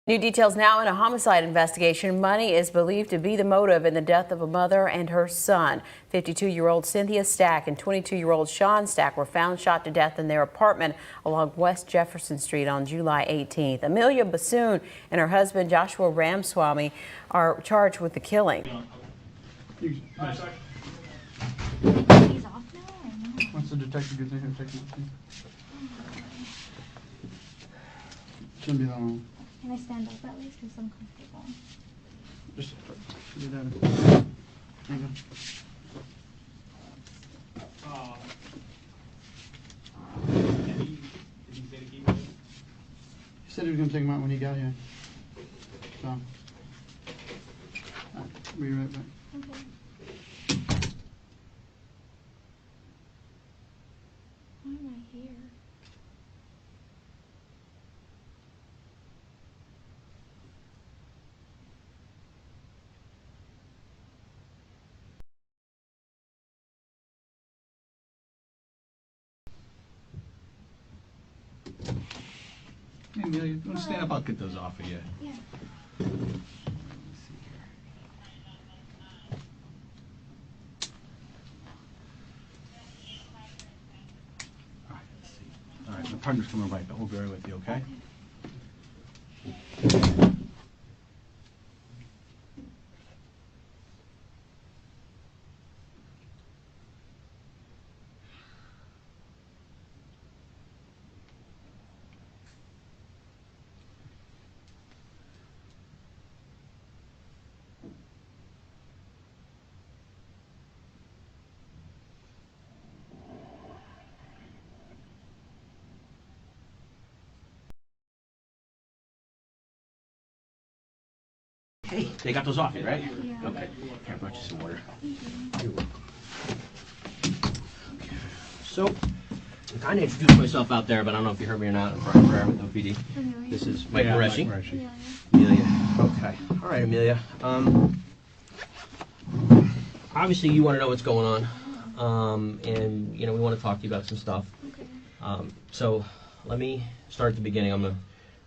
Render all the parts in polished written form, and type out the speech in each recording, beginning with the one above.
New details now in a homicide investigation. Money is believed to be the motive in the death of a mother and her son. 52-year-old Cynthia Stack and 22-year-old Sean Stack were found shot to death in their apartment along West Jefferson Street on July 18th. Amelia Bissoon and her husband Joshua Ramsawmy are charged with the killing. He's off now or no? Once the detective gets in here, take it. Shouldn't be that long. Can I stand up at least because I'm comfortable? Just do that. Hang on. He said he was going to take him out when he got here. So, I'll be right back. Okay. Why am I here? Hey, Amelia, you want to stand up? I'll get those off of you. Yeah. All right, let's see. All right, my partner's coming right back. We'll be right with you, okay? Hey, they got those off you, right? Yeah. Okay. Here, I brought you some water. You're welcome. Okay. So, I kind of introduced myself out there, but I don't know if you heard me or not. I'm Brian Ferrer with OPD. Amelia. This is Mike Mareschi. Amelia. Amelia. Okay. All right, Amelia. Obviously, you want to know what's going on, and we want to talk to you about some stuff. Okay. So, let me start at the beginning. I'm gonna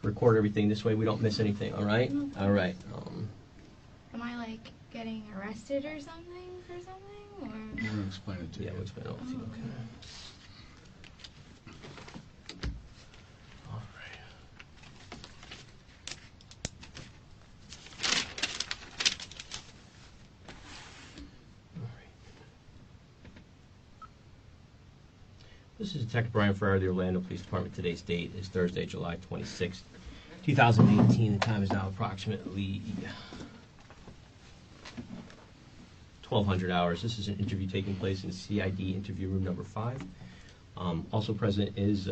record everything this way we don't miss anything. All right. Okay. All right. Am I like getting arrested or something for something? Or? We're gonna explain it to you. Yeah, we'll explain it all to you. Okay. All right. All right. This is Detective Brian Ferrer of the Orlando Police Department. Today's date is Thursday, July 26th, 2018. The time is now approximately 1200 hours. This is an interview taking place in CID interview room number 5. Also present is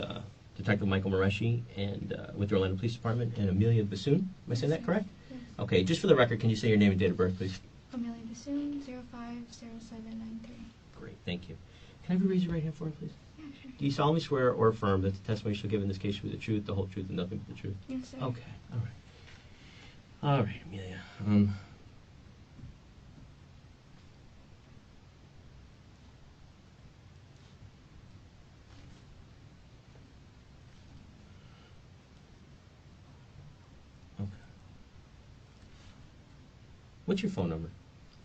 Detective Michael Mareschi and with the Orlando Police Department and Amelia Bissoon. Am I saying that correct? Yes. Okay, just for the record, can you say your name and date of birth, please? Amelia Bissoon, 050793. Great, thank you. Can I have you raise your right hand for me, please? Yeah, sure. Do you solemnly swear or affirm that the testimony you shall give in this case will be the truth, the whole truth, and nothing but the truth? Yes, sir. Okay, all right. All right, Amelia. Okay. What's your phone number?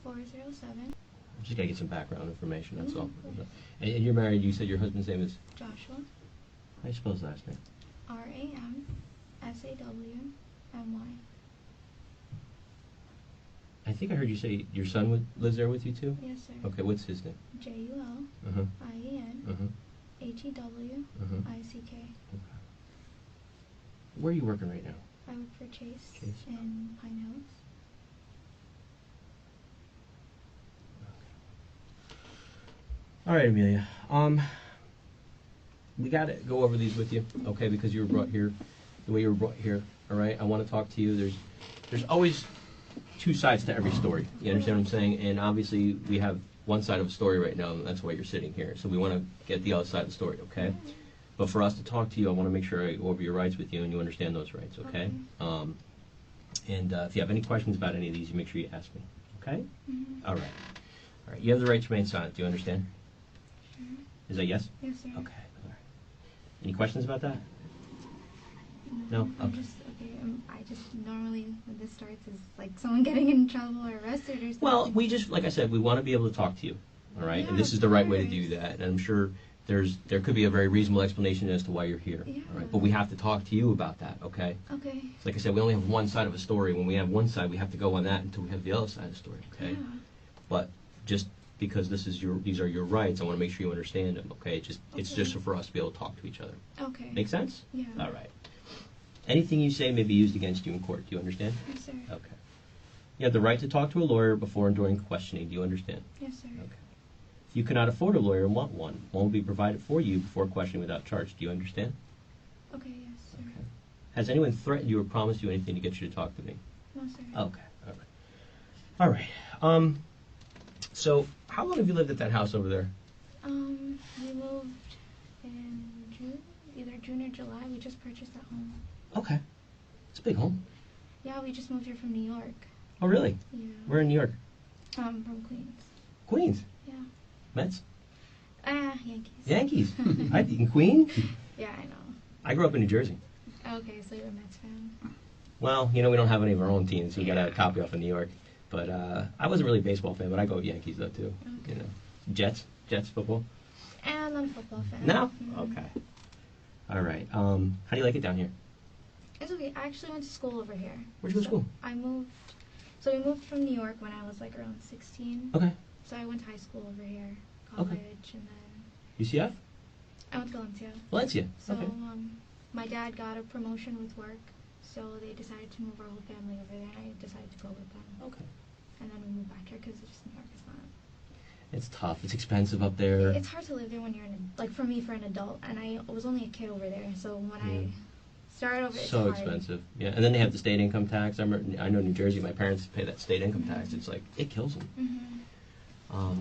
407 I just gotta get some background information, that's all. of course. And you're married, you said your husband's name is, Joshua. how do you spell his last name? Ramsawmy. I think I heard you say your son lives there with you too? Yes, sir. Okay, what's his name? JUL Uh-huh, IEN uh-huh, HEW uh-huh. ICK. Okay. Where are you working right now? I work for Chase Chase. in Pine Hills. All right, Amelia. We got to go over these with you, okay? Because you were brought here, the way you were brought here. All right. I want to talk to you. There's always two sides to every story. You understand what I'm saying? And obviously, we have one side of a story right now, and that's why you're sitting here. So we want to get the other side of the story, okay? But for us to talk to you, I want to make sure I go over your rights with you, and you understand those rights, okay? And if you have any questions about any of these, you make sure you ask me, okay? Mm-hmm. All right. All right. You have the right to remain silent. Do you understand? Sure. Is that yes? Yes, sir. Okay. All right. Any questions about that? No? I'm Okay. just Okay, I just normally when this starts is like someone getting in trouble or arrested or something. Well, we just, like I said, we want to be able to talk to you, all right? Yeah, And this is of the right way to course. do that. And I'm sure there could be a very reasonable explanation as to why you're here, Yeah. all right? But we have to talk to you about that, okay? Okay. Like I said, we only have one side of a story. When we have one side, we have to go on that until we have the other side of the story, okay? Yeah. But just because these are your rights, I want to make sure you understand them, okay? It's Okay. just for us to be able to talk to each other. Okay. Make sense? Yeah. All right. Anything you say may be used against you in court. Do you understand? Yes, sir. Okay. You have the right to talk to a lawyer before and during questioning. Do you understand? Yes, sir. Okay. If you cannot afford a lawyer and want one will be provided for you before questioning without charge. Do you understand? Okay, yes, sir. Okay. Has anyone threatened you or promised you anything to get you to talk to me? No, sir. Okay. All right. All right. So, how long have you lived at that house over there? We moved in June, either June or July. We just purchased that home. Okay. It's a big home. Yeah, we just moved here from New York. Oh, really? Yeah. We're in New York. From Queens. Queens. Yeah. Mets. Yankees. Yankees. In Queen? Yeah, I know. I grew up in New Jersey. Okay, so you're a Mets fan. Well, we don't have any of our own teams. We got a copy off of New York. But I wasn't really a baseball fan, but I go with Yankees though too. Okay. Jets football. And I'm a football fan. No? Mhm. Okay. All right. How do you like it down here? It's okay. I actually went to school over here. Where'd you go to school? So we moved from New York when I was like around 16. Okay. So I went to high school over here, college, and then UCF? I went to Valencia. Valencia. So Okay. my dad got a promotion with work, so they decided to move our whole family over there, and I decided to go with them. Okay. And then we moved back here because just New York is not. It's tough. It's expensive up there. It's hard to live there when you're for me, for an adult, and I was only a kid over there, so when I started over, it's So hard. expensive. Yeah, and then they have the state income tax. I know New Jersey. My parents pay that state income tax. It's like it kills them. Mm-hmm.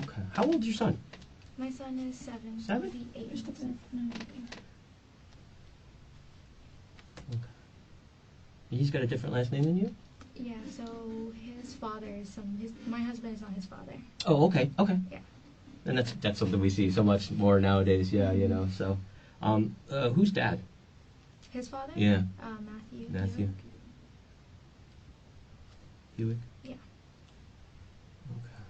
Okay. How old is your son? My son is 7. 7? He'll be 8. You're still soon. Okay. He's got a different last name than you? Yeah, so his father is my husband is not his father. Oh, okay. Okay. Yeah. And that's something we see so much more nowadays. Yeah, So, who's dad? His father? Yeah. Matthew. Matthew. Buick. Yeah. Okay.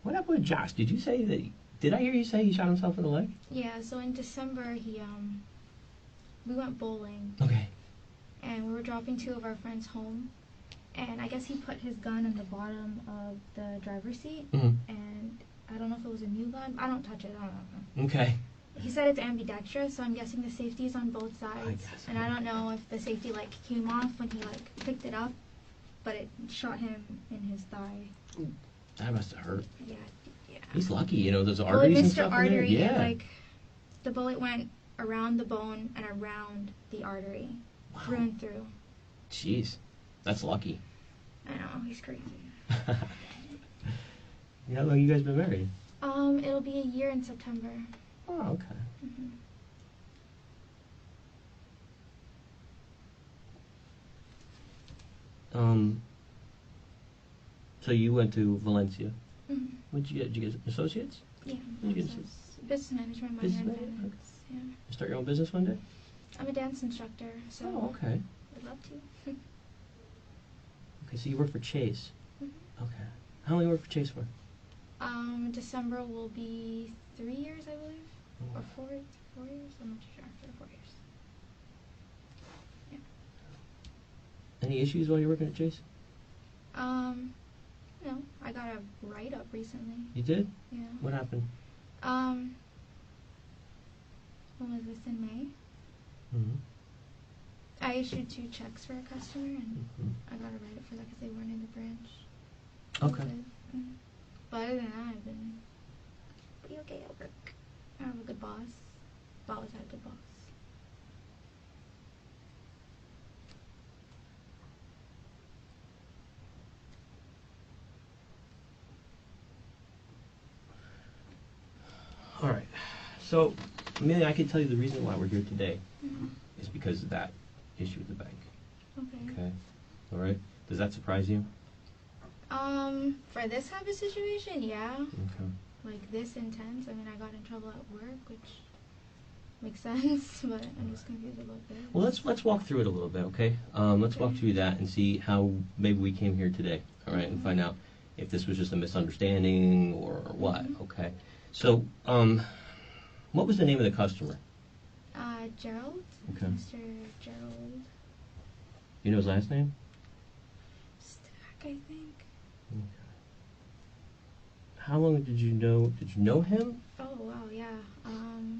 What happened with Josh? Did you say that? Did I hear you say he shot himself in the leg? Yeah, so in December we went bowling Okay. and we were dropping 2 of our friends home, and I guess he put his gun in the bottom of the driver's seat, Mm-hmm. and I don't know if it was a new gun. I don't touch it. I don't know. Okay. He said it's ambidextrous, so I'm guessing the safety is on both sides. I guess. And I don't know if the safety came off when he picked it up, but it shot him in his thigh. That must have hurt. Yeah. He's lucky, those Well, arteries and Mr. stuff. Artery, in there. Yeah. the bullet went around the bone and around the artery, through and through. Jeez, that's lucky. I know, he's crazy. How long you guys been married? It'll be a year in September. Oh, okay. Mm-hmm. So you went to Valencia. Mm-hmm. What did you get? Did you get associates? Yeah. What did you get? Business management, minor Business in management? finance. Yeah. You start your own business one day? I'm a dance instructor, so Oh, okay. I'd love to. Okay, so you work for Chase. Mhm. Okay. How long you work for Chase for? December will be 3 years, I believe, or 4 years. I'm not too sure. 3 or 4 years. Any issues while you're working at Chase? No, I got a write-up recently. You did? Yeah. What happened? When was this, in May? Mm-hmm. I issued 2 checks for a customer, and Mhm. I got a write-up for that because they weren't in the branch. Okay. Mhm. But other than that, I've been pretty okay at work. I have a good boss. Always had a good boss. All right. So, Amelia, I can tell you the reason why we're here today Mhm. is because of that issue with the bank. Okay. Okay. All right. Does that surprise you? For this type of situation, yeah. Okay. Like this intense. I mean, I got in trouble at work, which makes sense, but I'm just confused about this. Well, let's walk through it a little bit, okay? Let's walk Okay. through that and see how maybe we came here today, all right, and find out if this was just a misunderstanding or what, okay? So, what was the name of the customer? Gerald. Okay. Mr. Gerald You know his last name? Stack, I think. How long did you know him? Oh wow, yeah.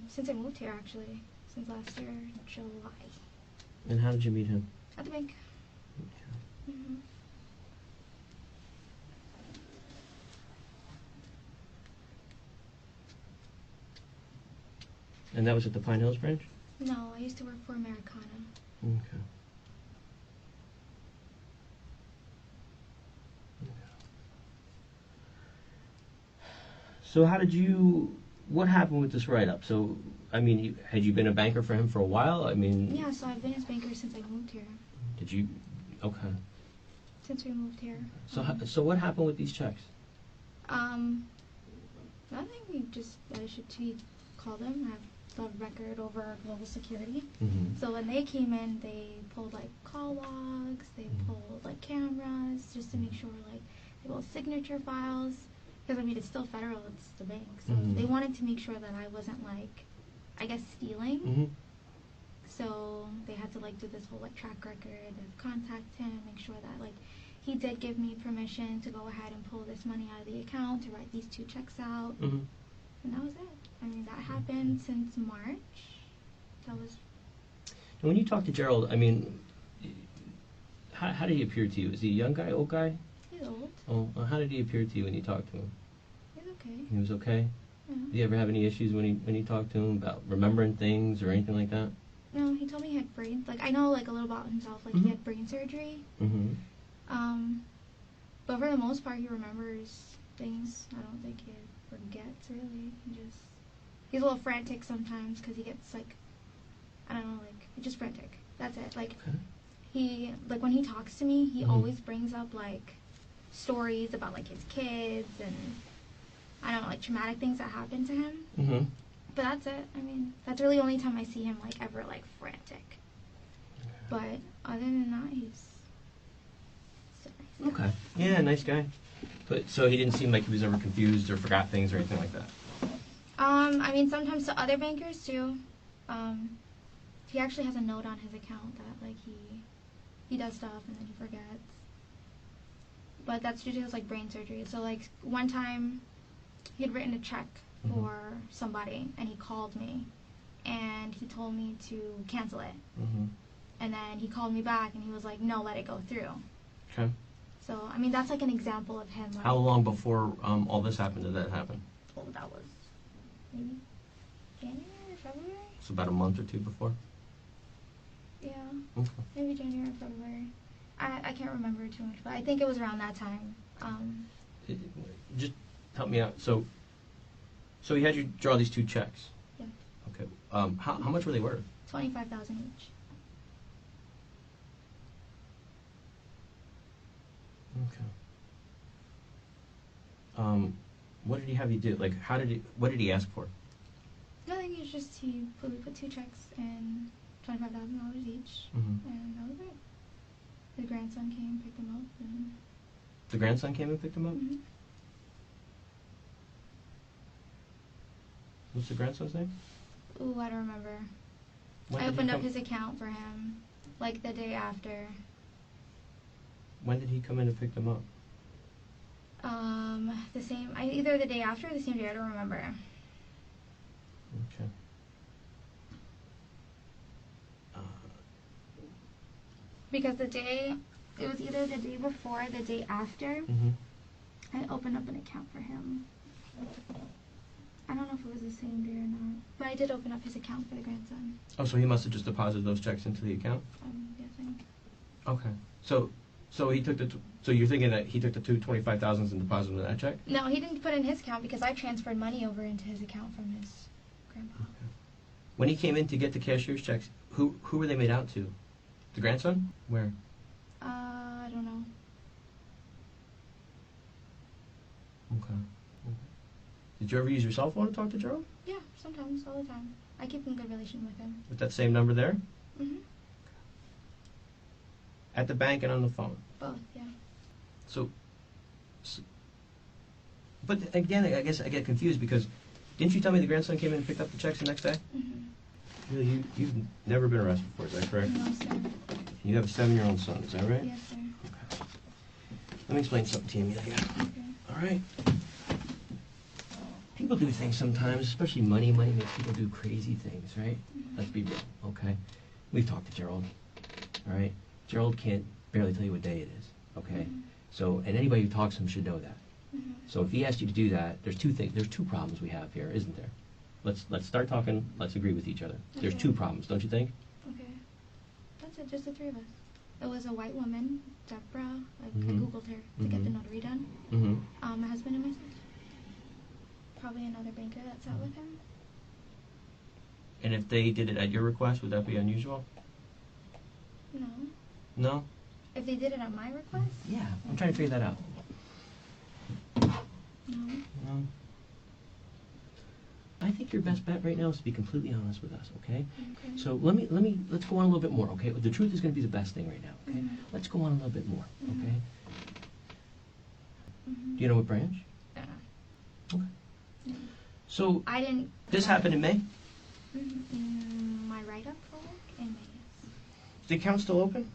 Since I moved here, actually, since last year, July, And how did you meet him? at the bank. hmm And that was at the Pine Hills branch? No, I used to work for Americana. Okay. So what happened with this write-up? So, I mean, had you been a banker for him for a while? I mean, Yeah, so I've been his banker since I moved here. did you, okay. Since we moved here. So what happened with these checks? Nothing. He called him. I have the record over global security. Mm-hmm. So when they came in, they pulled like call logs, they pulled like cameras, just to make sure like they pulled signature files. Because I mean, it's still federal, it's the bank. So they wanted to make sure that I wasn't like, I guess, stealing. Mm-hmm. So they had to like do this whole like track record and contact him, make sure that like he did give me permission to go ahead and pull this money out of the account to write these 2 checks out. Mm-hmm. And that was it. I mean, that happened since March. That was. And when you talk to Gerald, I mean, how did he appear to you? Is he a young guy, old guy? He's old. Oh, well, how did he appear to you when you talked to him? He's okay. He was okay? Yeah. Did you ever have any issues when you talked to him about remembering things or anything like that? No, he told me he had brain. Like I know like a little about himself. Like he had brain surgery. Mm-hmm. But for the most part, he remembers things. I don't think he forgets really. He's a little frantic sometimes because he gets like, I don't know, like he's just frantic. That's it. Like he when he talks to me, he always brings up like stories about like his kids and I don't know, like traumatic things that happened to him. Mm-hmm. But that's it. I mean, that's really the only time I see him like ever like frantic. But other than that, he's so nice. Okay. Yeah, nice guy. But so he didn't seem like he was ever confused or forgot things or anything like that. I mean, sometimes to other bankers too. He actually has a note on his account that like he does stuff and then he forgets. But that's due to his like brain surgery. So like one time, he had written a check for somebody and he called me, and he told me to cancel it. Mm-hmm. And then he called me back and he was like, "No, let it go through." Okay. So I mean, that's like an example of him. Like, How long before all this happened did that happen? Oh, that was maybe January or February. It's about a month or two before. Yeah, Okay. maybe January or February. I can't remember too much, but I think it was around that time. Just help me out. So he had you draw these 2 checks. Yeah. Okay. How much were they worth? 25,000 each. Okay. What did he have you do? Like, what did he ask for? Nothing. It's just we put 2 checks and $25,000 each, Mm-hmm. and that was it. The grandson came, picked him up, and. The grandson came and picked him up? Mhm. What's the grandson's name? Ooh, I don't remember. When I did he opened up come- his account for him, like the day after. When did he come in and pick them up? The same. Either the day after or the same day. I don't remember. Okay. Because it was either the day before or the day after. Mm-hmm. I opened up an account for him. I don't know if it was the same day or not, but I did open up his account for the grandson. Oh, so he must have just deposited those checks into the account? I'm guessing. Okay. So he took so you're thinking that he took the 25,000 and deposited them in that check? No, he didn't put it in his account because I transferred money over into his account from his grandpa. When he came in to get the cashier's checks, who were they made out to? The grandson? Where? I don't know. Okay. Did you ever use your cell phone to talk to Gerald? Yeah, sometimes, all the time. I keep in good relation with him. With that same number there? Mhm. At the bank and on the phone? Both, yeah. So, but again, I guess I get confused because didn't you tell me the grandson came in and picked up the checks the next day? Mhm. Really, you've never been arrested before, is that correct? No, sir. You have a 7-year-old son, is that right? Yes, sir. Okay. Let me explain something to you, Amelia. Okay. All right. People do things sometimes, especially money. Money makes people do crazy things, right? Let's be real, okay? We've talked to Gerald, all right? Gerald can't barely tell you what day it is, okay? So, and anybody who talks to him should know that. Mhm. So if he asked you to do that, there's two problems we have here, isn't there? Let's start talking, let's agree with each other. There's Okay. 2 problems, don't you think? Okay. That's it, just the 3 of us. It was a white woman, Deborah, I Mhm. Googled her to get the notary done. Mm-hmm. My husband and myself. Probably another banker that sat with him. And if they did it at your request, would that be unusual? No. No? If they did it at my request? Yeah, I'm trying to figure that out. No. No. I think your best bet right now is to be completely honest with us, okay? Okay. So let's go on a little bit more, okay? The truth is going to be the best thing right now, okay? Mhm. Let's go on a little bit more, Mhm. okay? Mhm. Do you know what branch? Okay. No. So I didn't. this happened in May? My write-up for work in May. Yes. Is the account still open?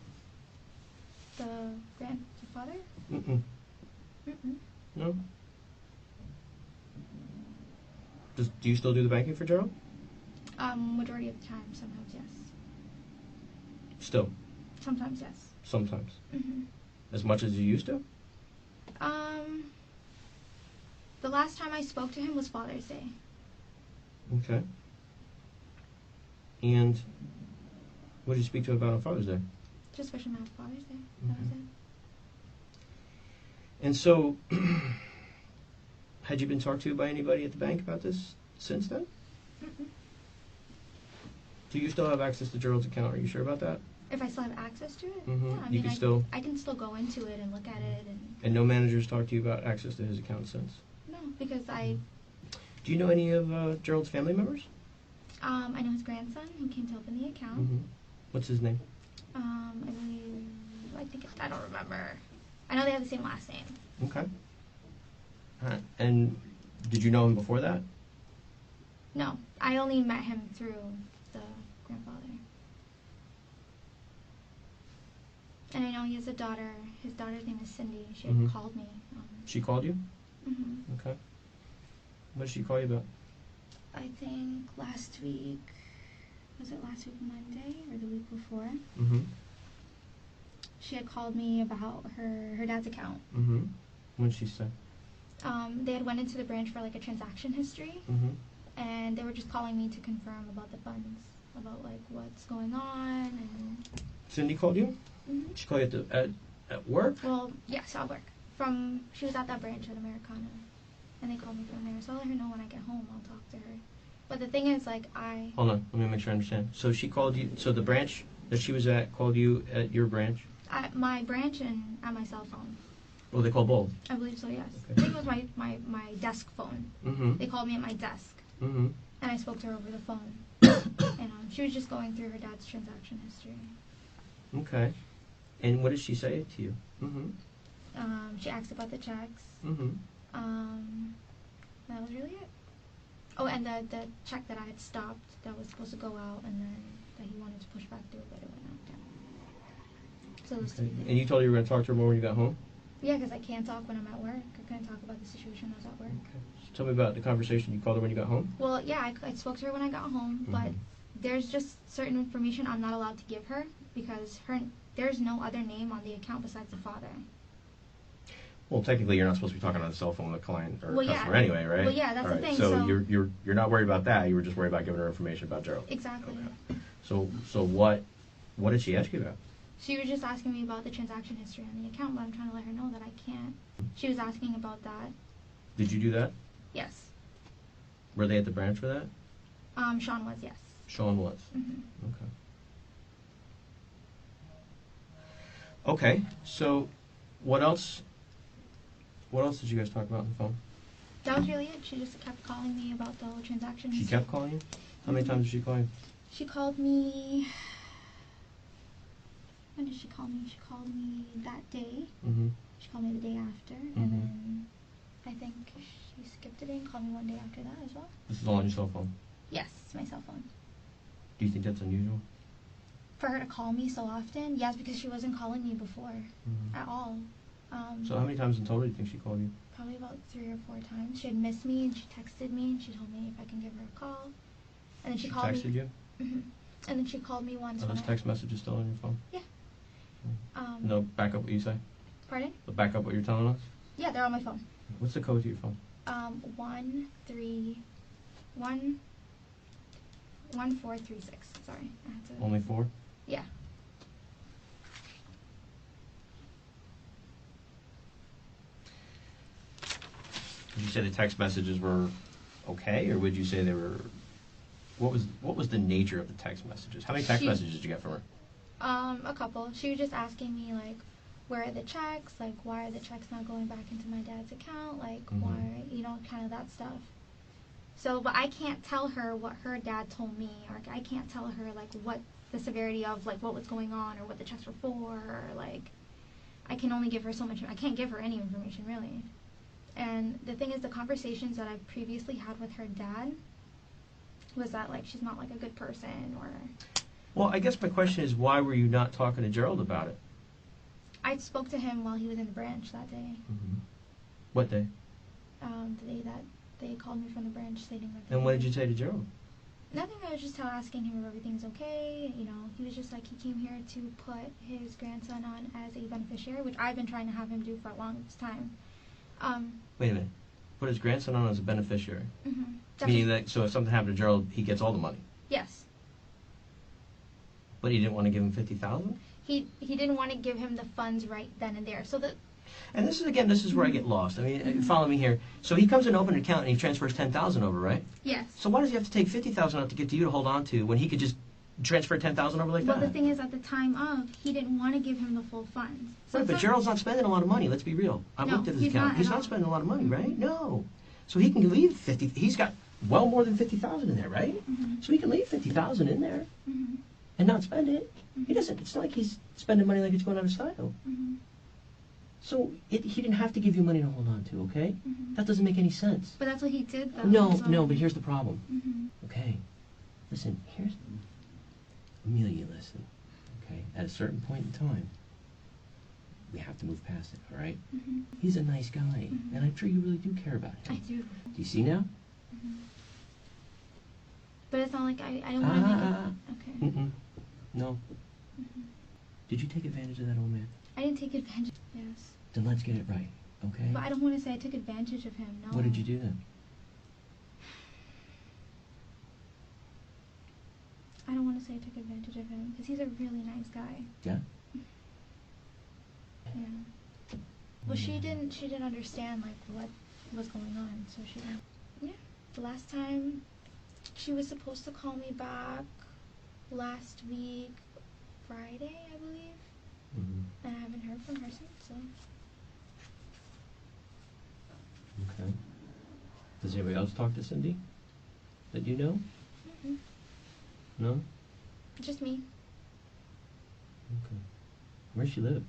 The grandfather? Mm-mm. Mm-mm. No? Do you still do the banking for Gerald? Majority of the time, sometimes yes. Still? Sometimes yes. Sometimes. Mhm. As much as you used to? The last time I spoke to him was Father's Day. Okay. And what did you speak to about on Father's Day? Just wish him happy Father's Day. That was Okay. it. And so, had you been talked to by anybody at the bank about this since then? Mm-mm. Do you still have access to Gerald's account? Are you sure about that? If I still have access to it, Mhm. yeah. I You mean, can I still- I can still go into it and look at it, and And no managers talked to you about access to his account since? no, because I Do you know any of Gerald's family members? I know his grandson who came to open the account. Mm-hmm. What's his name? I don't remember. I know they have the same last name. Okay. And did you know him before that? No, I only met him through the grandfather. And I know he has a daughter. His daughter's name is Cindy. She had Mhm. called me. She called you? Mhm. Okay. What did she call you about? I think last week, was it last week Monday or the week before? Mm-hmm. She had called me about her dad's account. Mm-hmm. What did she say? They had went into the branch for like a transaction history, Mm-hmm. and they were just calling me to confirm about the funds, about like what's going on, and Cindy called you? Mhm. She called you at work? well, yes, at work. She was at that branch at Americana, and they called me from there. So I'll let her know when I get home. I'll talk to her. But the thing is, like, Hold on, let me make sure I understand. So she called you, so the branch that she was at called you at your branch? at my branch and at my cell phone. Well, they called both. I believe so, yes. Okay. I think it was my desk phone. Mm-hmm. They called me at my desk, Mm-hmm. and I spoke to her over the phone. And she was just going through her dad's transaction history. Okay. And what did she say to you? Mm-hmm. She asked about the checks. Mm-hmm. That was really it. Oh, and the check that I had stopped that was supposed to go out, and then that he wanted to push back through, but it went out. Yeah. So those Okay. three things. And you told her you were going to talk to her more when you got home? Yeah, because I can't talk when I'm at work. I couldn't talk about the situation when I was at work. Okay. So tell me about the conversation you called her when you got home. Well, yeah, I spoke to her when I got home, but Mhm. there's just certain information I'm not allowed to give her because there's no other name on the account besides the father. Well, technically, you're not supposed to be talking on the cell phone with a client or Well, yeah. customer anyway, right? Well, yeah, that's the All right. thing, So, so- you're not worried about that. You were just worried about giving her information about Gerald. Exactly. Okay. So what did she ask you about? She was just asking me about the transaction history on the account, but I'm trying to let her know that I can't. She was asking about that. Did you do that? Yes. Were they at the branch for that? Sean was, yes. Sean was. Hmm. Okay. Okay. So, what else? What else did you guys talk about on the phone? That was really it. She just kept calling me about the whole transaction She history. kept calling you. How many times did she call you? She called me. When did she call me? She called me that day. Mm-hmm. She called me the day after, and then I think she skipped a day and called me one day after that as well. This is all on your cell phone. Yes, my cell phone. Do you think that's unusual? For her to call me so often, yes, because she wasn't calling me before at all. So how many times in total do you think she called you? Probably about 3 or 4 times. She had missed me and she texted me and she told me if I can give her a call. And then she called texted me. you? And then she called me once. Are those text messages still on your phone? Yeah. No, back up what you say. Pardon? They'll back up what you're telling us. Yeah, they're on my phone. What's the code to your phone? 1436. Sorry, I had to. Only 4? Yeah. Did you say the text messages were okay, or would you say they were? What was the nature of the text messages? How many text messages did you get from her? A couple. She was just asking me like, where are the checks? Like, why are the checks not going back into my dad's account? Like, why, kind of that stuff. So, but I can't tell her what her dad told me, or I can't tell her like what the severity of like what was going on, or what the checks were for, or like, I can only give her so much. I can't give her any information really. And the thing is, the conversations that I've previously had with her dad was that like she's not like a good person, or. Well, I guess my question is, why were you not talking to Gerald about it? I spoke to him while he was in the branch that day. What day? The day that they called me from the branch stating that. And what did you say to Gerald? Nothing. I was just asking him if everything's okay. He was just like, he came here to put his grandson on as a beneficiary, which I've been trying to have him do for a long time. Wait a minute. Put his grandson on as a beneficiary. Mm-hmm. Meaning that, so if something happened to Gerald, he gets all the money. Yes. But he didn't want to give him $50,000? He didn't want to give him the funds right then and there. So that. And this is where I get lost. I mean, follow me here. So he comes in, open an account, and he transfers $10,000 over, right? Yes. So why does he have to take $50,000 out to get to you to hold on to when he could just transfer $10,000 over like Well, that? the thing is, at the time of, he didn't want to give him the full funds. So Right, but Gerald's not spending a lot of money. Let's be real. I No, looked at his he's account. not He's at not all. spending a lot of money, right? No. So he can leave 50. He's got well more than 50,000 in there, right? So he can leave 50,000 in there and not spend it. He doesn't. It's not like he's spending money like it's going out of style. So he didn't have to give you money to hold on to, okay? That doesn't make any sense. But that's what he did, though. No, so. no, but here's the problem. Okay, listen, Amelia, listen, okay? At a certain point in time, we have to move past it, all right? He's a nice guy, and I'm sure you really do care about him. I do. Do you see now? But it's not like I don't want to make it. Okay. No. Did you take advantage of that old man? I didn't take advantage. Yes. Then let's get it right, okay? But I don't want to say I took advantage of him. No. What did you do then? I don't want to say I took advantage of him because he's a really nice guy. Yeah? Yeah. Well, she didn't understand like what was going on, so she didn't. Yeah. The last time she was supposed to call me back last week, Friday, I believe, and I haven't heard from her since. So. Okay. Does anybody else talk to Cindy that you know? No? Just me. Okay. Where's she live?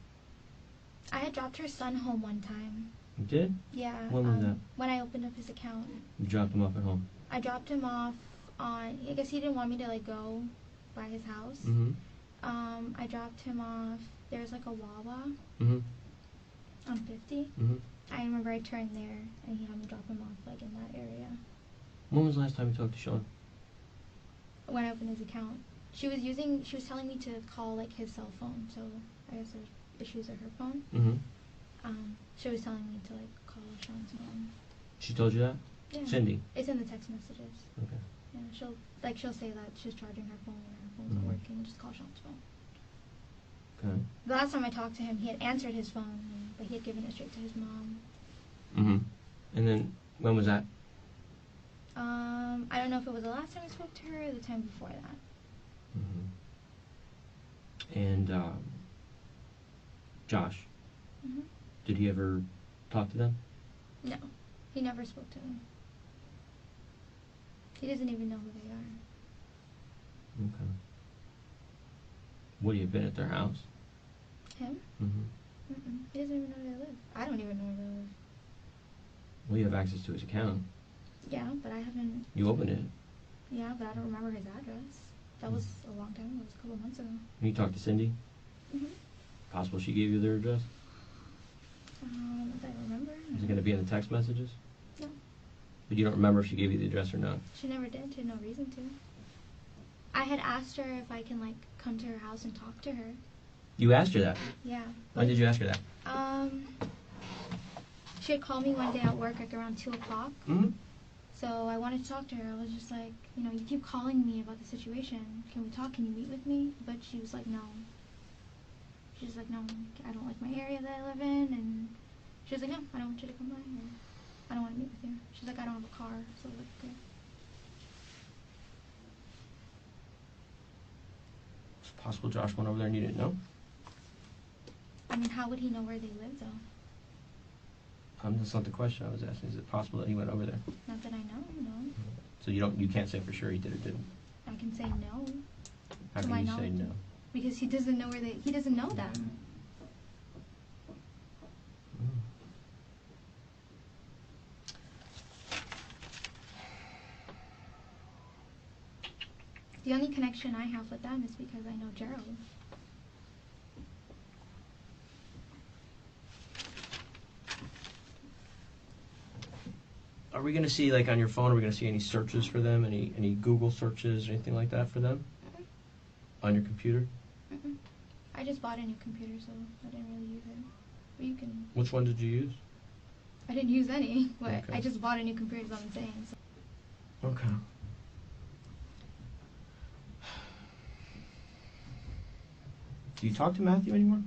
I had dropped her son home one time. You did? Yeah. When was that? When I opened up his account. You dropped him off at home? I dropped him off on, I guess he didn't want me to like go by his house. I dropped him off, there's like a Wawa on 50. I remember I turned there and he had me drop him off like in that area. When was the last time you talked to Sean? When I opened his account. She was telling me to call like his cell phone, so I guess there's issues with her phone. She was telling me to like call Sean's phone. She told you that? Yeah. Cindy? It's in the text messages. Okay. Yeah, she'll say that she's charging her phone and her phone's not working, just call Sean's phone. Okay. The last time I talked to him, he had answered his phone, but he had given it straight to his mom. And then, when was that? I don't know if it was the last time I spoke to her or the time before that. And, Josh? Did he ever talk to them? No, he never spoke to them. He doesn't even know who they are. Okay. What, have you been at their house? Him? Mm-hmm. Mm-mm. He doesn't even know where they live. I don't even know where they live. Well, you have access to his account. Yeah, but I haven't. You opened it. Yeah, but I don't remember his address. That was a long time ago. It was a couple months ago. You talked to Cindy? Mm-hmm. Possible she gave you their address? I remember. Is it going to be in the text messages? No. But you don't remember if she gave you the address or not? She never did. She had no reason to. I had asked her if I can, like, come to her house and talk to her. You asked her that? Yeah. When did you ask her that? She had called me one day at work, like, around 2 o'clock. Mm-hmm. So I wanted to talk to her. I was just like, you know, you keep calling me about the situation. Can we talk? Can you meet with me? But she was like, no. She's like, no, I don't like my area that I live in. And she was like, no, I don't want you to come by. Or, I don't want to meet with you. She's like, I don't have a car. So I was like, okay. It's possible Josh went over there and you didn't know? I mean, how would he know where they live, though? That's not the question I was asking. Is it possible that he went over there? Not that I know, no. So you can't say for sure he did or didn't? I can say no. How To can my you say knowledge. no? Because he doesn't know he doesn't know them. The only connection I have with them is because I know Gerald. Are we going to see, like, on your phone, are we going to see any searches for them? Any Google searches or anything like that for them? Mm-mm. On your computer? Mm-mm. I just bought a new computer, so I didn't really use it. But you can. Which one did you use? I didn't use any, but Okay. I just bought a new computer, is what I'm saying. So. Okay. Do you talk to Matthew anymore?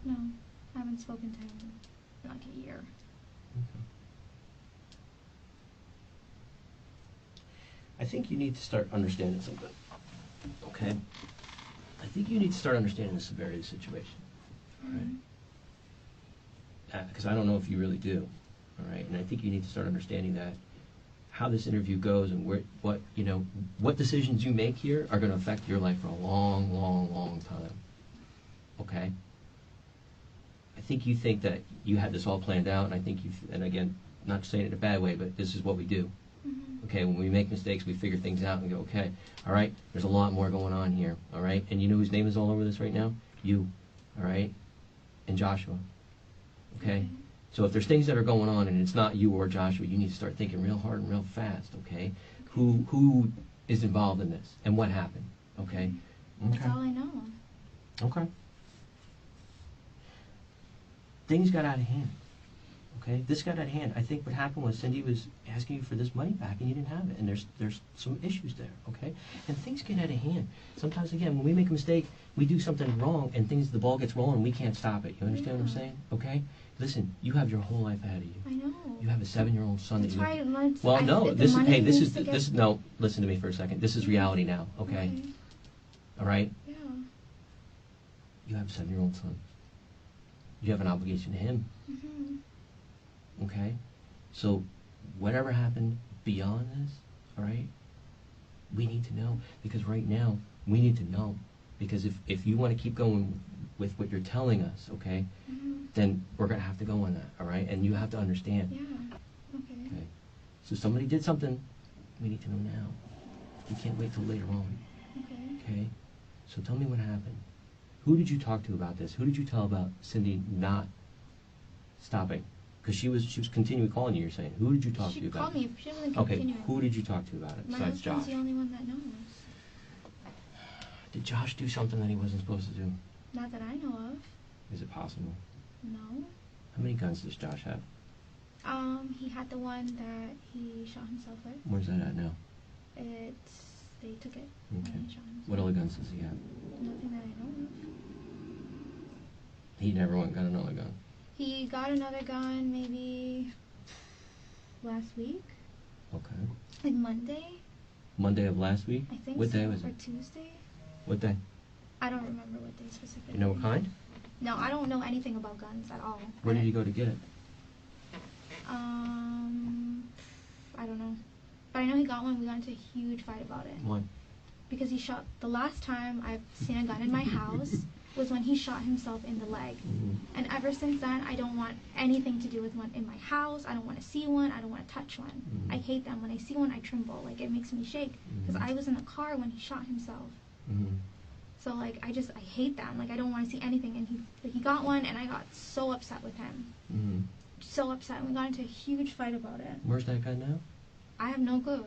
No, I haven't spoken to him in like a year. Okay. I think you need to start understanding something. Okay? I think you need to start understanding the severity of the situation. All right? Because I don't know if you really do. All right? And I think you need to start understanding that how this interview goes and what decisions you make here are going to affect your life for a long, long, long time. Okay? I think you think that you had this all planned out, and I think and again, not saying it in a bad way, but this is what we do. Mm-hmm. Okay, when we make mistakes, we figure things out and go, okay, all right, there's a lot more going on here, all right? And you know whose name is all over this right now? You, all right? And Joshua, okay? So if there's things that are going on and it's not you or Joshua, you need to start thinking real hard and real fast, okay? Who is involved in this and what happened, okay? That's all I know. Okay. Things got out of hand. Okay, this got out of hand. I think what happened was Cindy was asking you for this money back, and you didn't have it, and there's some issues there. Okay, and things get out of hand. Sometimes, again, when we make a mistake, we do something wrong, and the ball gets rolling, and we can't stop it. You understand what I'm saying? Okay, listen, you have your whole life ahead of you. I know. You have a 7-year-old son That's that why you. Well, no, this is no. Listen to me for a second. This is reality now. Okay, all right. Yeah. You have a 7-year-old son. You have an obligation to him. Mm-hmm. Okay? So, whatever happened beyond this, all right, we need to know. Because right now, we need to know. Because if you want to keep going with what you're telling us, okay, then we're going to have to go on that, all right? And you have to understand. Yeah. Okay. So somebody did something, we need to know now. You can't wait till later on. Okay? So tell me what happened. Who did you talk to about this? Who did you tell about Cindy not stopping? Because she was continually calling you, you're saying. Who did you talk to She about called it? me. She wasn't Okay, continuing. who did you talk to about it My besides husband's Josh? the only one that knows. Did Josh do something that he wasn't supposed to do? Not that I know of. Is it possible? No. How many guns does Josh have? He had the one that he shot himself with. Where's that at now? They took it. Okay. And he shot himself. What other guns does he have? Nothing that I know of. He never went and got another gun. He got another gun maybe last week. Okay. Like Monday, Monday of last week? I think. What so, day was or it? Tuesday. What day? I don't remember what day specifically. You know what kind? No, I don't know anything about guns at all. Where did he go to get it? I don't know. But I know he got one. We got into a huge fight about it. Why? because he shot. The last time I've seen a gun in my house was when he shot himself in the leg. And ever since then, I don't want anything to do with one in my house. I don't want to see one. I don't want to touch one. I hate them. When I see one, I tremble. Like, it makes me shake. Because I was in the car when he shot himself. So, like, I hate them. Like, I don't want to see anything. And he got one, and I got so upset with him. So upset. And we got into a huge fight about it. Where's that guy now? I have no clue.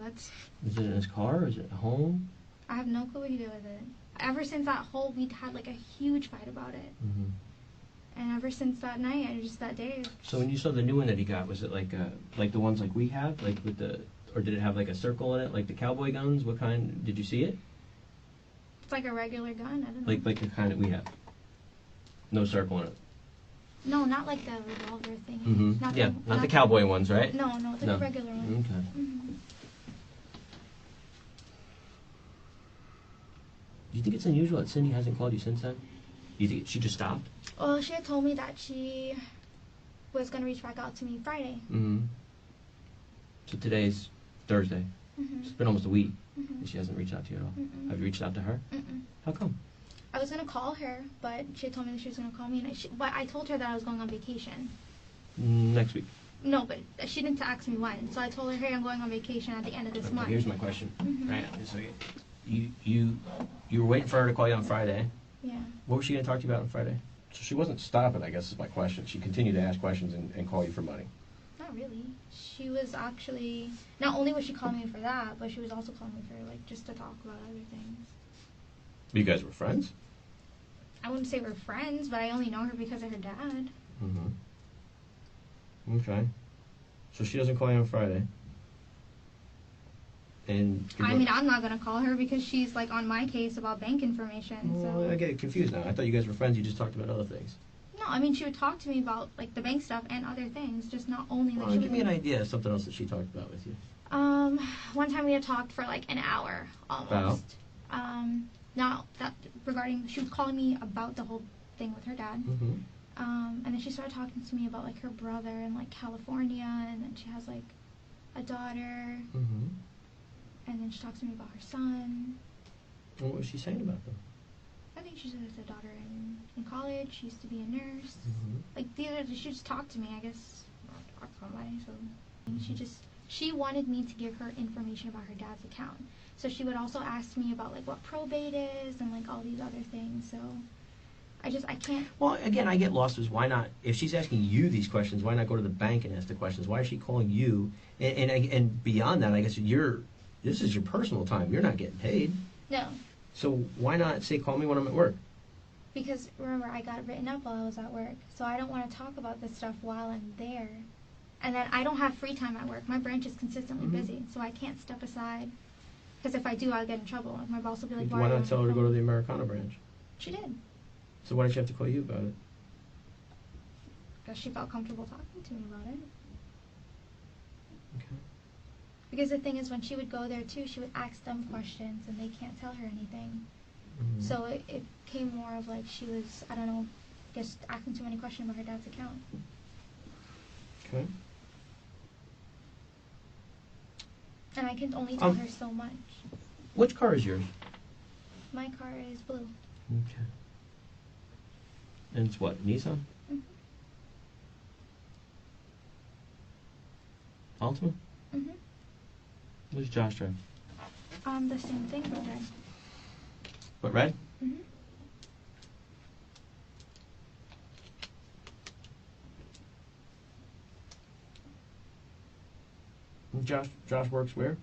Is it in his car? Is it at home? I have no clue what he did with it. Ever since that we'd had like a huge fight about it. And ever since that night, and just that day. So when you saw the new one that he got, was it like the ones like we have, like with or did it have like a circle in it, like the cowboy guns? What kind? Did you see it? It's like a regular gun. I don't know. Like the kind that we have. No circle in it. No, not like the revolver thing. Not the cowboy ones, right? No, it's like a regular one. Okay. Do you think it's unusual that Cindy hasn't called you since then? Do you think she just stopped? Well, she had told me that she was going to reach back out to me Friday. So today's Thursday. It's been almost a week. And she hasn't reached out to you at all. Have you reached out to her? How come? I was going to call her, but she had told me that she was going to call me. But I told her that I was going on vacation. Next week. No, but she didn't ask me when. So I told her, hey, I'm going on vacation at the end of this month. Here's my question. Right. So you were waiting for her to call you on Friday. Yeah. What was she going to talk to you about on Friday? So she wasn't stopping, I guess is my question. She continued to ask questions and call you for money. Not really. She was actually, not only was she calling me for that, but she was also calling me for, like, just to talk about other things. You guys were friends? I wouldn't say we're friends, but I only know her because of her dad. Okay. So she doesn't call you on Friday. And I mean, I'm not going to call her because she's, like, on my case about bank information, well, so. I get confused now. I thought you guys were friends. You just talked about other things. No, I mean, she would talk to me about, like, the bank stuff and other things, just not only, like, Well, give me an idea of something else that she talked about with you. One time we had talked for, like, an hour, almost. Now, that regarding, she was calling me about the whole thing with her dad. And then she started talking to me about, like, her brother in, like, California, and then she has, like, a daughter. And then she talks to me about her son. And what was she saying about them? I think she said it's a daughter in college. She used to be a nurse. Like, she just talked to me, I guess. Talk to somebody, so. She wanted me to give her information about her dad's account. So she would also ask me about, like, what probate is and, like, all these other things. So I can't. Well, again, I get lost as why not, if she's asking you these questions, why not go to the bank and ask the questions? Why is she calling you? And beyond that, I guess this is your personal time. You're not getting paid. No. So why not say, call me when I'm at work? Because, remember, I got written up while I was at work. So I don't want to talk about this stuff while I'm there. And then I don't have free time at work. My branch is consistently busy. So I can't step aside. Because if I do, I'll get in trouble. Like, my boss will be like, why not tell her to go to the Americana branch? She did. So why did she have to call you about it? Because she felt comfortable talking to me about it. Okay. Because the thing is, when she would go there, too, she would ask them questions, and they can't tell her anything. So it came more of like she was, I don't know, just asking too many questions about her dad's account. Okay. And I can only tell her so much. Which car is yours? My car is blue. Okay. And it's what, Nissan? Altima? What does Josh drive? The same thing, but red. What, red? Josh works where?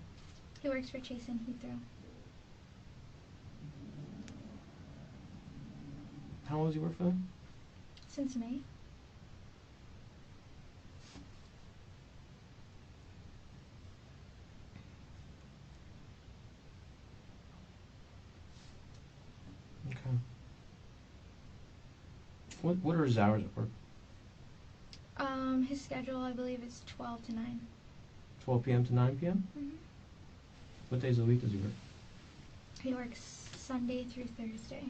He works for Chase and Heathrow. How long has he worked for them? Since May. Okay. What are his hours at work? His schedule, I believe, is 12 to 9. 12 p.m. to 9 p.m.? What days of the week does he work? He works Sunday through Thursday.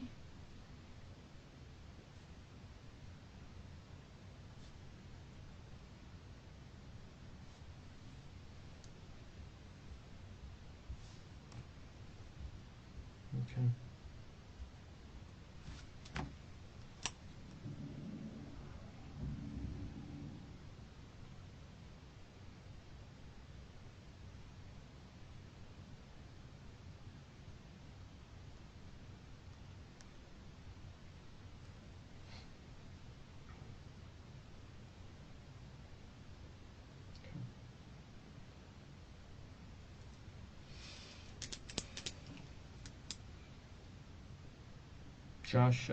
Josh,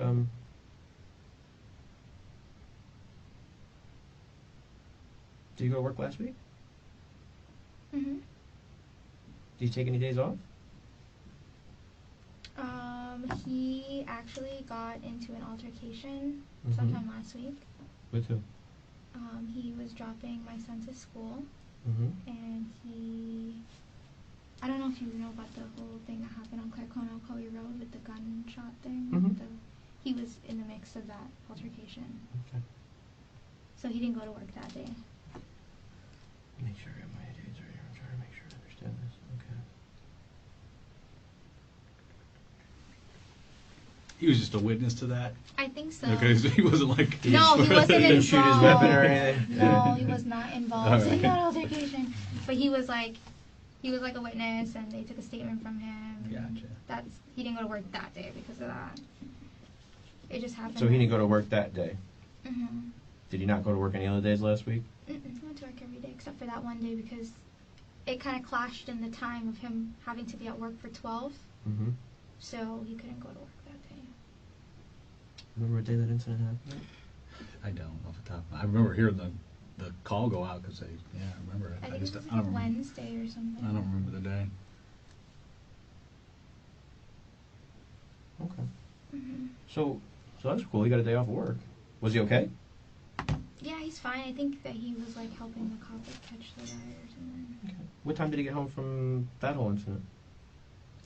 did you go to work last week? Mhm. Did you take any days off? He actually got into an altercation Mhm. sometime last week. With who? He was dropping my son to school, Mm-hmm. and I don't know if you know about the whole thing that happened on Clarkona Coley Road with the gunshot thing. Mhm. He was in the mix of that altercation. Okay. So he didn't go to work that day. Make sure I got my dates right here. I'm trying to make sure I understand this. Okay. He was just a witness to that. I think so. Okay, so he wasn't like. No, he wasn't He didn't shoot his involved. weapon or anything? No, he was not involved in Alright. that altercation. But he was like a witness, and they took a statement from him. Gotcha. He didn't go to work that day because of that. It just happened. So he didn't go to work that day. Mhm. Did he not go to work any other days last week? He went to work every day except for that one day because it kind of clashed in the time of him having to be at work for 12, Mm-hmm. so he couldn't go to work that day. Remember what day that incident happened? I don't off the top. I remember hearing the call go out because I remember it. I think just it was I like don't a remember. Wednesday or something. I don't remember the day. Okay. Mhm. So that's cool. He got a day off work. Was he okay? Yeah, he's fine. I think that he was like helping the cop catch the guy or something. Okay. What time did he get home from that whole incident?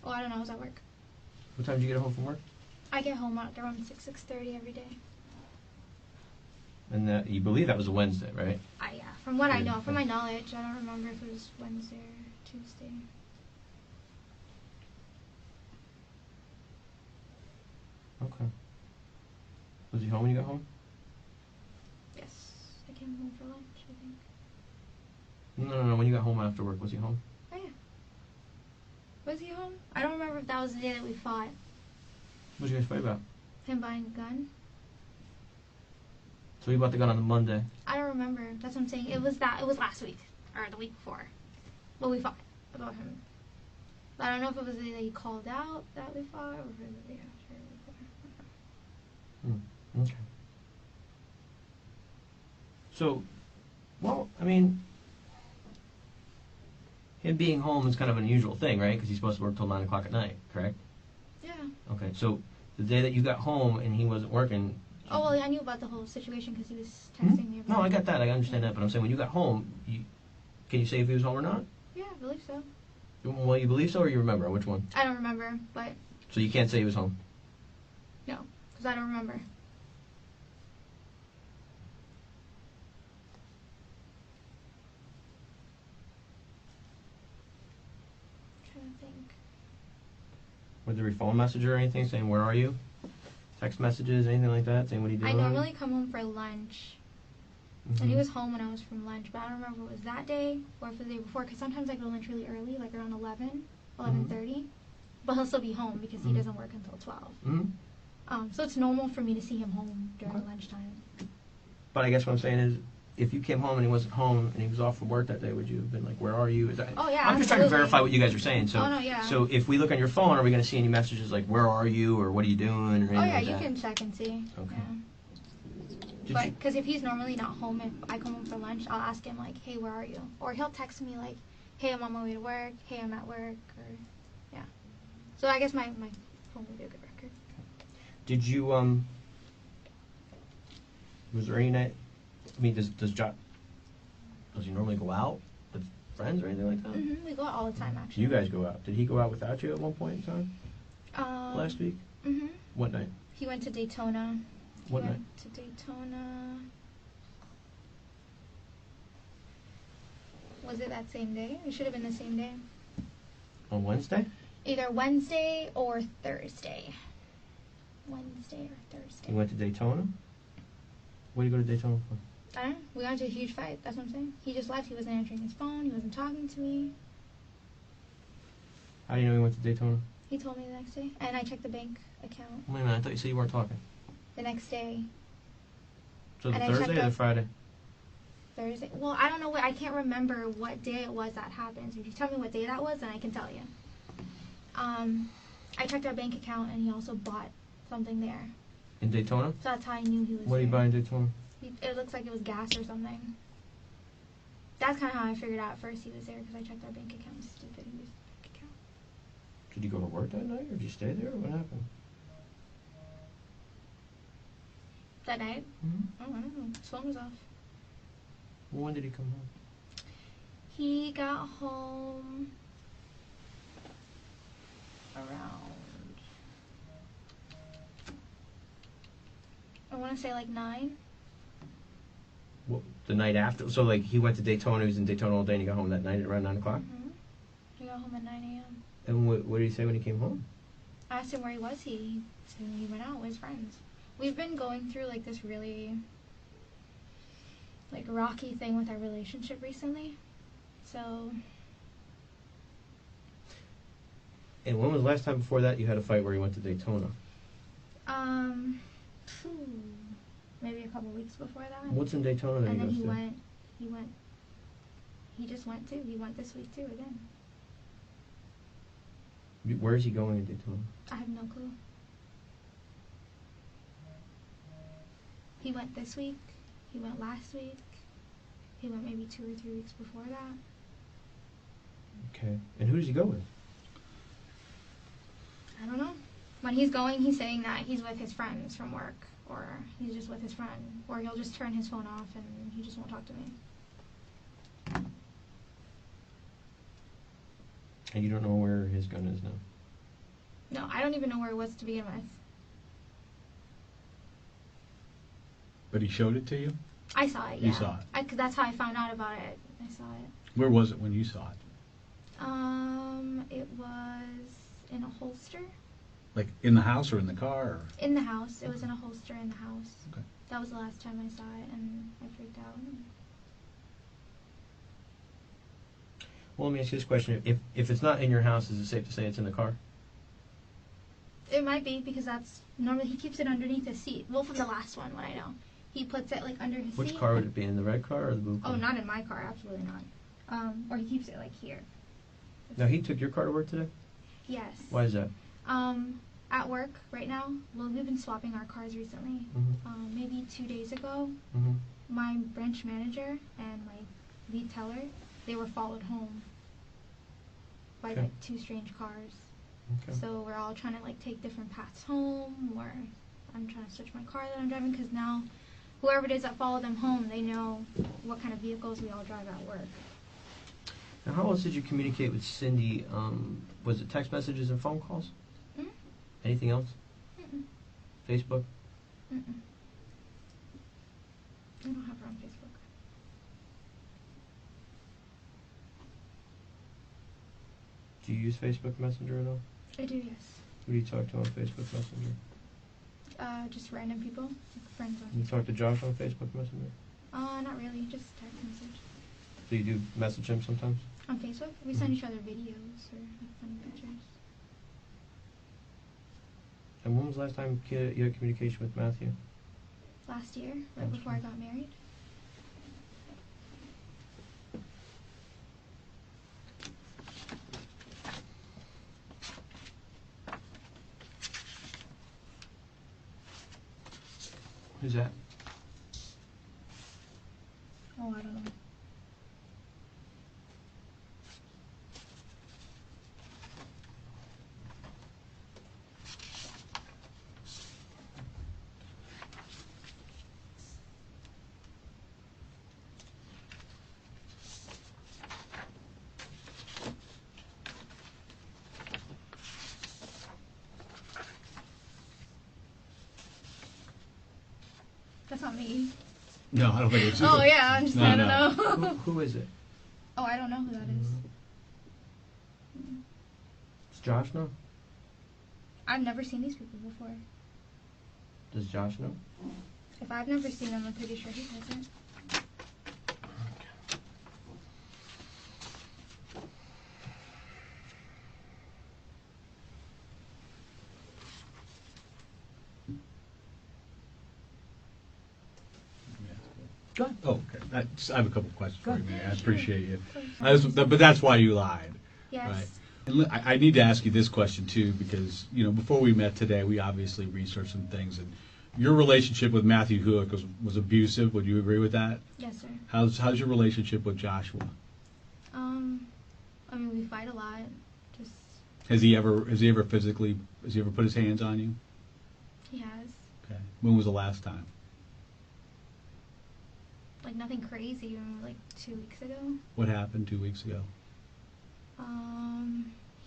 Oh, I don't know. I was at work. What time did you get home from work? I get home at around 6:30 every day. And that you believe that was a Wednesday, right? Yeah. From what I Yeah. know, from my knowledge, I don't remember if it was Wednesday or Tuesday. Okay. Was he home when you got home? Yes, I came home for lunch, I think. No. When you got home after work, was he home? Oh yeah. Was he home? I don't remember if that was the day that we fought. What did you guys fight about? Him buying a gun. So he bought the gun on the Monday. I don't remember. That's what I'm saying. It was last week or the week before. Well, we fought about him. But I don't know if it was the day that he called out that we fought or if it was the day after we fought. Okay. So, well, I mean, him being home is kind of an unusual thing, right? Because he's supposed to work till 9 o'clock at night, correct? Yeah. Okay, so the day that you got home and he wasn't working. Oh, well, I knew about the whole situation because he was texting me about No, I it. got that. I understand that. But I'm saying when you got home, can you say if he was home or not? Yeah, I believe so. Well, you believe so or you remember? Which one? I don't remember, but So you can't say he was home. no, because I don't remember. Trying to think. Was there a phone message or anything saying where are you? Text messages, anything like that, saying what are you doing? I normally come home for lunch, and he Mhm. was home when I was from lunch, but I don't remember if it was that day or if it was the day before, because sometimes I go to lunch really early, like around 11:30, but he'll still be home because he Mhm. doesn't work until 12. Mhm. So it's normal for me to see him home during Okay. lunchtime. But I guess what I'm saying is, if you came home and he wasn't home and he was off from work that day, would you have been like, where are you? Is that, Oh, yeah, I'm just trying to absolutely. verify what you guys are saying. So, Oh, no, yeah. So if we look on your phone, are we going to see any messages like, where are you, or what are you doing, or anything Oh yeah, like you that? can check and see. Okay. Yeah. Did But you- because if he's normally not home, if I come home for lunch, I'll ask him like, "Hey, where are you?" Or he'll text me like, "Hey, I'm on my way to work." "Hey, I'm at work." Or yeah. So I guess my phone would be a good record. Did you, was there any night, I mean, does he normally go out with friends or anything like that? We go out all the time actually. You guys go out. Did he go out without you at one point in time last week? What night? He went to Daytona. What he night? went to Daytona. Was it that same day? It should have been the same day. On Wednesday? Either Wednesday or Thursday. Wednesday or Thursday. He went to Daytona? What did you go to Daytona for? I don't know. We got into a huge fight. That's what I'm saying. He just left. He wasn't answering his phone. He wasn't talking to me. How do you know he went to Daytona? He told me the next day. And I checked the bank account Wait a minute, I thought you said you weren't talking. the next day. So the And I Thursday checked or the up- Friday? Thursday. Well, I don't know I can't remember what day it was that happened. So if you tell me what day that was, then I can tell you. I checked our bank account, and he also bought something there. In Daytona? So that's how I knew he was What are you there. buying in Daytona? It looks like it was gas or something. That's kind of how I figured out at first he was there, because I checked our bank account. Stupid, he was bank account. Did you go to work that night, or did you stay there, or what happened? That night? Mm-hmm. Oh, I don't know. His phone was off. When did he come home? He got home around, I want to say like 9. What, the night after? So, like, he went to Daytona, he was in Daytona all day, and he got home that night at around 9 o'clock? Mm-hmm. He got home at 9 a.m. And what did he say when he came home? I asked him where he was. He said he went out with his friends. We've been going through like this really like rocky thing with our relationship recently. So And when was the last time before that you had a fight where he went to Daytona? Maybe a couple weeks before that. What's in Daytona that And then he he goes to? he just went too. He went this week too again. Where is he going in Daytona? I have no clue. He went this week. He went last week. He went maybe 2 or 3 weeks before that. Okay. And who does he go with? I don't know. When he's going, he's saying that he's with his friends from work, or he's just with his friend, or he'll just turn his phone off and he just won't talk to me. And you don't know where his gun is now? No, I don't even know where it was to begin with. But he showed it to you? I saw it, yeah. You saw it. 'Cause that's how I found out about it. I saw it. Where was it when you saw it? It was in a holster. Like in the house or in the car? Or? In the house. It was in a holster in the house. Okay. That was the last time I saw it, and I freaked out. Well, let me ask you this question. If it's not in your house, is it safe to say it's in the car? It might be, because that's normally he keeps it underneath his seat. Well, from the last one, what I know, he puts it like under his seat. Which car would it be, in the red car or the blue car? Oh, not in my car, absolutely not. Or he keeps it like here. Now, he took your car to work today? Yes. Why is that? At work right now, well, we've been swapping our cars recently. Mm-hmm. Maybe 2 days ago, Mm-hmm. my branch manager and my lead teller, they were followed home by Okay. like 2 strange cars. Okay. So we're all trying to like take different paths home, or I'm trying to switch my car that I'm driving, because now whoever it is that followed them home, they know what kind of vehicles we all drive at work. Now, how else did you communicate with Cindy? Was it text messages and phone calls? Mm? Anything else? Mm-mm. Facebook? Mm-mm. I don't have her on Facebook. Do you use Facebook Messenger at all? I do, yes. Who do you talk to on Facebook Messenger? Just random people, like friends on You talk to Josh on Facebook Messenger? Not really, just text message. So you do message him sometimes? On Facebook, we send each other videos or like, funny pictures. And when was the last time you had communication with Matthew? Last year, right Last before I year. got married. Who's that? Oh, I don't know. That's not me. No, I don't think it's Oh yeah, I'm just, No, I don't no. know. Who is it? Oh, I don't know who that is. Does Josh know? I've never seen these people before. Does Josh know? If I've never seen them, I'm pretty sure he hasn't. Go ahead. Oh, okay. I have a couple of questions for you, Go Mary. I ahead. appreciate you. Of course. But that's why you lied. Yes. Right. And I need to ask you this question too, because before we met today, we obviously researched some things, and your relationship with Matthew Hook was abusive. Would you agree with that? Yes, sir. How's your relationship with Joshua? I mean, we fight a lot. Just Has he ever put his hands on you? he has Okay. When was the last time? like nothing crazy. Like 2 weeks ago. What happened 2 weeks ago?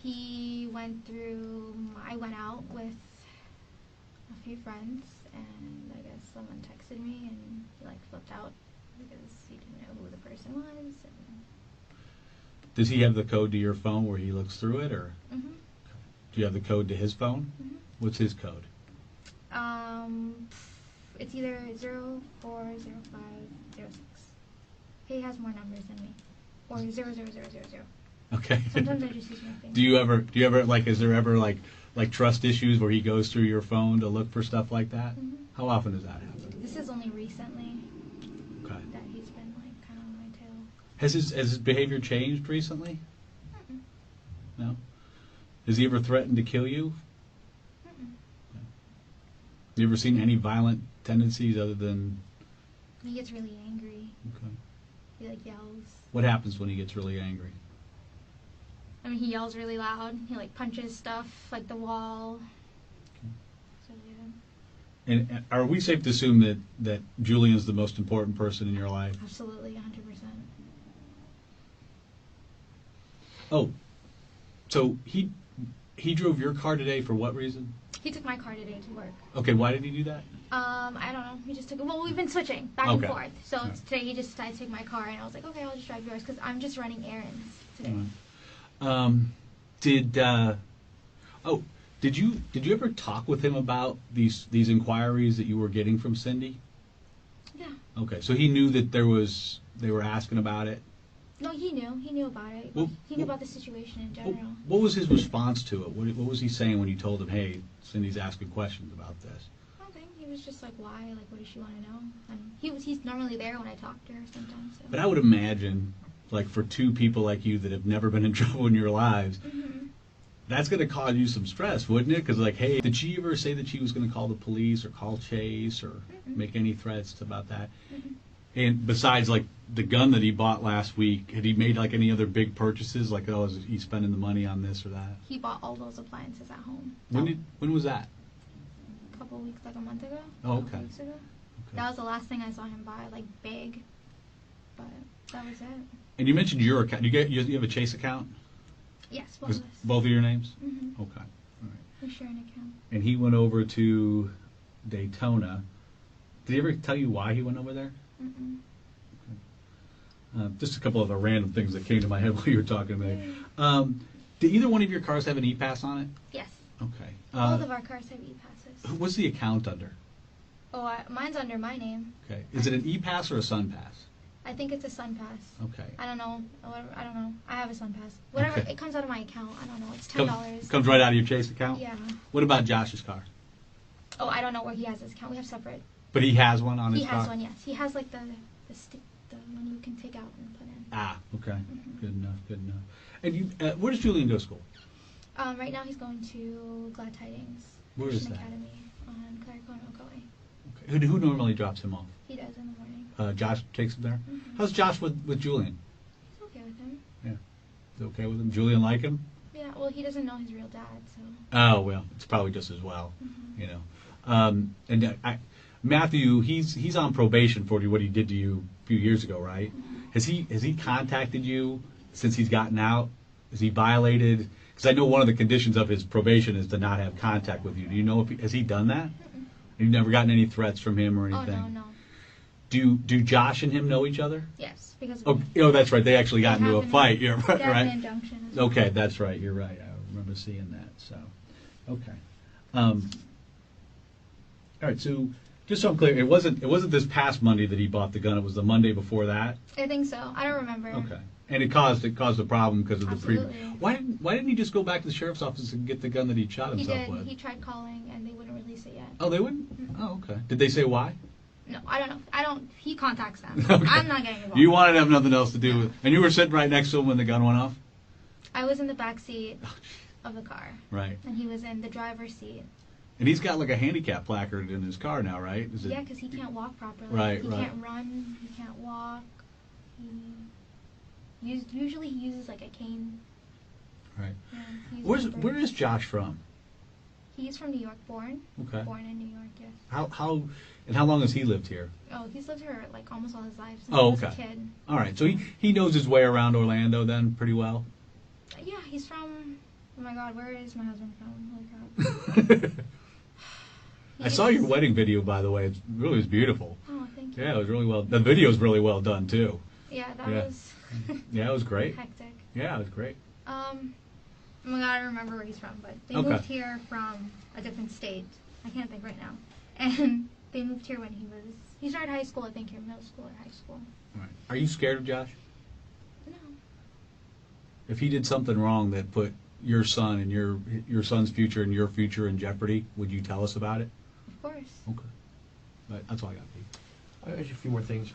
He went through. I went out with a few friends, and I guess someone texted me, and he like flipped out because he didn't know who the person was. And Does he have the code to your phone where he looks through it, or mhm. do you have the code to his phone? Mhm. What's his code? It's either 040506. He has more numbers than me, or 00000. Okay. Sometimes I just use my finger. Do you ever like? Is there ever like trust issues where he goes through your phone to look for stuff like that? Mhm. How often does that happen? This is only recently Okay. that he's been like kind of on my tail. Has his behavior changed recently? Mm-mm. No. Has he ever threatened to kill you? Mm-mm. You ever seen any violent tendencies other than? He gets really angry. Okay. He like yells. What happens when he gets really angry? I mean, he yells really loud. He like punches stuff like the wall. So yeah, And are we safe to assume that Julian's the most important person in your life? absolutely 100%. Oh, so he drove your car today for what reason? He took my car today to work. Okay, why did he do that? I don't know. He just took. Well, we've been switching back and Okay. forth. So Yeah. today he just decided to take my car, and I was like, okay, I'll just drive yours because I'm just running errands today. Did you ever talk with him about these inquiries that you were getting from Cindy? Yeah. Okay, so he knew that they were asking about it. No, he knew. He knew about it. Well, He knew about the situation in general. What was his response to it? What was he saying when you told him, "Hey, Cindy's asking questions about this"? Nothing. He was just like, why? Like, what does she want to know? And he's normally there when I talk to her sometimes. So. But I would imagine, like for two people like you that have never been in trouble in your lives, Mhm. that's going to cause you some stress, wouldn't it? Because like, hey, did she ever say that she was going to call the police or call Chase or make any threats about that? Mhm. And besides, like the gun that he bought last week, had he made like any other big purchases? Like, oh, is he spending the money on this or that? He bought all those appliances at home. When was that? A couple weeks, like a month ago. Oh, a couple okay. weeks ago. Okay. That was the last thing I saw him buy, like big. But that was it. And you mentioned your account. You have a Chase account? Yes, both Is of us. both of your names? Mhm. Okay. All right. We share an account. And he went over to Daytona. Did he ever tell you why he went over there? Mm-mm. Just a couple of the random things that came to my head while you were talking about it. Did either one of your cars have an E-Pass on it? Yes. Okay. Both of our cars have E-passes. What's the account under? Oh, mine's under my name. Okay. Is it an E-Pass or a Sun Pass? I think it's a Sun Pass. Okay. I don't know. I don't know. I have a Sun Pass. Whatever. Okay. It comes out of my account. I don't know. It's $10. Comes right out of your Chase account? Yeah. What about Josh's car? Oh, I don't know where he has his account. We have separate. But he has one on his He car? has one. Yes. He has like the stick, the one you can take out and put in. Ah, okay. Mhm. Good enough, good enough. And you, where does Julian go to school? Right now he's going to Glad Tidings Where is Christian that? Academy on Claricone, Ocoee. Okay. Who normally drops him off? He does in the morning. Josh takes him there? Mhm. How's Josh with Julian? He's okay with him. Is it okay with him? Julian like him? Yeah. Well, he doesn't know his real dad, so. Oh, well, it's probably just as well, Mhm. you know. Matthew, he's on probation for what he did to you a few years ago, right? Has he contacted you since he's gotten out? Has he violated? Because I know one of the conditions of his probation is to not have contact with you. Do you know if has he done that? You've never gotten any threats from him or Oh anything? no. Do Josh and him know each other? Yes, because. Oh, that's right. They actually got They into a have fight. Yeah, They have an right. injunction. as well. Okay, that's right. You're right. I remember seeing that. So, okay. All right. So, just so I'm clear, it wasn't this past Monday that he bought the gun. It was the Monday before that. I think so. I don't remember. Okay. And it caused a problem because of the previous. Absolutely. Why didn't he just go back to the sheriff's office and get the gun that he shot He himself did. with? He tried calling and they wouldn't release it yet. Oh, they wouldn't. Oh, okay. Did they say why? No, I don't know. I don't. He contacts them. Okay. I'm not getting involved. You wanted to have nothing else to do with, and you were sitting right next to him when the gun went off. I was in the back seat of the car, Right. and he was in the driver's seat. And he's got like a handicap placard in his car now, right? Is it? Yeah, because he can't walk properly. Right, He right. can't run. He can't walk. Usually he uses like a cane. Right. Yeah, he uses a Where brace. is Josh from? He's from New York, born. Okay. Born in New York, yes. How long has he lived here? Oh, he's lived here like almost all his life since Oh, he was a okay. kid. All right, so he knows his way around Orlando then pretty well. Yeah, he's from. Oh my God, where is my husband from? Holy crap. I saw your wedding video, by the way. It really was beautiful. Oh, thank you. Yeah, it was really well. The video's really well done too. Yeah, that Yeah. was Yeah, it was great. hectic. Yeah, it was great. Oh my God, I don't remember where he's from, but they Okay. moved here from a different state. I can't think right now. And they moved here when he started high school, I think, here, middle school or high school. All right. Are you scared of Josh? No. If he did something wrong that put your son and your son's future and your future in jeopardy, would you tell us about it? Of course. Okay. But that's all I got, Pete. I got you a few more things.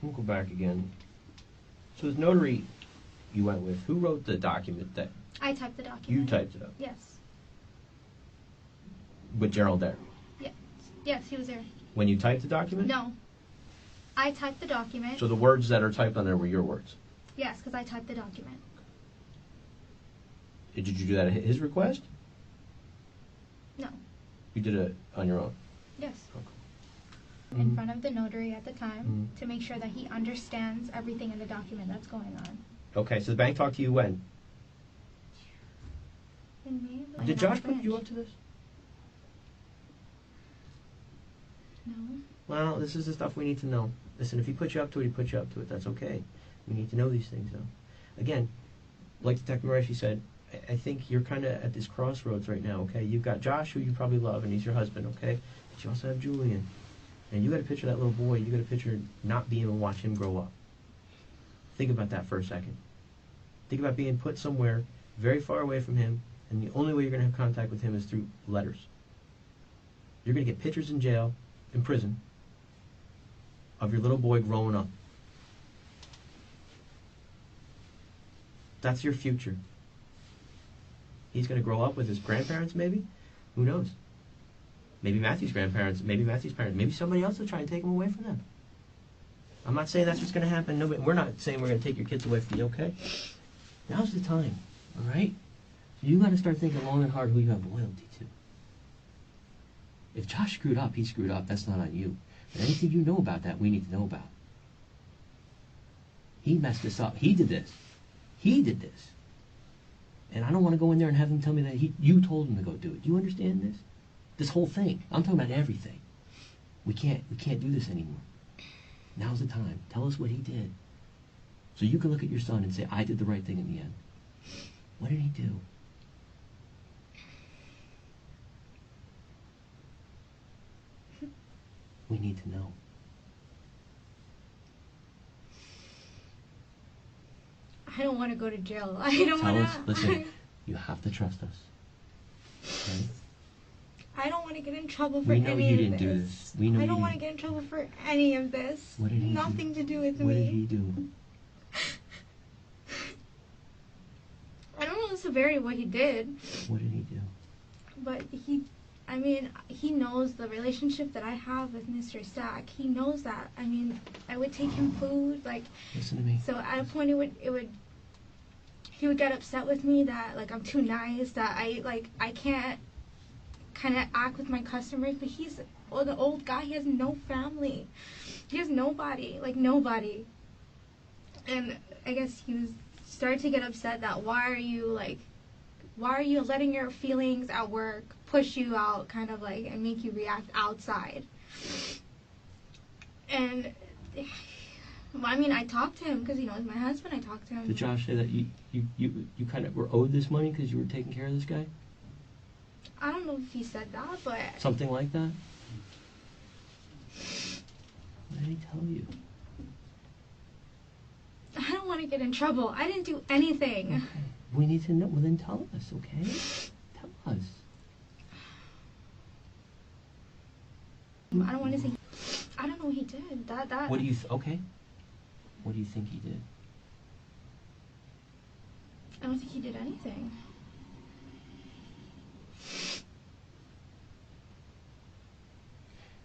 We'll go back again. So the notary you went with, who wrote the document that I typed the document. you typed it up Yes. with Gerald there? Yes. Yes, he was there. When you typed the document? No. I typed the document. So the words that are typed on there were your words? Yes, because I typed the document. Did you do that at his request? No. You did it on your own? Yes. Okay. In front of the notary at the time Mhm. to make sure that he understands everything in the document that's going on. Okay, so the bank talked to you when? In May, but Did not Josh put finished. you up to this? No. Well, this is the stuff we need to know. Listen, if he put you up to it, he put you up to it. That's okay. We need to know these things, though. Again, like Detective Moretti said, I think you're kind of at this crossroads right now, okay? You've got Josh, who you probably love, and he's your husband, okay? But you also have Julian. And you got to picture that little boy. You got to picture not being able to watch him grow up. Think about that for a second. Think about being put somewhere very far away from him, and the only way you're going to have contact with him is through letters. You're going to get pictures in jail, in prison, of your little boy growing up. That's your future. He's going to grow up with his grandparents, maybe? Who knows? Maybe Matthew's grandparents, maybe Matthew's parents, maybe somebody else will try and take him away from them. I'm not saying that's what's going to happen. Nobody, we're not saying we're going to take your kids away from you, okay? Now's the time, all right? You got to start thinking long and hard who you have loyalty to. If Josh screwed up, he screwed up. That's not on you. But anything you know about that, we need to know about. He messed this up. He did this. He did this. And I don't want to go in there and have him tell me that you told him to go do it. Do you understand this? This whole thing. I'm talking about everything. We can't do this anymore. Now's the time. Tell us what he did. So you can look at your son and say, I did the right thing in the end. What did he do? We need to know. I don't want to go to jail. I don't Tell want us, to. listen, you have to trust us. Okay? I don't want to get in trouble for We any know of you this. didn't do this. We know I you don't want to didn't. get in trouble for any of this. What did he do? Nothing to do with What me. did he do? I don't know the severity of what he did, What did he do? but he knows the relationship that I have with Mr. Stack. He knows that. I mean, I would take him food, like, Listen to me. so at a point he would get upset with me that, like, I'm too nice, that I can't kind of act with my customers, but he's an old guy. He has no family. He has nobody, like, nobody. And I guess he started to get upset that why are you letting your feelings at work push you out, kind of like, and make you react outside. And well, I mean, I talked to him because, you know, as my husband, I talked to him. Did Josh say that you kind of were owed this money because you were taking care of this guy? I don't know if he said that, but Something like that? What did he tell you? I don't want to get in trouble. I didn't do anything. Okay. We need to know. Well, then tell us, okay? Tell us. I don't want to say. I don't know what he did. That. What do you okay? What do you think he did? don't think he did anything.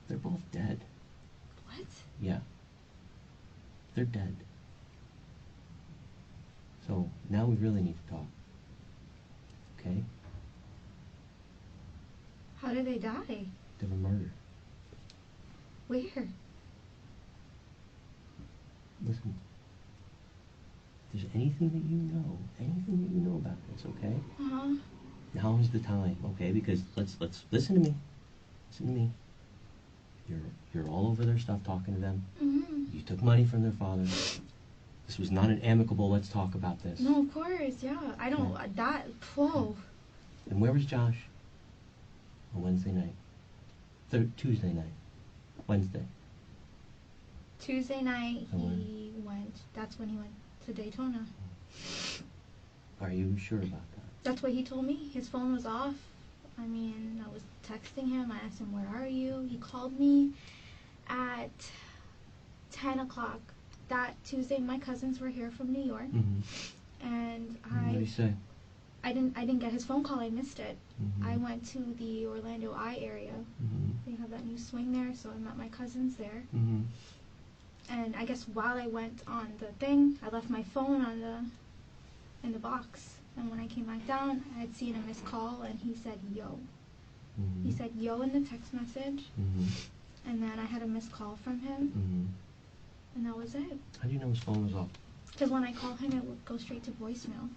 They're both dead. What? Yeah. They're dead. So now we really need to talk. Okay? How did they die? They were murdered. Where? Listen. If there's anything that you know about this, okay? Uh-huh. Now is the time, okay? Because let's listen to me. Listen to me. You're all over their stuff talking to them. Mm-hmm. You took money from their father. This was not an amicable, let's talk about this. No, of course, yeah. I don't, Yeah. that, whoa. And where was Josh? On Wednesday night. Tuesday night. Wednesday. Tuesday night, Oh, that's when he went to Daytona. Are you sure about that? That's what he told me. His phone was off. I mean, I was texting him. I asked him, where are you? He called me at 10 o'clock. That Tuesday, my cousins were here from New York. Mm-hmm. And What did he say? I didn't get his phone call. I missed it. Mm-hmm. I went to the Orlando Eye area. Mm-hmm. They have that new swing there, so I met my cousins there. Mm-hmm. And I guess while I went on the thing, I left my phone in the box. And when I came back down, I had seen a missed call, and he said, yo. Mm-hmm. He said, yo, in the text message. Mm-hmm. And then I had a missed call from him, Mm-hmm. and that was it. How do you know his phone was off? Because when I called him, it would go straight to voicemail.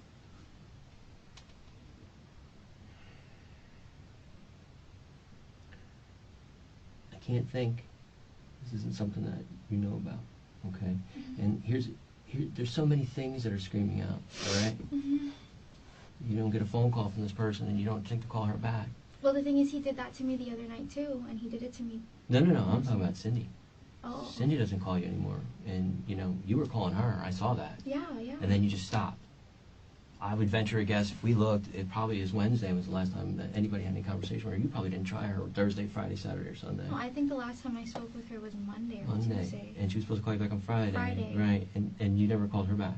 I can't think. This isn't something that you know about, okay? Mm-hmm. And there's so many things that are screaming out, all right? Mm-hmm. You don't get a phone call from this person and you don't think to call her back. Well, the thing is, he did that to me the other night, too, and he did it to me. No, I'm talking about Cindy. Oh. Cindy doesn't call you anymore. And, you were calling her. I saw that. Yeah. And then you just stopped. I would venture a guess, if we looked, it probably is Wednesday was the last time that anybody had any conversation with her. You probably didn't try her Thursday, Friday, Saturday, or Sunday. No, I think the last time I spoke with her was Monday or Monday. Tuesday. And she was supposed to call you back on Friday. Friday. Right. And you never called her back.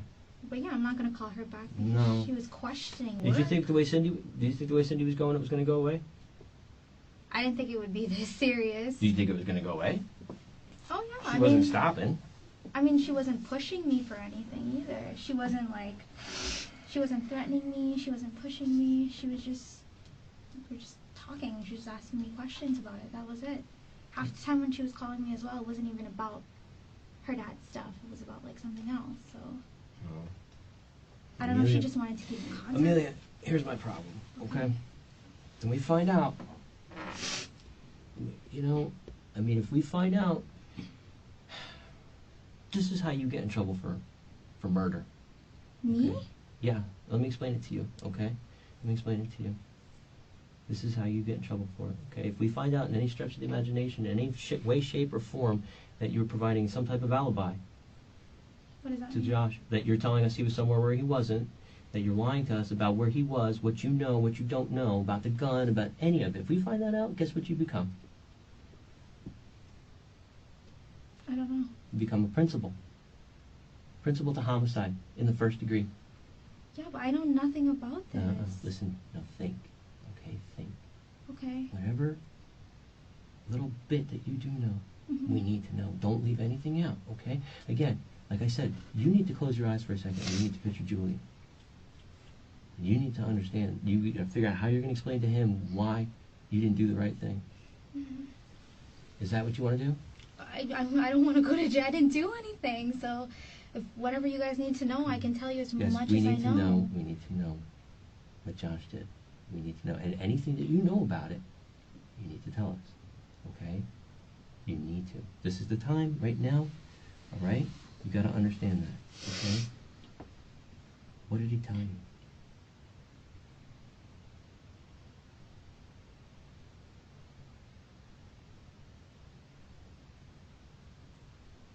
But yeah, I'm not going to call her back because No. she was questioning Did you work. think the way Cindy was going, it was going to go away? I didn't think it would be this serious. Do you think it was going to go away? Oh, yeah. She wasn't stopping. I mean, she wasn't pushing me for anything either. She wasn't threatening me. She wasn't pushing me. We were just talking. She was asking me questions about it. That was it. Half the time when she was calling me as well, it wasn't even about her dad's stuff. It was about, like, something else. So, I don't know if she Amelia- just wanted to keep in contact. Amelia, here's my problem, okay? When we find out, if we find out, this is how you get in trouble for murder. Me? Okay? Yeah, let me explain it to you, okay? Let me explain it to you. This is how you get in trouble for it, okay? If we find out in any stretch of the imagination, in any way, shape, or form, that you're providing some type of alibi What does that to mean? Josh, that you're telling us he was somewhere where he wasn't, that you're lying to us about where he was, what you know, what you don't know, about the gun, about any of it. If we find that out, guess what you become? I don't know. You become a principal. Principal to homicide in the first degree. Yeah, but I know nothing about this. Listen, no, think. Okay, think. Okay. Whatever little bit that you do know, Mhm. we need to know. Don't leave anything out, okay? Again, like I said, you need to close your eyes for a second. You need to picture Julie. You need to understand. You got to figure out how you're going to explain to him why you didn't do the right thing. Mhm. Is that what you want to do? I don't want to go to jail. I didn't do anything. So, if whatever you guys need to know, I can tell you as Yes, much we as I need to know. know. We need to know what Josh did. We need to know. And anything that you know about it, you need to tell us. Okay? You need to. This is the time right now. All right? You got to understand that. Okay? What did he tell you?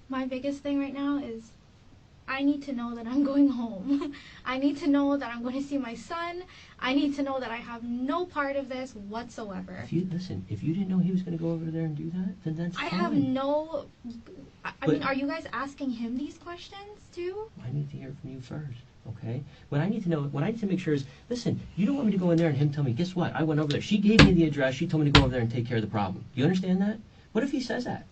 My biggest thing right now is I need to know that I'm going home. I need to know that I'm going to see my son. I need to know that I have no part of this whatsoever. If you didn't know he was going to go over there and do that, then that's I fine. have I But- mean, are you guys asking him these questions too? I need to hear from you first. Okay? What I need to make sure is, listen, you don't want me to go in there and him tell me, guess what? I went over there. She gave me the address. She told me to go over there and take care of the problem. You understand that? What if he says that?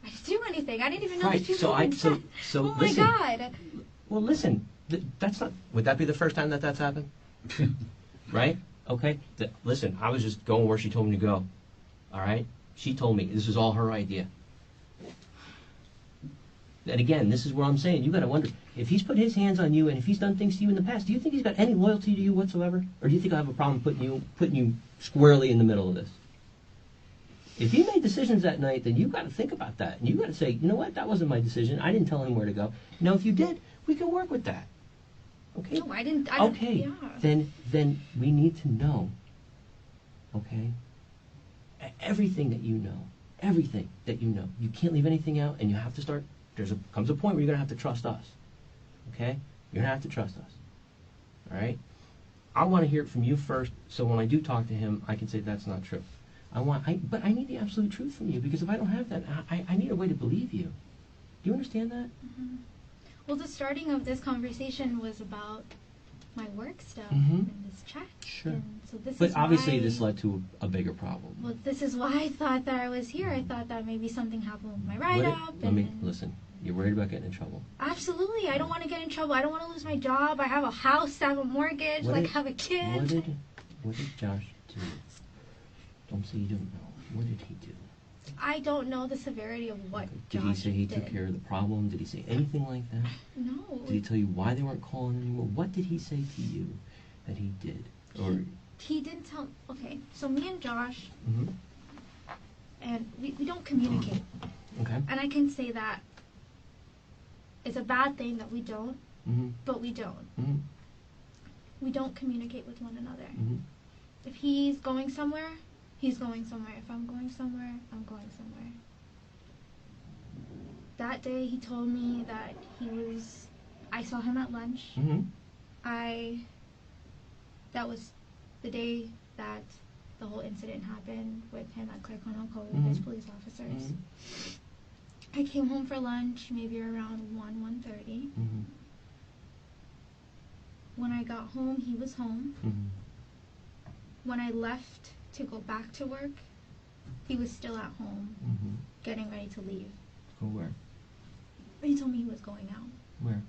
I didn't do anything. I didn't even know Right. that you So oh listen. my God. Well, listen. That's not. Would that be the first time that that's happened? Right? Okay. Listen, I was just going where she told me to go. All right. She told me this is all her idea. And again, this is where I'm saying you got to wonder if he's put his hands on you and if he's done things to you in the past. Do you think he's got any loyalty to you whatsoever, or do you think I have a problem putting you squarely in the middle of this? If he made decisions that night, then you got to think about that, and you got to say, you know what, that wasn't my decision. I didn't tell him where to go. Now, if you did, we can work with that. Okay. No, I didn't. Okay. Yeah. Then we need to know. Okay. Everything that you know. Everything that you know. You can't leave anything out, and you have to start. Comes a point where you're gonna have to trust us. Okay. You're gonna have to trust us. All right. I want to hear it from you first, so when I do talk to him, I can say that's not true. But I need the absolute truth from you, because if I don't have that, I need a way to believe you. Do you understand that? Mm-hmm. Well, the starting of this conversation was about my work stuff Mhm. and this check. Sure. And so this But is obviously, why, this led to a bigger problem. Well, this is why I thought that I was here. I thought that maybe something happened with my write-up. Let me listen. You're worried about getting in trouble. Absolutely. I don't want to get in trouble. I don't want to lose my job. I have a house. I have a mortgage. I have a kid. What did Josh do? Don't say you don't know. What did he do? I don't know the severity of what Did Josh he say he did. took care of the problem? Did he say anything like that? No. Did he tell you why they weren't calling anymore? What did he say to you that he did? Or He didn't tell. Okay, so me and Josh, Mhm. and we don't communicate. Okay. And I can say that it's a bad thing that we don't, Mm-hmm. but we don't. Mm-hmm. We don't communicate with one another. Mm-hmm. If he's going somewhere, he's going somewhere. If I'm going somewhere, I'm going somewhere. That day he told me that I saw him at lunch. Mm-hmm. That was the day that the whole incident happened with him at Clark-Connell Cove with his police officers. Mm-hmm. I came home for lunch maybe around 1:30. Mm-hmm. When I got home, he was home. Mm-hmm. When I left to go back to work, he was still at home, Mm-hmm. getting ready to leave. Go where? But he told me he was going out. Where?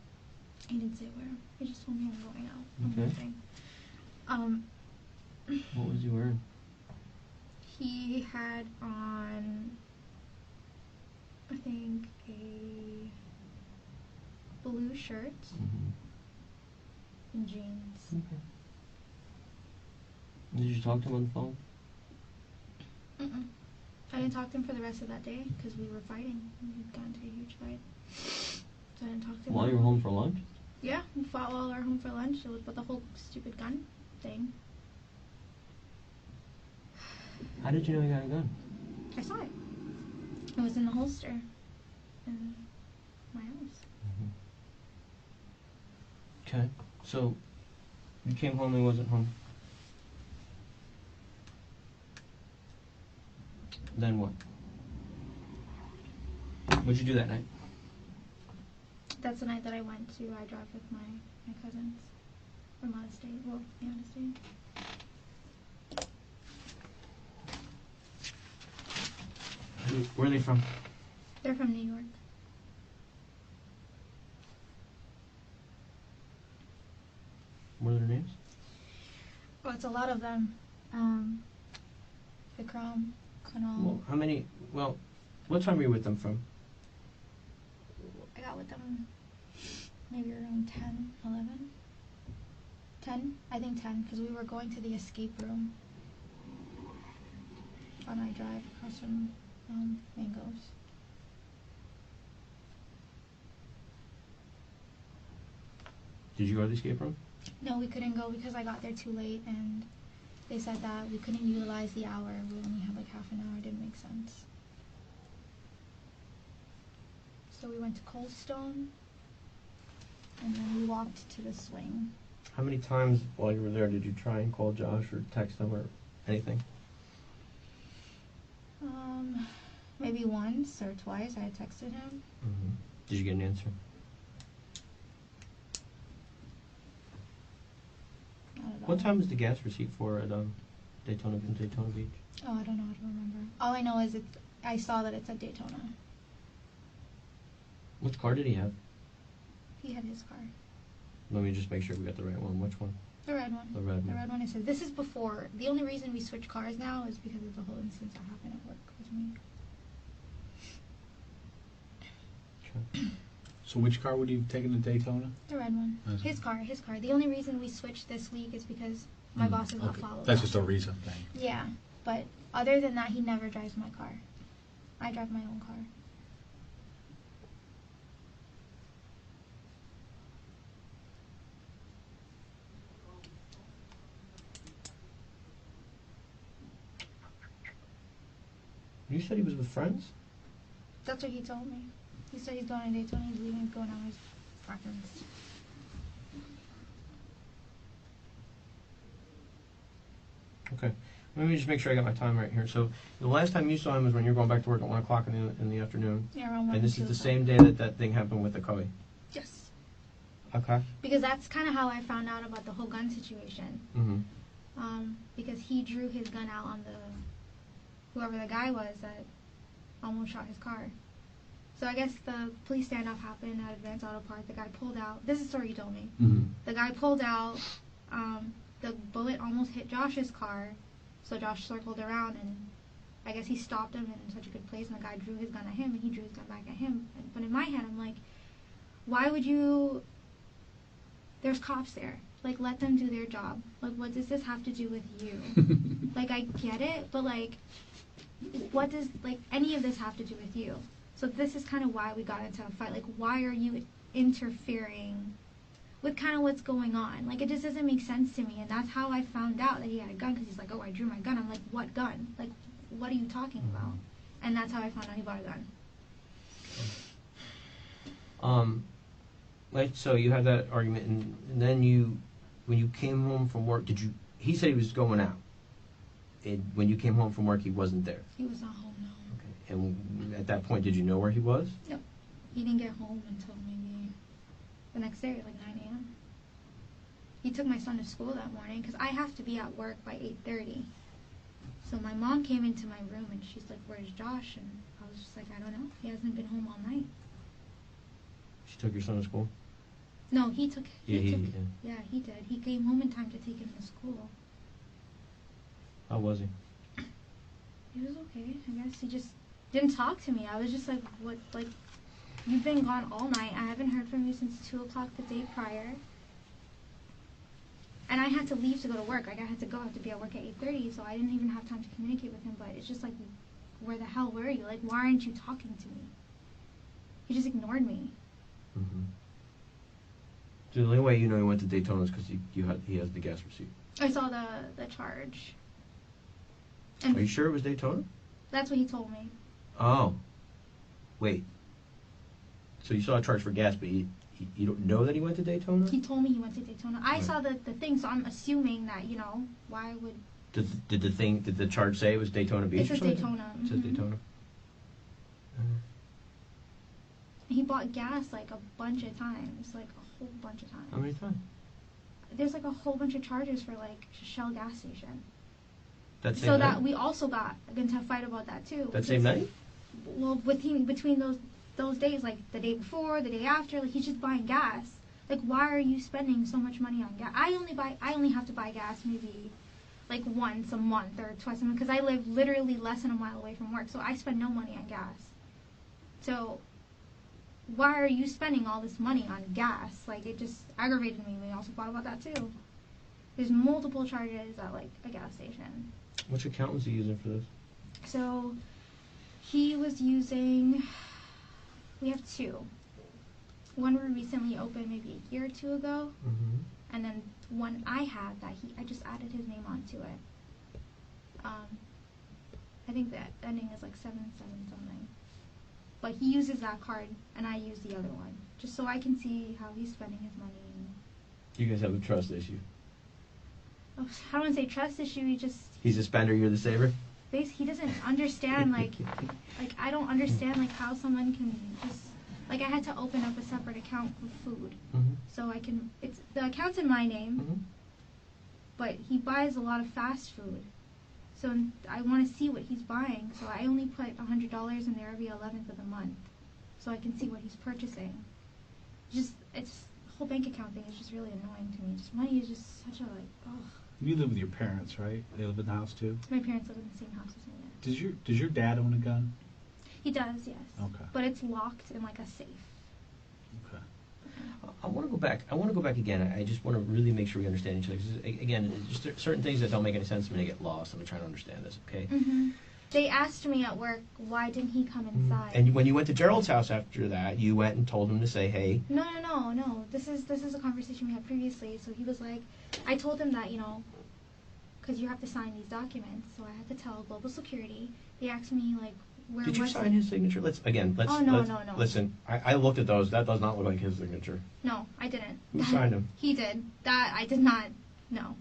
He didn't say where. He just told me he was going out. Okay. What was he wearing? He had on, I think, a blue shirt Mm-hmm. and jeans. Okay. Did you talk to him on the phone? Mm-mm. I didn't talk to him for the rest of that day because we were fighting. We'd gotten into a huge fight. So I didn't talk to him. While you were home for lunch? Yeah, we fought while we were home for lunch. It was about the whole stupid gun thing. How did you know he got a gun? I saw it. It was in the holster in my house. Okay. So, you came home and he wasn't home. Then what? What'd you do that night? That's the night that I went to drive with my cousins from out of state. Well, yeah, out of state. Where are they from? They're from New York. What are their names? Well, it's a lot of them. Vikram, Kunal. Well, how many? Well, what time were you with them from? I got with them maybe around 10, 11. 10? I think 10, because we were going to the escape room on I Drive across from Mangoes. Did you go to the escape room? No, we couldn't go because I got there too late, and they said that we couldn't utilize the hour. We only had like half an hour. It didn't make sense. So we went to Coldstone, and then we walked to the swing. How many times while you were there did you try and call Josh or text him or anything? Maybe once or twice I had texted him. Mm-hmm. Did you get an answer? What time was the gas receipt for at Daytona Beach? Oh, I don't know. I don't remember. All I know is I saw that it's at Daytona. Which car did he have? He had his car. Let me just make sure we got the right one. Which one? The red one. The red The one. red one. I said this is before. The only reason we switch cars now is because of the whole instance that happened at work with me. Okay. So which car would you have taken to Daytona? The red one. Nice. His car. His car. The only reason we switched this week is because my boss is not Okay. following. That's just a recent thing. Yeah, but other than that, he never drives my car. I drive my own car. You said he was with friends? That's what he told me. He said he's going to Daytona. He's leaving. He's going out with his friends. Okay. Let me just make sure I got my time right here. So the last time you saw him was when you were going back to work at 1 o'clock in the afternoon. Yeah, around 1 And or this 2 is the o'clock. same day that that thing happened with the Coy. Yes. Okay. Because that's kind of how I found out about the whole gun situation. Mm-hmm. Because he drew his gun out on whoever the guy was that almost shot his car. So I guess the police standoff happened at Advance Auto Parts. The guy pulled out. This is the story you told me. Mm-hmm. The guy pulled out. The bullet almost hit Josh's car. So Josh circled around and I guess he stopped him in such a good place, and the guy drew his gun at him and he drew his gun back at him. But in my head, I'm like, why would you... There's cops there. Like, let them do their job. Like, what does this have to do with you? Like, I get it, but like, what does, like, any of this have to do with you? So this is kind of why we got into a fight. Like, why are you interfering with kind of what's going on? Like, it just doesn't make sense to me. And that's how I found out that he had a gun, because he's like, oh, I drew my gun. I'm like, what gun? Like, what are you talking about? And that's how I found out he bought a gun. Like, so you had that argument, and then when you came home from work, he said he was going out. And when you came home from work, he wasn't there. He was not home, no. Okay. And at that point, did you know where he was? Yep. He didn't get home until maybe the next day, like 9 a.m. He took my son to school that morning, because I have to be at work by 8:30. So my mom came into my room, and she's like, where's Josh? And I was just like, I don't know. He hasn't been home all night. She took your son to school? No, he took... Yeah, Yeah, he did. He came home in time to take him to school. How was he? He was okay, I guess. He just didn't talk to me. I was just like, what, like, you've been gone all night. I haven't heard from you since 2 o'clock the day prior. And I had to leave to go to work. Like, I had to be at work at 8:30, so I didn't even have time to communicate with him. But it's just like, where the hell were you? Like, why aren't you talking to me? He just ignored me. Mm-hmm. So the only way you know he went to Daytona is because he has the gas receipt. I saw the charge. Are you sure it was Daytona? That's what he told me. Oh. Wait. So you saw a charge for gas, but you don't know that he went to Daytona? He told me he went to Daytona. I Right. saw the thing, so I'm assuming that, why would... Did the charge say it was Daytona Beach It says or something? Daytona. It says Mhm. Daytona. He bought gas like a bunch of times, like a whole bunch of times. How many times? There's like a whole bunch of charges for like Shell gas station. That same So night? that we also got into a fight about that too. That same night? Well, between those days, like the day before, the day after, like he's just buying gas. Like, why are you spending so much money on gas? I only have to buy gas maybe like once a month or twice a month, because I live literally less than a mile away from work, so I spend no money on gas. So why are you spending all this money on gas? Like, it just aggravated me. We also thought about that too. There's multiple charges at like a gas station. Which account was he using for this? So he was using, we have two. One we recently opened maybe a year or two ago, Mm-hmm. and then one I had that I just added his name onto it. I think the ending is like 77 something. But he uses that card, and I use the other one, just so I can see how he's spending his money. You guys have a trust issue. I don't want to say trust issue. He's a spender, you're the saver? He doesn't understand like I don't understand like how someone can just, like, I had to open up a separate account for food, Mm-hmm. so I can, the account's in my name, Mm-hmm. but he buys a lot of fast food. So I want to see what he's buying. So I only put $100 in there every 11th of the month, so I can see what he's purchasing. It's the whole bank account thing is just really annoying to me. Just money is just such a ugh. You live with your parents, right? They live in the house too. My parents live in the same house as me. Yeah. Does your dad own a gun? He does, yes. Okay. But it's locked in like a safe. Okay. I want to go back. I want to go back again. I just want to really make sure we understand each other. 'Cause, again, just certain things that don't make any sense to me to get lost. I'm trying to understand this. Okay. Mm-hmm. They asked me at work, why didn't he come inside? And when you went to Gerald's house after that, you went and told him to say, "Hey." No. This is a conversation we had previously. So he was like, I told him that, because you have to sign these documents. So I had to tell Global Security. They asked me like, where Did you was sign his signature? Oh, no. Listen, I looked at those. That does not look like his signature. No, I didn't. Who signed him? He did. That I did not. No.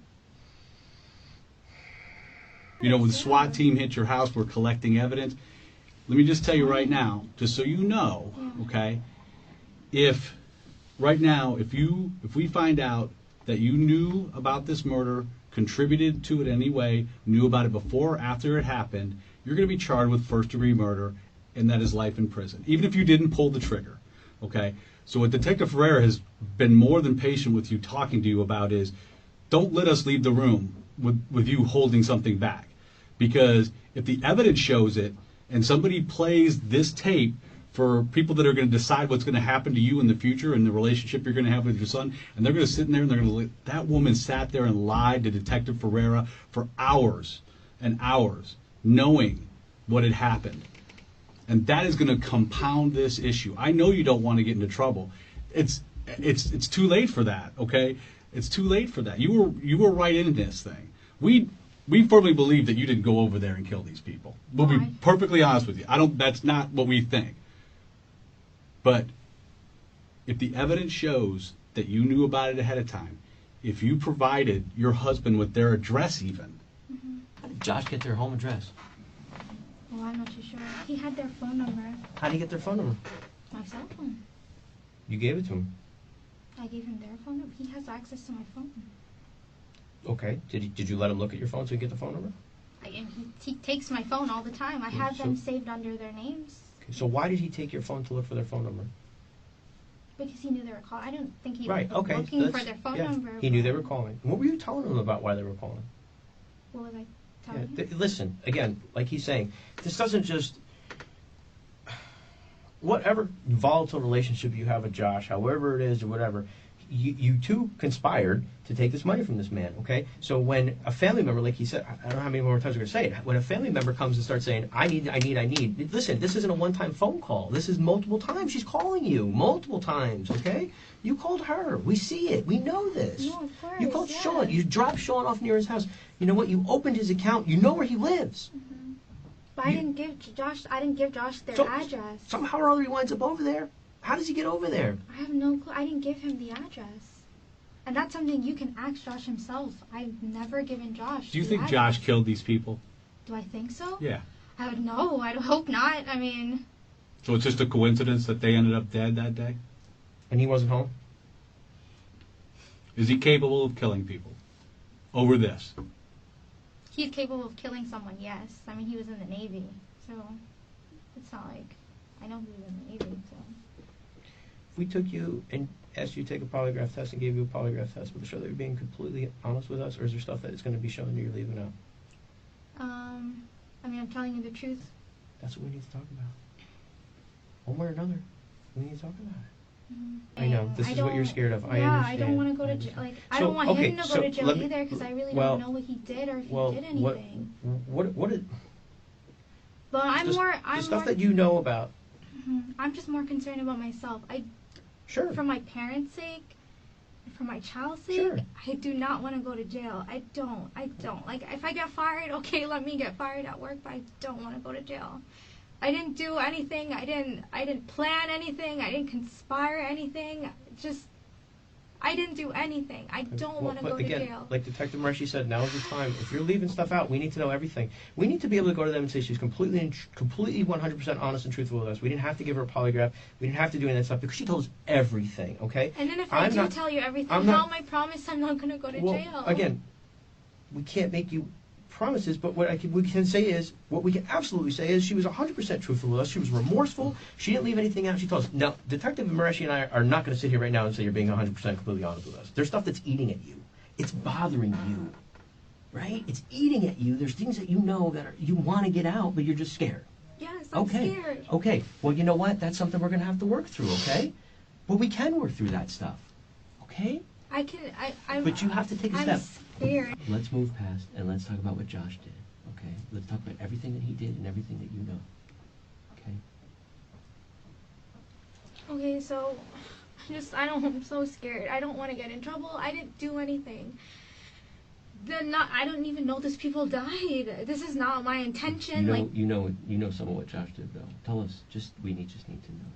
When the SWAT team hit your house, we're collecting evidence. Let me just tell you right now, just so you know, okay? If we find out that you knew about this murder, contributed to it anyway, knew about it before or after it happened, you're going to be charged with first-degree murder, and that is life in prison, even if you didn't pull the trigger, okay? So what Detective Ferreira has been more than patient with you talking to you about is, don't let us leave the room with you holding something back. Because if the evidence shows it, and somebody plays this tape for people that are going to decide what's going to happen to you in the future and the relationship you're going to have with your son, and they're going to sit in there and they're going to, that woman sat there and lied to Detective Ferreira for hours and hours, knowing what had happened. And that is going to compound this issue. I know you don't want to get into trouble. It's too late for that, okay? It's too late for that. You were right in this thing. We firmly believe that you didn't go over there and kill these people. We'll be perfectly honest with you. That's not what we think. But if the evidence shows that you knew about it ahead of time, if you provided your husband with their address even. How did Josh get their home address? Well, I'm not too sure. He had their phone number. How did he get their phone number? My cell phone. You gave it to him. I gave him their phone number. He has access to my phone. Okay. Did you let him look at your phone so he could get the phone number? He takes my phone all the time. I have them saved under their names. Okay, so why did he take your phone to look for their phone number? Because he knew they were calling. I don't think he Right, was okay. looking for their phone number. He knew they were calling. What were you telling him about why they were calling? What was I telling him? Listen, again, like he's saying, this doesn't just... Whatever volatile relationship you have with Josh, however it is or whatever, you two conspired to take this money from this man, okay? So when a family member, like he said, I don't know how many more times we're going to say it, when a family member comes and starts saying, I need, listen, this isn't a one-time phone call. This is multiple times. She's calling you multiple times, okay? You called her. We see it. We know this. No, of course, you called Sean. You dropped Sean off near his house. You know what? You opened his account. You know where he lives. Mm-hmm. But I didn't give Josh their address. Somehow or other he winds up over there. How does he get over there? I have no clue. I didn't give him the address. And that's something you can ask Josh himself. I've never given Josh Do you the think address. Josh killed these people? Do I think so? Yeah. I would know. I hope not. I mean... So it's just a coincidence that they ended up dead that day? And he wasn't home? Is he capable of killing people over this? He's capable of killing someone, yes. I mean, he was in the Navy, so it's not like... I know he was in the Navy, so... If we took you and asked you to take a polygraph test and gave you a polygraph test, would it show that you're being completely honest with us, or is there stuff that is going to be showing you're leaving out? I mean, I'm telling you the truth. That's what we need to talk about. One way or another, we need to talk about it. Mm-hmm. I know, this is what you're scared of. I yeah, understand. I don't want to go to jail. Like, I So, don't want okay, him to so go to jail let me- either, because I really well, don't know what he did or if Well, he did anything. what is But I'm the stuff more, that you know about? I'm just more concerned about myself. Sure. For my parents' sake, for my child's sake, Sure. I do not want to go to jail. I don't. Like, if I get fired, okay, let me get fired at work, but I don't want to go to jail. I didn't do anything. I didn't plan anything. I didn't conspire anything. I didn't do anything. I don't want to go to jail. Like Detective Marshy said, now is the time. If you're leaving stuff out, we need to know everything. We need to be able to go to them and say she's completely 100% honest and truthful with us. We didn't have to give her a polygraph. We didn't have to do any of that stuff because she told us everything, okay? And then if I do tell you everything, how am I promised I'm not going to go to jail? Again, we can't make you promises, but we can say is, what we can absolutely say is she was 100% truthful with us. She was remorseful. She didn't leave anything out. She told us. Now, Detective Mareshi and I are not going to sit here right now and say you're being 100% completely honest with us. There's stuff that's eating at you. It's bothering you, right? It's eating at you. There's things that you know that you want to get out, but you're just scared. Yes, I'm Okay. scared. Okay. Well, you know what? That's something we're going to have to work through, okay? But we can work through that stuff, okay? I'm But you have to take a I'm step. scared. Let's move past and let's talk about what Josh did, okay? Let's talk about everything that he did and everything that you know, okay? Okay, so I'm so scared. I don't want to get in trouble. I didn't do anything. I don't even know these people died. This is not my intention. You know some of what Josh did, though. Tell us. We just need to know.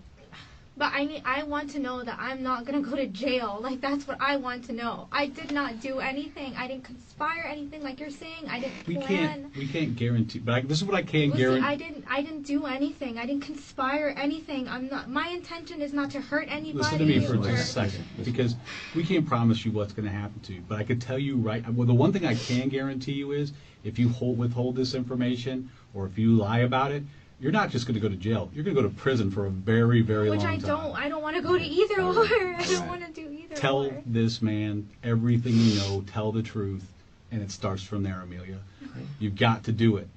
But I want to know that I'm not gonna go to jail. Like, that's what I want to know. I did not do anything. I didn't conspire anything, like you're saying. I didn't plan. We can't guarantee. But this is what I can guarantee. I didn't do anything. I didn't conspire anything. I'm not. My intention is not to hurt anybody. Listen to me for just a second, because we can't promise you what's going to happen to you. But I could tell you well, the one thing I can guarantee you is, if you withhold this information or if you lie about it, you're not just going to go to jail. You're going to go to prison for a very, very long time. Which I don't want to go to either or. I don't want to do either or. Tell this man everything you know. Tell the truth, and it starts from there, Amelia. Okay. You've got to do it.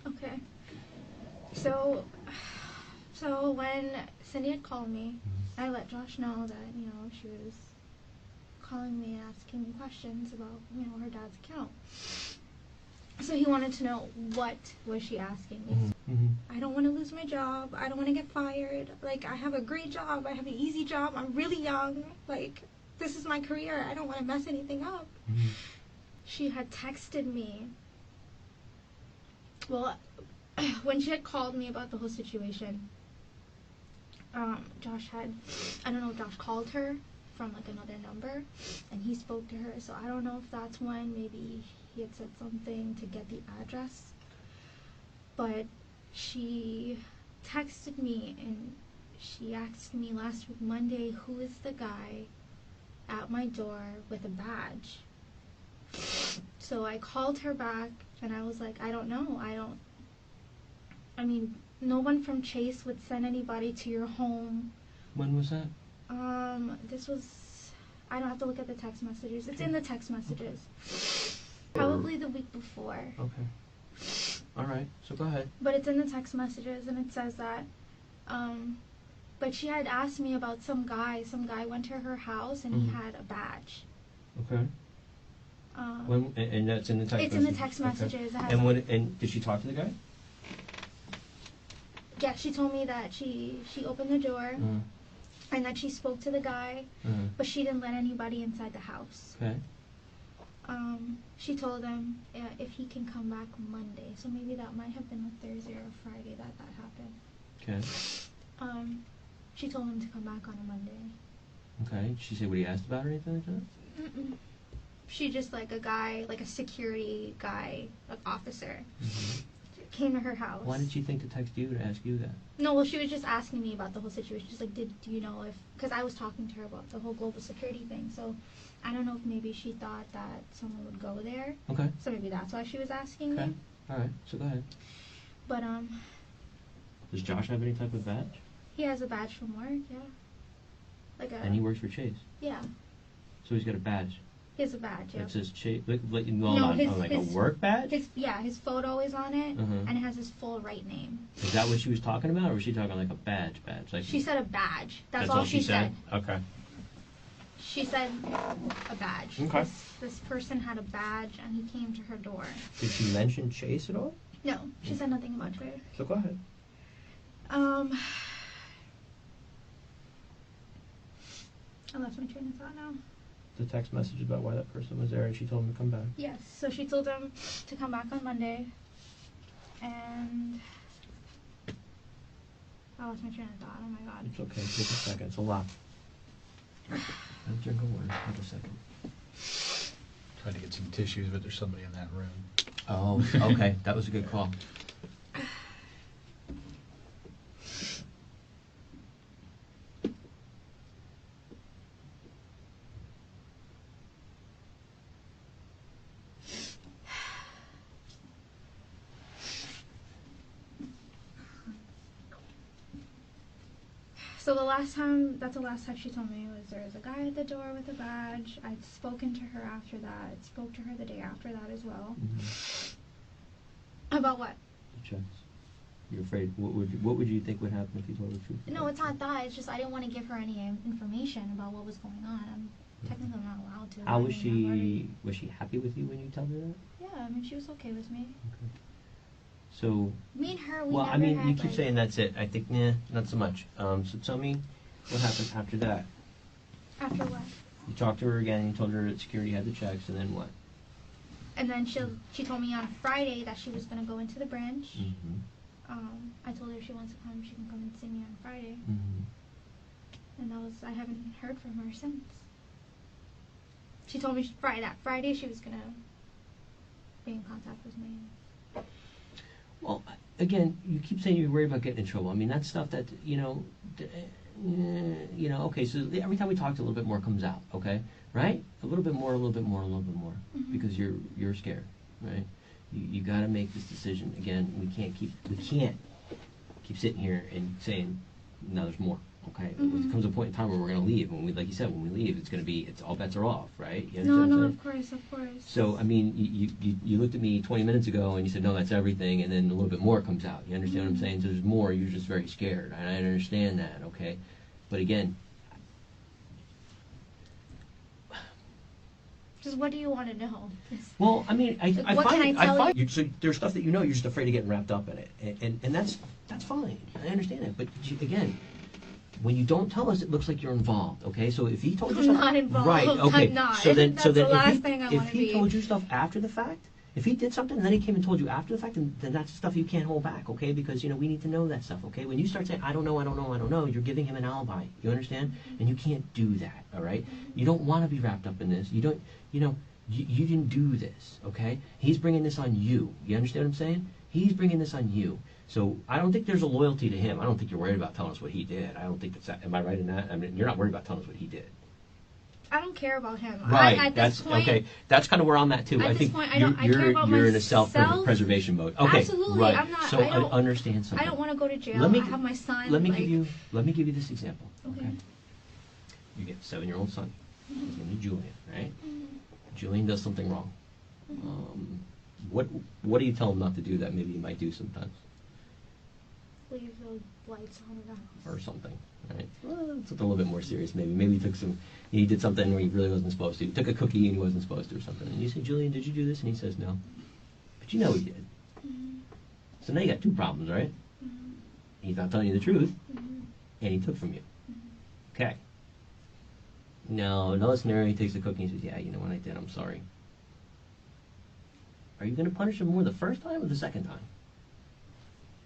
Okay. So when Cindy had called me, I let Josh know that, she was calling me and asking me questions about, her dad's account. So he wanted to know, what was she asking me? Mm-hmm. I don't want to lose my job. I don't want to get fired. Like, I have a great job. I have an easy job. I'm really young. Like, this is my career. I don't want to mess anything up. Mm-hmm. She had texted me. Well, when she had called me about the whole situation, Josh had, I don't know if Josh called her from, like, another number, and he spoke to her. So I don't know if that's when maybe he had said something to get the address. But she texted me and she asked me last week, Monday, who is the guy at my door with a badge? So I called her back and I was like, I don't know. No one from Chase would send anybody to your home. When was that? This was, I don't have to look at the text messages. It's in the text messages. Probably the week before. Okay. All right. So go ahead. But it's in the text messages, and it says that. But she had asked me about some guy. Some guy went to her house, and he had a badge. Okay. And that's in the text. It's in the text messages. Okay. And did she talk to the guy? Yeah, she told me that she opened the door, and that she spoke to the guy, but she didn't let anybody inside the house. Okay. She told him if he can come back Monday. So maybe that might have been a Thursday or a Friday that happened. Okay. She told him to come back on a Monday. Okay. Did she say what he asked about or anything like that? Mm-mm. She just, like a guy, like a security guy, like officer, came to her house. Why did she think to text you to ask you that? No, well, she was just asking me about the whole situation. She's like, do you know if, because I was talking to her about the whole global security thing, so I don't know if maybe she thought that someone would go there. Okay. So maybe that's why she was asking Okay. me. All right. So go ahead. But, Does Josh have any type of badge? he has a badge from work, yeah. Like a... And he works for Chase. Yeah. So he's got a badge. He has a badge, yeah. That says Chase. Like his a work badge? His photo is on it, Uh-huh. and it has his full right name. Is that what she was talking about, or was she talking like a badge? Like She said a badge. That's all all she said. Okay. She said a badge. Okay. This person had a badge, and he came to her door. Did she mention Chase at all? No, she said nothing about Chase. So go ahead. I lost my train of thought now. The text message about why that person was there, and she told him to come back. Yes, so she told him to come back on Monday, and I lost my train of thought. Oh my god. It's okay. Take a second. It's a lot. Drink a water. Take a second. Trying to get some tissues, but there's somebody in that room. Oh, okay. That was a good call. So that's the last time she told me was there was a guy at the door with a badge. I'd spoken to her after that. I spoke to her the day after that as well. About what? The checks. You're afraid. What would you think would happen if you told the truth? No, it's not that. It's just I didn't want to give her any information about what was going on. I'm technically not allowed to. How was she? Was she happy with you when you told her that? Yeah, I mean she was okay with me. Okay. So. Me and her, we Well, never I mean, had, you keep like, saying that's it. I think, nah, not so much. So tell me what happened after that. After what? You talked to her again. You told her that security had the checks, and then what? And then she told me on Friday that she was gonna go into the branch. Mm-hmm. I told her if she wants to come, she can come and see me on Friday. Mm-hmm. And I haven't heard from her since. She told me that Friday she was gonna be in contact with me. Well, again, you keep saying you're worried about getting in trouble. I mean, that's stuff that, okay, so every time we talk, a little bit more comes out, okay? Right? A little bit more, a little bit more, a little bit more. Mhm. Because you're scared, right? You got to make this decision. Again, we can't keep sitting here and saying, no, there's more, okay? Mhm. There comes a point in time where we're going to leave. Like you said, when we leave, it's all bets are off, right? You No, understand what I'm saying? of course. So, I mean, you looked at me 20 minutes ago and you said, no, that's everything, and then a little bit more comes out. You understand what I'm saying? So there's more, you're just very scared. And I understand that, okay? But again, Just what do you want to know? well, I mean, I What can find, I tell find so there's stuff that you're just afraid of getting wrapped up in it. And that's fine. I understand that. But again, when you don't tell us, it looks like you're involved, okay? So if he told you I'm something... not involved. Right, okay. I'm not. So then, That's the last thing I if want to he be. told you stuff after the fact, if he did something and then he came and told you after the fact, then that's stuff you can't hold back, okay? Because, we need to know that stuff, okay? When you start saying, I don't know, you're giving him an alibi. You understand? And you can't do that, all right? You don't want to be wrapped up in this. You don't, you didn't do this, okay? He's bringing this on you. You understand what I'm saying? He's bringing this on you. So I don't think there's a loyalty to him. I don't think you're worried about telling us what he did. I don't think that's that. Am I right in that? I mean, you're not worried about telling us what he did. I don't care about him. Right. At That's this point, okay. That's kind of where I'm at too. At I this think point, I you're care about you're in a myself. self-preservation mode. Okay. Absolutely. Right. I'm not. So I don't understand something. I don't want to go to jail. Let me- I have my son. Let me like, give you this example. Okay. You get a 7-year-old son. His name is Julian, right? Mhm. Julian does something wrong. What do you tell him not to do that maybe he might do sometimes, Leave the lights on around. or something, right? Well, it's something a little bit more serious. Maybe he did something where he really wasn't supposed to. He took a cookie and he wasn't supposed to, or something. And you say, Julian, did you do this? And he says no. But you know he did. Mhm. So now you got two problems, right? Mhm. He's not telling you the truth, Mhm. and he took from you. Mhm. Okay. No, another scenario, he takes the cookie and says, yeah, you know what I did, I'm sorry. Are you going to punish him more the first time or the second time?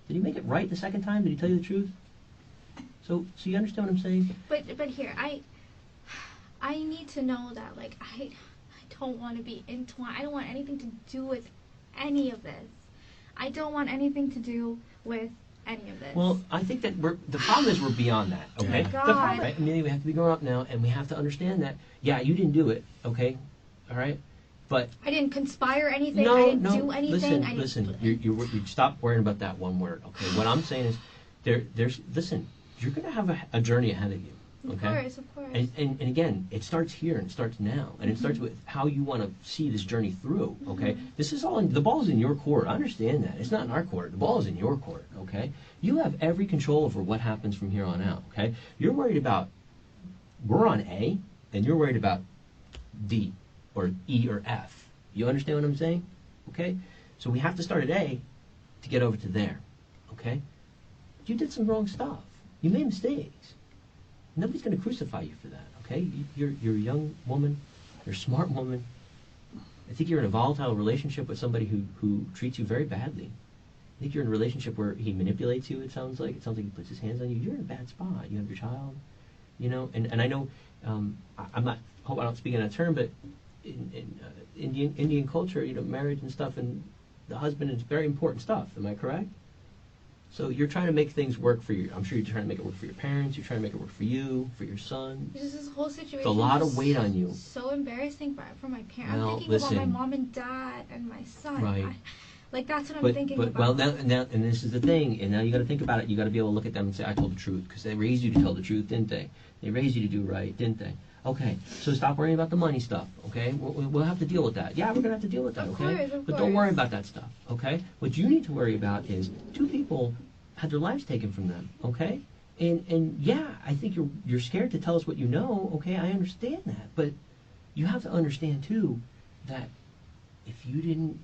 Did he make it right the second time? Did he tell you the truth? So you understand what I'm saying? But here, I need to know that, like, I don't want to be entwined. I don't want anything to do with any of this. I don't want anything to do with any of this. Well, I think that the problem is we're beyond that, okay? Oh, God. The problem, right? Amelia, we have to be grown up now, and we have to understand that, yeah, you didn't do it, okay? All right? But I didn't conspire anything. no, I didn't no, do anything. listen, you stop worrying about that one word, okay? What I'm saying is, listen, you're going to have a journey ahead of you, okay? Of course. And again, it starts here and it starts now, and it starts with how you want to see this journey through. Okay, this is all the ball's in your court. I understand that it's not in our court. The ball is in your court. Okay, you have every control over what happens from here on out. Okay, you're worried about we're on A, and you're worried about D or E or F. You understand what I'm saying? Okay, so we have to start at A to get over to there. Okay, you did some wrong stuff. You made mistakes. Nobody's going to crucify you for that, okay? You're a young woman. You're a smart woman. I think you're in a volatile relationship with somebody who treats you very badly. I think you're in a relationship where he manipulates you, it sounds like. It sounds like he puts his hands on you. You're in a bad spot. You have your child, and I know, I'm not, hope I don't speak in a term, but in Indian culture, marriage and stuff, and the husband is very important stuff. Am I correct? So you're trying to make things work for you. I'm sure you're trying to make it work for your parents. You're trying to make it work for you, for your sons. This whole situation. It's a lot of weight on you. So embarrassing for my parents. Well, I'm thinking listen. about my mom and dad and my son. Right. Like, that's what I'm thinking about. Well, now, and this is the thing, and now you got to think about it. You got to be able to look at them and say, "I told the truth," because they raised you to tell the truth, didn't they? They raised you to do right, didn't they? Okay, so stop worrying about the money stuff. Okay, we'll have to deal with that. Yeah, we're gonna have to deal with that. Of Okay, course, of but don't worry course. about that stuff. Okay, what you need to worry about is 2 people had their lives taken from them. Okay, and yeah, I think you're scared to tell us what you know. Okay, I understand that, but you have to understand too that if you didn't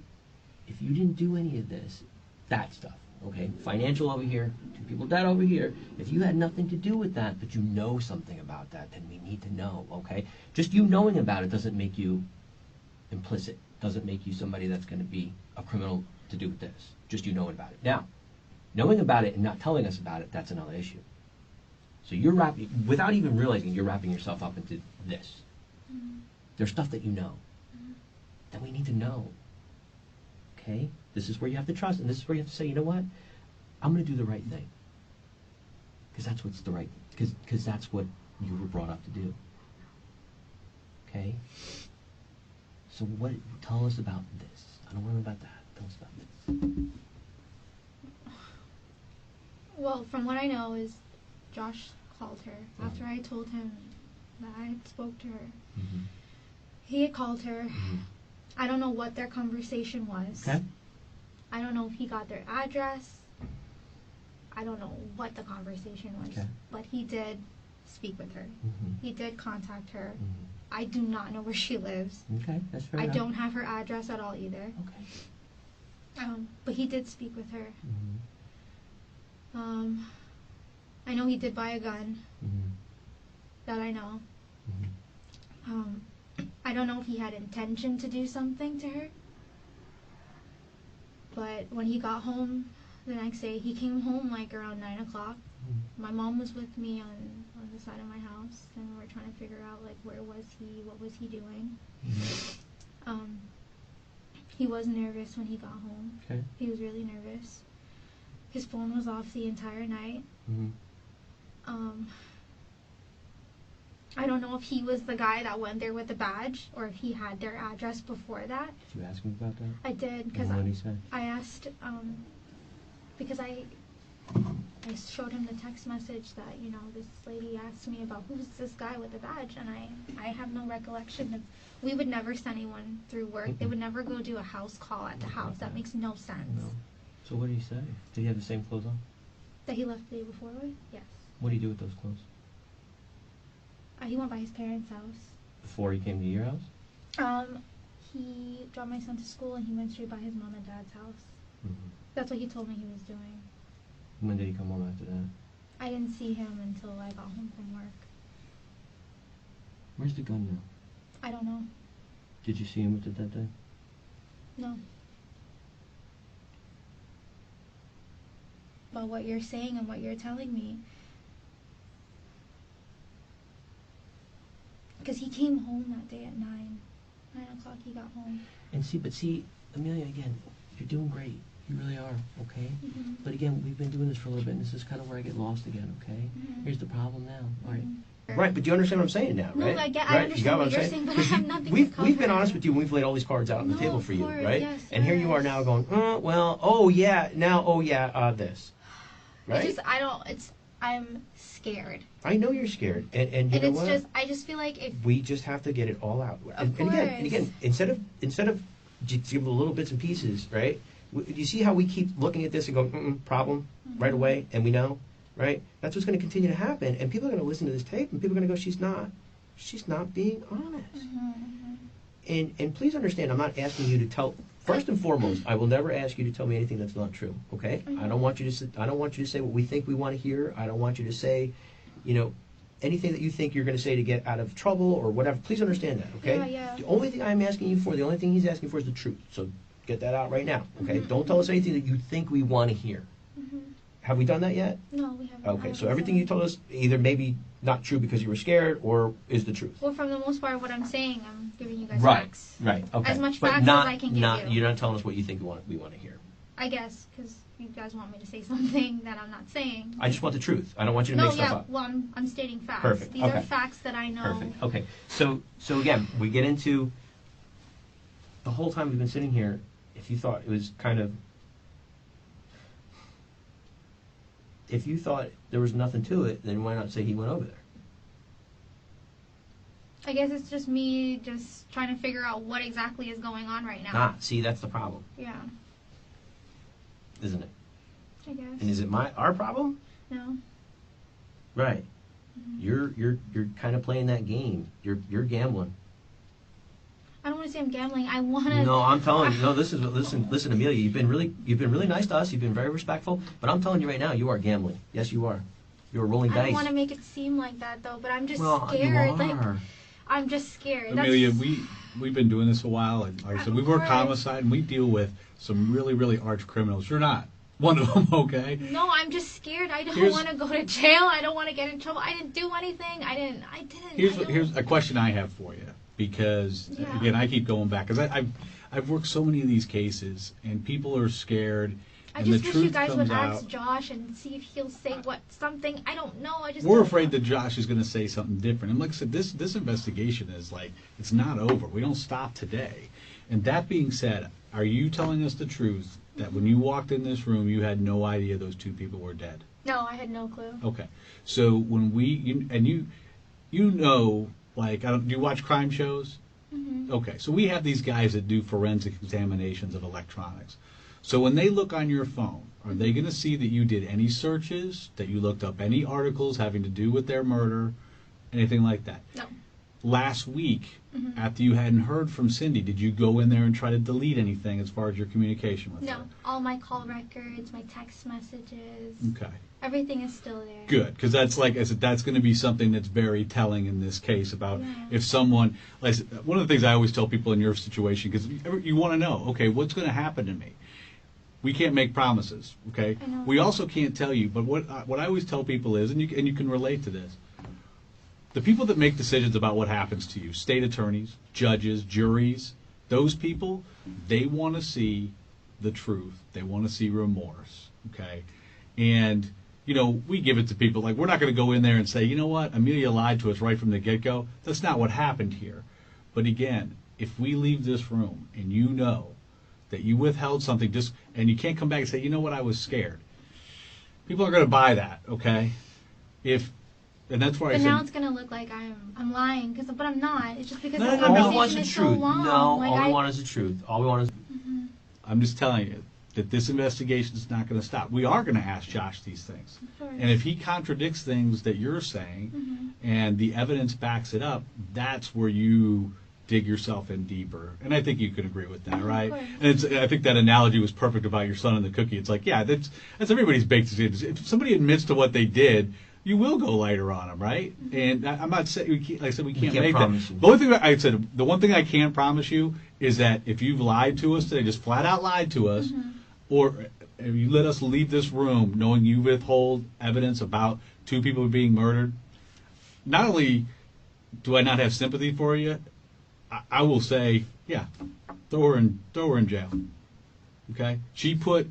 do any of this, that stuff, okay, financial over here, 2 people dead over here, if you had nothing to do with that, but you know something about that, then we need to know, okay? Just you knowing about it doesn't make you implicit, doesn't make you somebody that's going to be a criminal to do with this. Just you knowing about it. Now, knowing about it and not telling us about it, that's another issue. So you're wrapping, without even realizing, you're wrapping yourself up into this. There's stuff that you know that we need to know. Okay? This is where you have to trust, and this is where you have to say, you know what? I'm going to do the right thing. Because that's what's the right, because that's what you were brought up to do. Okay? So tell us about this. I don't want to know about that. Tell us about this. Well, from what I know is Josh called her after I told him that I had spoke to her. Mm-hmm. He had called her. Mm-hmm. I don't know what their conversation was. Okay? I don't know if he got their address. I don't know what the conversation was. Okay. But he did speak with her. Mm-hmm. He did contact her. Mm-hmm. I do not know where she lives. Okay, that's fair I enough. don't have her address at all either. Okay. But he did speak with her. Mm-hmm. I know he did buy a gun. Mm-hmm. That I know. Mm-hmm. I don't know if he had intention to do something to her. But when he got home the next day, he came home like around 9 o'clock. Mm-hmm. My mom was with me on the side of my house, and we were trying to figure out like where was he, what was he doing. Mm-hmm. He was nervous when he got home. Okay. He was really nervous. His phone was off the entire night. Mm-hmm. I don't know if he was the guy that went there with the badge or if he had their address before that. Did you ask him about that? I did because And what did he say? I asked because I showed him the text message that, you know, this lady asked me about who's this guy with the badge, and I have no recollection of. We would never send anyone through work. They would never go do a house call at the house. That makes no sense. No. So what did he say? Did he have the same clothes on? That he left the day before with? Yes. What did he do with those clothes? He went by his parents' house. Before he came to your house? He dropped my son to school and he went straight by his mom and dad's house. Mm-hmm. That's what he told me he was doing. When did he come home after that? I didn't see him until I got home from work. Where's the gun now? I don't know. Did you see him with it that day? No. But what you're saying and what you're telling me, because he came home that day at 9 o'clock he got home. And see, Amelia, again, you're doing great. You really are, okay? Mm-hmm. But again, we've been doing this for a little bit, and this is kind of where I get lost again, okay? Mhm. Here's the problem now, all right? Right, but do you understand what I'm saying now, No, right? I Right? understand You got what you're saying, but I 'Cause have nothing to we've been cover. honest with you, and we've laid all these cards out on the No, table of for you, course, right? yes, And here you are yes. now going, this. Right? I'm scared. I know you're scared, and you And know it's what? just, I just feel like if, We just have to get it all out. And again, instead of just give little bits and pieces, right? You see how we keep looking at this and going, problem, right away, and we know, right? That's what's going to continue to happen, and people are going to listen to this tape, and people are going to go, she's not being honest. And please understand, I'm not asking you to tell. First and foremost, I will never ask you to tell me anything that's not true. Okay? I don't want you to say what we think we want to hear. I don't want you to say, anything that you think you're going to say to get out of trouble or whatever. Please understand that. Okay? Yeah. The only thing I'm asking you for, the only thing he's asking for is the truth. So get that out right now. Okay? Don't tell us anything that you think we want to hear. Have we done that yet? no, we haven't. Okay. So everything you told us either maybe not true because you were scared or is the truth. Well, from the most part, what I'm saying, I'm giving you guys Right. facts. Right. Okay. As much But facts not, as I can give not, you. You're not telling us what you think we want to hear. I guess, because you guys want me to say something that I'm not saying. I just want the truth. I don't want you to No, make stuff yeah, up. well, I'm stating facts. Perfect, These okay. are facts that I know. Perfect. Okay. So again, we get into the whole time we've been sitting here if you thought it was kind of, if you thought there was nothing to it, then why not say he went over there? I guess it's just me just trying to figure out what exactly is going on right now. Ah, see, that's the problem, Yeah, isn't it? I guess. And is it our problem? No. Right. You're kind of playing that game. You're gambling. I don't want to say I'm gambling. I want to. No, I'm telling you. No, listen, Amelia. You've been really nice to us. You've been very respectful. But I'm telling you right now, you are gambling. Yes, you are. You are rolling I dice. don't want to make it seem like that though, but I'm just Well, scared. you Like are. I'm just scared. Amelia, we've been doing this a while, and like I said, we work Right. homicide, and we deal with some really, really arch criminals. You're not one of them, okay? No, I'm just scared. I don't Here's- want to go to jail. I don't want to get in trouble. I didn't do anything. I didn't. Here's a question I have for you, because Yeah. again, I keep going back because I've worked so many of these cases, and people are scared, I and just the wish truth you guys comes would out. ask Josh and see if he'll say something. I don't know. I just. We're don't afraid know. that Josh is going to say something different. And like I said, this investigation is like, it's not over. We don't stop today. And that being said, are you telling us the truth that when you walked in this room, you had no idea those two people were dead? No, I had no clue. Okay. So when you know, like, do you watch crime shows? Mm-hmm. Okay. So we have these guys that do forensic examinations of electronics. So when they look on your phone, are they going to see that you did any searches, that you looked up any articles having to do with their murder, anything like that? No. Last week, Mhm. after you hadn't heard from Cindy, did you go in there and try to delete anything as far as your communication with No. her? All my call records, my text messages, Okay. everything is still there. Good, because that's like I said, that's going to be something that's very telling in this case about Yeah. if someone. Like I said, one of the things I always tell people in your situation, because you want to know, okay, what's going to happen to me? We can't make promises, okay? I know. We also can't tell you, but what I always tell people is, and you can relate to this. The people that make decisions about what happens to you, state attorneys, judges, juries, those people, they want to see the truth. They want to see remorse, okay? And, you know, we give it to people. Like, we're not going to go in there and say, you know what, Amelia lied to us right from the get-go. That's not what happened here. But again, if we leave this room and you know that you withheld something and you can't come back and say, you know what, I was scared. People are going to buy that, okay? And that's why I But said, now it's gonna look like I'm lying, but I'm not. It's just because No, the no, all we want conversation is the is so truth. long. No, Like, all we want is the truth. All we want is. I'm just telling you that this investigation is not going to stop. We are going to ask Josh these things. Of course. And if he contradicts things that you're saying and the evidence backs it up, that's where you dig yourself in deeper. And I think you can agree with that, right? course. And I think that analogy was perfect about your son and the cookie. It's like, yeah, that's everybody's baked. If somebody admits to what they did, you will go lighter on them, right? And I'm not saying, like I said, we can't make promise that. you. The only thing I said, the one thing I can promise you is that if you've lied to us today, just flat out lied to us, or if you let us leave this room knowing you withhold evidence about two people being murdered, not only do I not have sympathy for you, I will say, yeah, throw her in jail. Okay? She put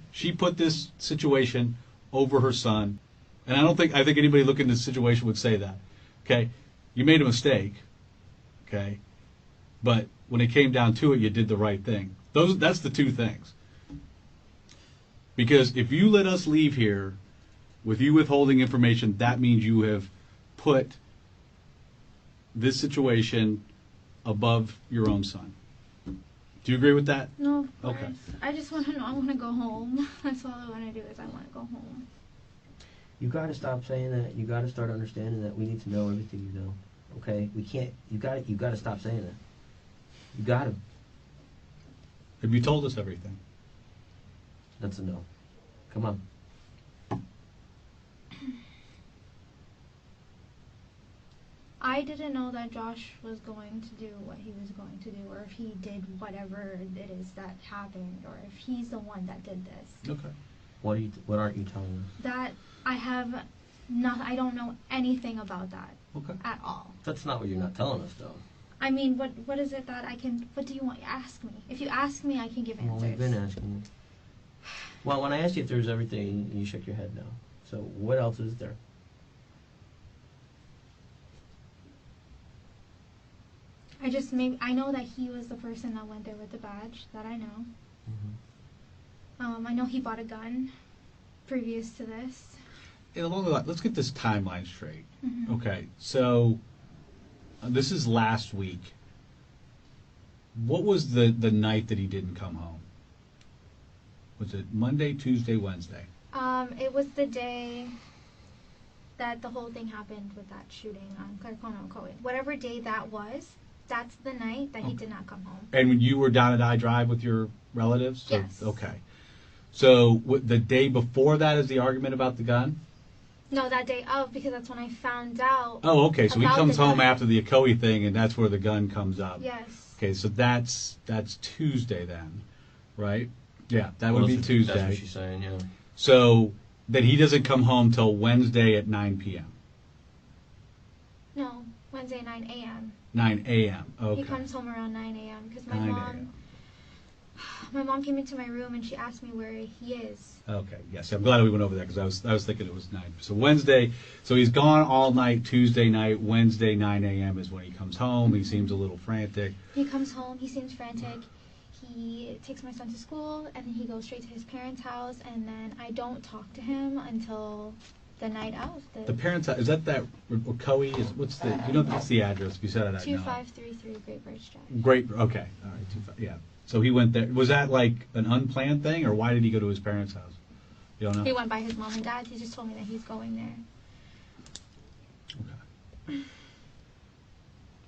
this situation over her son. And I think anybody looking at this situation would say that. Okay? You made a mistake. Okay? But when it came down to it, you did the right thing. That's the two things. Because if you let us leave here with you withholding information, that means you have put this situation above your own son. Do you agree with that? No, of course. Okay. I just want to know. I want to go home. That's all I want to do is I want to go home. You got to stop saying that. You got to start understanding that we need to know everything you know. Okay? We can't. You got to stop saying that. You got to. Have you told us everything? That's a no. Come on. I didn't know that Josh was going to do what he was going to do, or if he did whatever it is that happened, or if he's the one that did this. Okay. What aren't you telling us? That I have not. I don't know anything about that Okay. at all. That's not what you're not telling us, though. I mean, what is it that I can? What do you want? Ask me. If you ask me, I can give Well, answers. we've been asking you. Well, when I asked you if there was everything, you shook your head no. So what else is there? I know that he was the person that went there with the badge. That I know. I know he bought a gun previous to this. And along the line, let's get this timeline straight. Mhm. Okay, so this is last week. What was the night that he didn't come home? Was it Monday, Tuesday, Wednesday? It was the day that the whole thing happened with that shooting on Clarkona Cohen. Whatever day that was, that's the night that he did not come home. And when you were down at I Drive with your relatives? So- Yes. Okay. So the day before that is the argument about the gun? No, that day of, because that's when I found out. Oh, okay. So he About comes the home gun. after the Ocoee thing, and that's where the gun comes up. Yes. Okay, so that's Tuesday then, right? Yeah, that would be Tuesday. That's what she's saying, yeah. So that he doesn't come home till Wednesday at 9 p.m. No, Wednesday 9 a.m. 9 a.m. Okay. He comes home around 9 a.m. because 9 a.m. my mom came into my room and she asked me where he is. Okay. Yes, I'm glad we went over that because I was thinking it was 9. So Wednesday. So he's gone all night. Tuesday night. Wednesday 9 a.m. is when he comes home. He seems a little frantic. He comes home, he seems frantic. He takes my son to school and then he goes straight to his parents' house and then I don't talk to him until the night of. The parents is that Ocoee is what's the address? If you said it, I know. 2533 Great Bridge Drive. Great. Okay. All right. Yeah. So he went there. Was that like an unplanned thing, or why did he go to his parents' house? You don't know. He went by his mom and dad. He just told me that he's going there. Okay.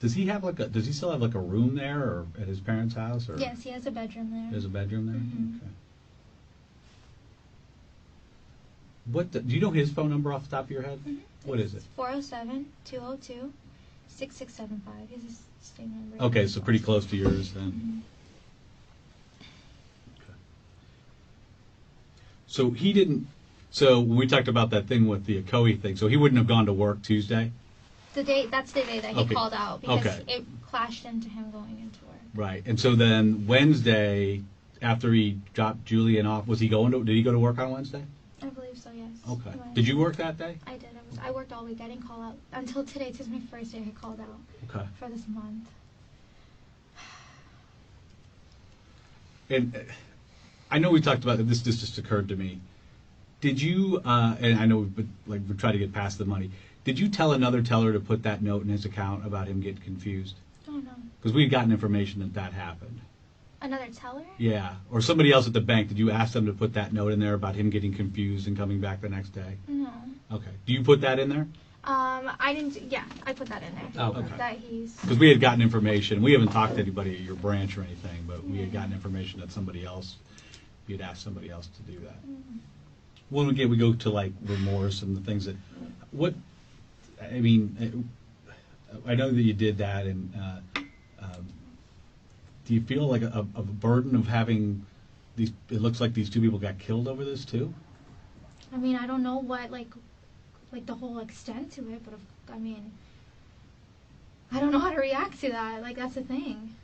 Does he still have like a room there, or at his parents' house, or? Yes, he has a bedroom there. There's a bedroom there. Mhm. Okay. Do you know his phone number off the top of your head? Mhm. What is it? 407-202-6675. He has the same number. Okay, so pretty close to yours then. Mhm. So he didn't. So when we talked about that thing with the Ocoee thing, so he wouldn't have gone to work Tuesday, That's the day that he Okay. called out because Okay. it clashed into him going into work. right? And so then Wednesday, after he dropped Julian off, did he go to work on Wednesday? I believe so, yes. Okay. He went. Did you work that day? I did. I worked all week. I didn't call out until today. Today's my first day I called out Okay. for this month. And I know we talked about it. This just occurred to me. Did you? And I know we're trying to get past the money. Did you tell another teller to put that note in his account about him getting confused? Oh no. Because we had gotten information that happened. Another teller? Yeah, or somebody else at the bank. Did you ask them to put that note in there about him getting confused and coming back the next day? No. Okay. Do you put that in there? I didn't. Yeah, I put that in there. Oh, okay. That he's. Because we had gotten information. We haven't talked to anybody at your branch or anything, but we had gotten information that somebody else, you'd asked somebody else to do that. When we go to like remorse and the things that, I mean, I know that you did that, and do you feel like a burden of having these? It looks like these two people got killed over this too. I mean, I don't know what like the whole extent to it, but I mean, I don't know how to react to that. Like that's the thing.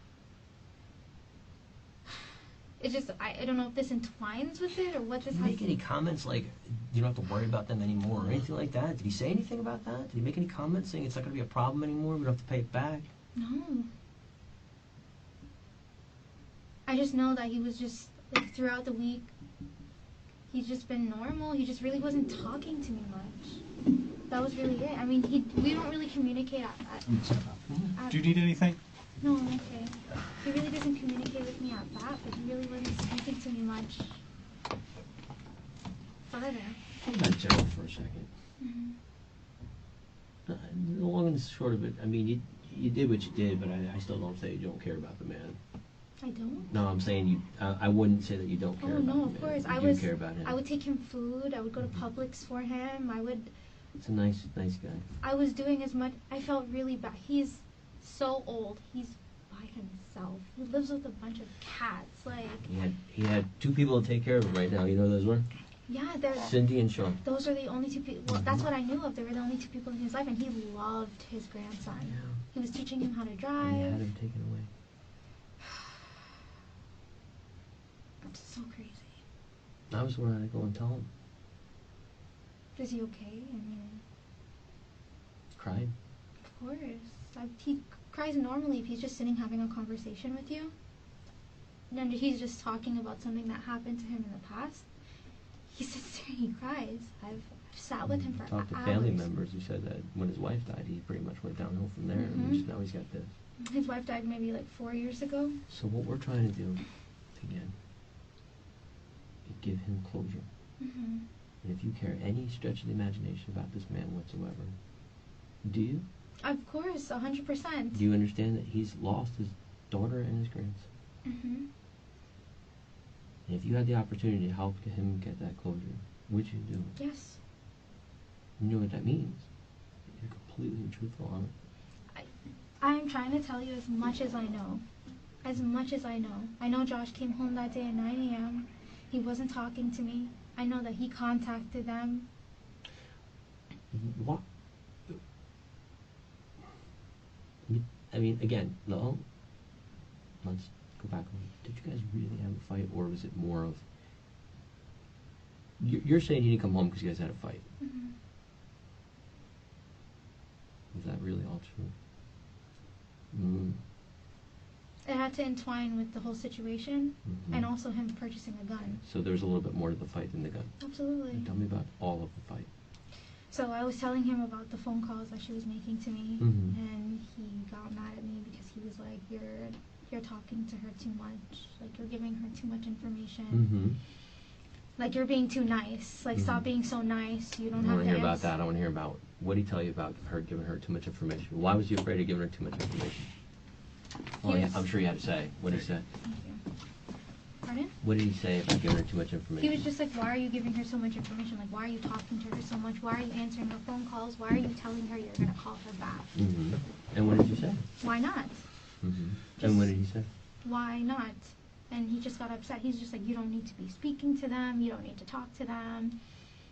It's just I don't know if this entwines with it or what this Did he has. make any comments like you don't have to worry about them anymore or anything like that? Did he say anything about that? Did he make any comments saying it's not going to be a problem anymore? We don't have to pay it back. No. I just know that he was just like throughout the week. He's just been normal. He just really wasn't talking to me much. That was really it. I mean, we don't really communicate at Do you need anything? no, I'm okay. He really doesn't communicate with me at that, but he really wasn't speaking to me much further. Think about Gerald for a second. Mhm. The long and the short of it, I mean, you did what you did, but I still don't say you don't care about the man. I don't. No, I'm saying you. I wouldn't say that you don't care Oh about no, the of man. course. You do care about him. I would take him food. I would go to Publix for him. It's a nice guy. I was doing as much. I felt really bad. He's so old. He's by himself. He lives with a bunch of cats. Like, He had two people to take care of him right now. You know who those were? yeah, they're. Cindy and Sean. Those are the only two people. Well, that's what I knew of. They were the only two people in his life, and he loved his grandson. He was teaching him how to And drive. you had him taken away. It's so crazy. I was going to go and tell him. Is he okay? I mean, Cried. of course. He cries normally if he's just sitting having a conversation with you. and he's just talking about something that happened to him in the past, he sits there and he cries. I've sat with him for Talked to hours. family members who said that when his wife died, he pretty much went downhill from there, and Mhm. now he's got this. His wife died maybe like 4 years ago. So what we're trying to do, again, is give him closure. Mm-hmm. And if you care any stretch of the imagination about this man whatsoever, do you? Of course, 100%. Do you understand that he's lost his daughter and his grandson? Mm-hmm. And if you had the opportunity to help him get that closure, would you do it? Yes. You know what that means. You're completely truthful on it. I'm trying to tell you as much as I know. As much as I know. I know Josh came home that day at 9 a.m. He wasn't talking to me. I know that he contacted them. What? I mean, again, no. Let's go back. Did you guys really have a fight, or was it more of? You're saying he didn't come home because you guys had a fight. Mm-hmm. Was that really all true? Mm. It had to entwine with the whole situation Mhm. and also him purchasing a gun. So there's a little bit more to the fight than the gun. Absolutely. Tell me about all of the fight. So I was telling him about the phone calls that she was making to me, Mhm. and he got mad at me because he was like, "You're talking to her too much. Like you're giving her too much information. Mm-hmm. Like you're being too nice. Like stop Mhm. being so nice. You I don't want have to to hear about answer." that. I want to hear about what did he tell you about her giving her too much information. Why was you afraid of giving her too much information? Well, Yes. I'm sure you had to say. What did he say? Thank you. Pardon? What did he say about giving her too much He information? was just like, "Why are you giving her so much information? Like, why are you talking to her so much? Why are you answering her phone calls? Why are you telling her you're gonna call her back? Mm-hmm. And what did you say? Why not? Mm-hmm. Just- And what did he say? Why not?" And he just got upset. He's just like, "You don't need to be speaking to them. You don't need to talk to them.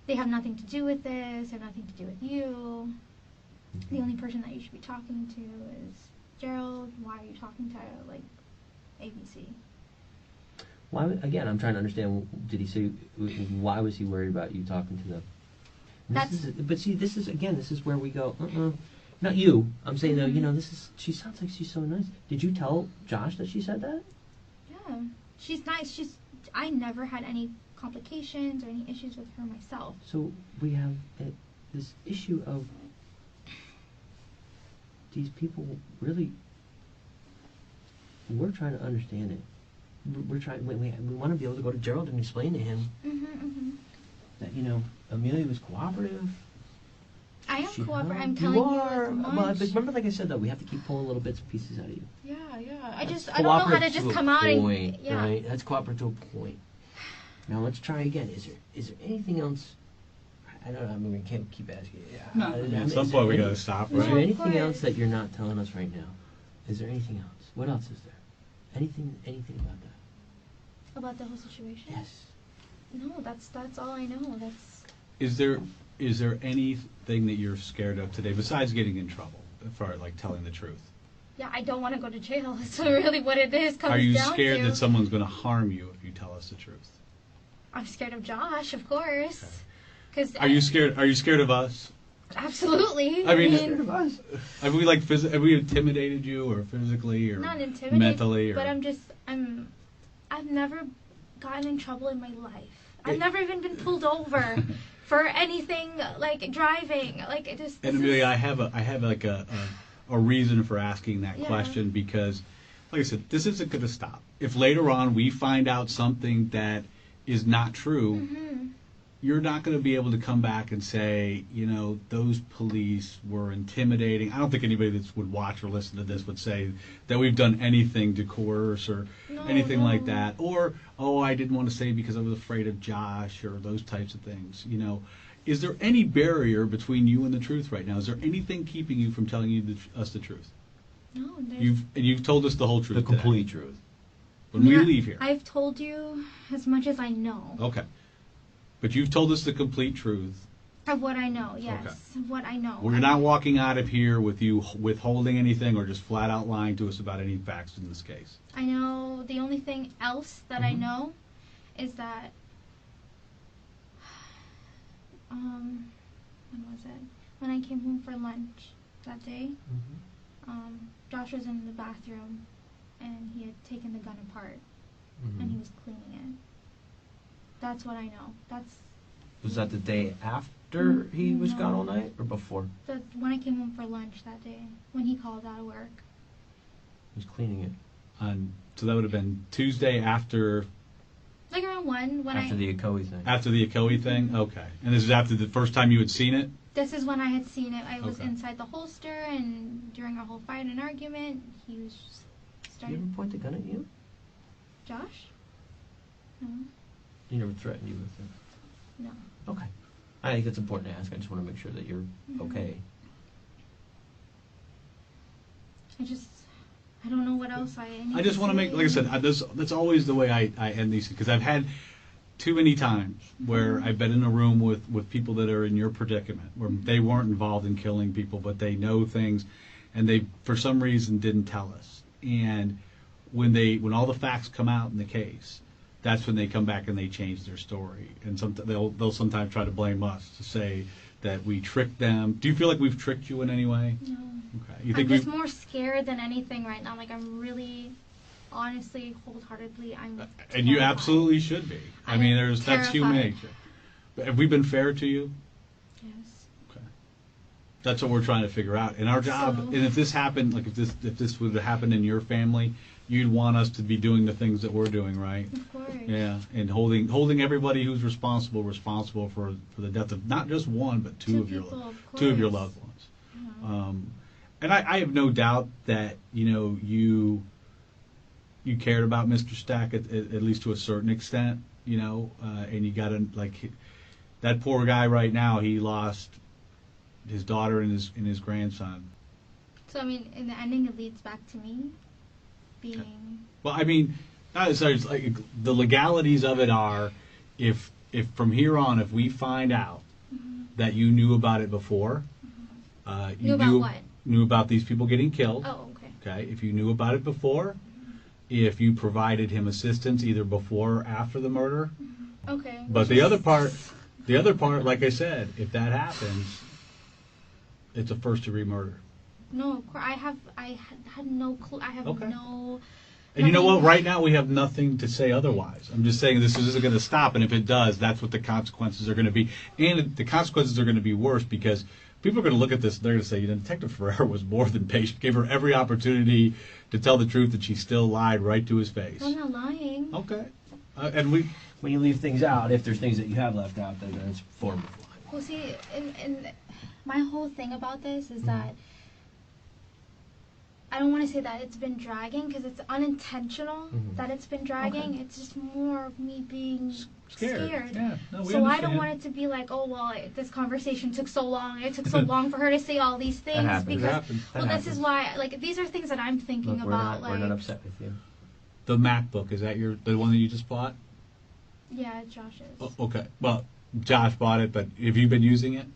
They have nothing to do with this. They have nothing to do with you. The only person that you should be talking to is Gerald. Why are you talking to, like, ABC?" Why? Again, I'm trying to understand. Did he say why was he worried about you talking to them? But see, this is where we go. Not you. I'm saying though. You know, she sounds like she's so nice. Did you tell Josh that she said that? Yeah, she's nice. I never had any complications or any issues with her myself. So we have this issue of these people really. We're trying to understand it. We're trying. We want to be able to go to Gerald and explain to him that Amelia was cooperative. I am She cooperative. I'm helped. telling you are. as much. Well, but remember, like I said, though, we have to keep pulling little bits and pieces out of you. Yeah. I That's don't know how to cooperative just a come out point, and yeah. Right? That's cooperative to a point. Now let's try again. Is there anything else? I don't know. I mean, we can't keep asking. No, I mean, at some point we gotta stop, Is there right? anything course. else that you're not telling us right now? Is there anything else? What else is there? Anything about that? About the whole situation. Yes. No, that's all I know. That's Is there anything that you're scared of today besides getting in trouble for like telling the truth? yeah. I don't want to go to jail. That's really what it is. Comes Are you down scared to. that someone's going to harm you if you tell us the truth? I'm scared of Josh, of course. Because Are you scared? Are you scared of us? Absolutely. I mean, have we have we intimidated you or physically or not intimidated, mentally or? but I've never gotten in trouble in my life. I've never even been pulled over for anything like driving. Like it just. And Amelia, I have like a reason for asking that Yeah. question because, like I said, this isn't going to stop. If later on we find out something that is not true, Mhm. you're not going to be able to come back and say, those police were intimidating. I don't think anybody that would watch or listen to this would say that we've done anything to coerce or anything like no. that. Or, oh, I didn't want to say because I was afraid of Josh or those types of things. Is there any barrier between you and the truth right now? Is there anything keeping you from telling us the truth? No, there's. You've told us the whole truth. The today. complete truth. When we Yeah, leave here. I've told you as much as I know. Okay. But you've told us the complete truth. Of what I know, yes. Okay. Of what I know. We're not walking out of here with you withholding anything or just flat out lying to us about any facts in this case. I know the only thing else that I Mhm. know is that when was it? When I came home for lunch that day, Josh was in the bathroom and he had taken the gun apart. and he was cleaning it. That's what I know. That's Was that the day after he was gone all night, or before? when I came home for lunch that day, when he called out of work. He was cleaning it So that would have been Tuesday after Like around 1 when after the Akoi thing. after the Akoi thing. Okay, and this is after the first time you had seen it. This is when I had seen it. I was Okay. inside the holster, and during our whole fight and argument, he was just Did you started. ever point the gun at you? Josh? No. He never threatened you with it. No. Okay. I think it's important to ask. I just want to make sure that you're okay. I don't know what else I need I just want to make, like I said, that's always the way I end these, because I've had too many times where I've been in a room with people that are in your predicament, where they weren't involved in killing people, but they know things, and they, for some reason, didn't tell us. And when all the facts come out in the case, that's when they come back and they change their story. And they'll sometimes try to blame us, to say that we tricked them. Do you feel like we've tricked you in any way? No. Okay. You I'm think just more scared than anything right now. Like, I'm really, honestly, wholeheartedly, I'm and you terrified. absolutely should be. I mean, that's human terrified. nature. But have we been fair to you? Yes. Okay. That's what we're trying to figure out. And our job, So- and if this happened, like if this would have happened in your family, you'd want us to be doing the things that we're doing, right? Of course. Yeah, and holding everybody who's responsible for the death of not just one but two of your people, of two of your course. loved ones. Yeah. And I have no doubt that you cared about Mr. Stack at least to a certain extent, and you got to, like, that poor guy right now. He lost his daughter and his grandson. So, I mean, in the ending, it leads back to me being. Well, I mean, it's like the legalities of it are, if from here on, if we find out that you knew about it before, Knew about what? Knew about these people getting killed. Oh, okay. Okay, if you knew about it before, if you provided him assistance either before or after the murder. Okay. But which the is- other part, like I said, if that happens, it's a first-degree murder. No, of course. I had no clue. I have Okay. no. And you know what? nothing- Right now, we have nothing to say otherwise. I'm just saying this isn't going to stop, and if it does, that's what the consequences are going to be. And the consequences are going to be worse because people are going to look at this. They're going to say, Detective Ferrer was more than patient. Gave her every opportunity to tell the truth, and she still lied right to his face. I'm not lying. Okay. And we. When you leave things out, if there's things that you have left out, then it's a form of lying. Well, see, and my whole thing about this is that I don't want to say that it's been dragging because it's unintentional that it's been dragging. Okay. It's just more of me being scared. Yeah. No, we So I don't understand. want it to be like, oh well, this conversation took so long. It took so long for her to say all these things happens. because It happens. well, this is why like these are things that I'm thinking Look, about. we're not upset with you. The MacBook, is that the one that you just bought? Yeah, Josh's. Oh, okay. Well, Josh bought it, but have you been using it?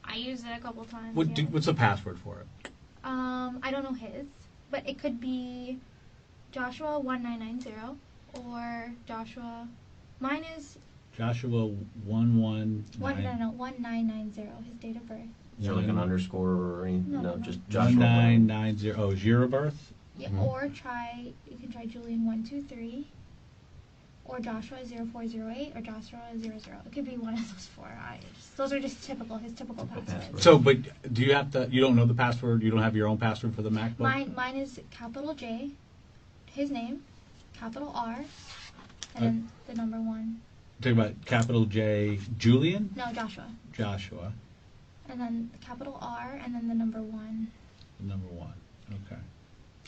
I used it a couple times. What's the password for it? I don't know his, but it could be Joshua 1990 or Joshua. Mine is Joshua 119. 1990. His date of birth. Is there like an underscore or anything? No. Just Joshua. 1990. Oh, is year of birth? Yeah, Mhm. or you can try Julian 123, or Joshua 0408, or Joshua 00. It could be one of those four. Those are just his typical passwords. password. So, but do you have to? You don't know the password. You don't have your own password for the MacBook. Mine is capital J, his name, capital R, and then the number 1. Talking about capital J, Julian, No, Joshua, Joshua, and then capital R, and then the number 1. number 1. Okay.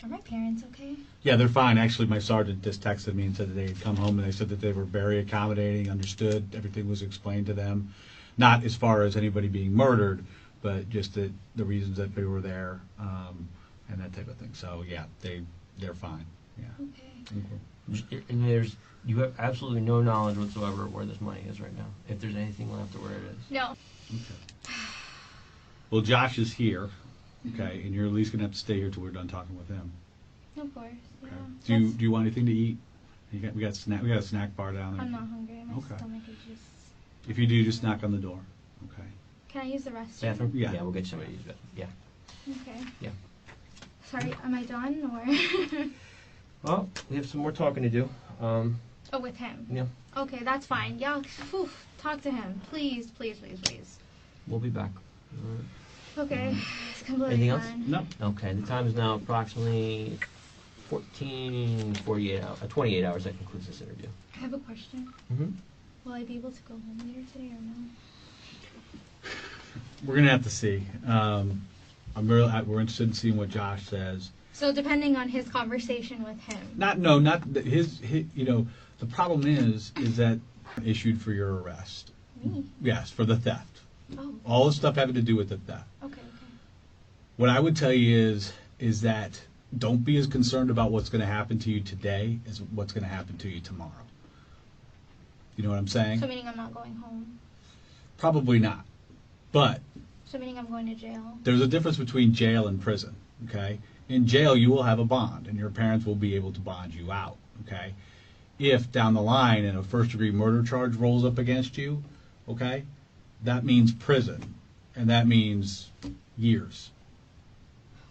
Are my parents okay? Yeah, they're fine. Actually, my sergeant just texted me and said that they had come home and they said that they were very accommodating, understood, everything was explained to them. Not as far as anybody being murdered, but just the reasons that they were there and that type of thing. So, yeah, they're fine. Yeah. Okay. And you have absolutely no knowledge whatsoever of where this money is right now. If there's anything left or where it is. No. Okay. Well, Josh is here, okay, and you're at least going to have to stay here till we're done talking with him. Of course. Yeah. Okay. Do you want anything to eat? We got a snack bar down there. I'm not hungry. My Okay. stomach is just. If you do, just knock on the door. Okay. Can I use the restroom? Bathroom? Yeah. Yeah, we'll get somebody to use it. Yeah. Okay. Yeah. Sorry, am I done or? Well, we have some more talking to do. Oh, with him. Yeah. Okay, that's fine. Yeah, whew, talk to him, please, please, please, please. We'll be back. Okay, it's completely Anything else? fine. No. Okay, the time is now approximately 28 hours. That concludes this interview. I have a question. Mm-hmm. Will I be able to go home later today or no? We're gonna have to see. We're interested in seeing what Josh says. So depending on his conversation with him. The problem is that issued for your arrest. Me? Yes, for the theft. Oh, All the stuff having to do with the theft. okay. What I would tell you is that don't be as concerned about what's going to happen to you today as what's going to happen to you tomorrow. You know what I'm saying? So meaning I'm not going home. Probably not. But So meaning I'm going to jail. there's a difference between jail and prison, okay? In jail, you will have a bond, and your parents will be able to bond you out, okay? If down the line and a first-degree murder charge rolls up against you, okay, that means prison, and that means years.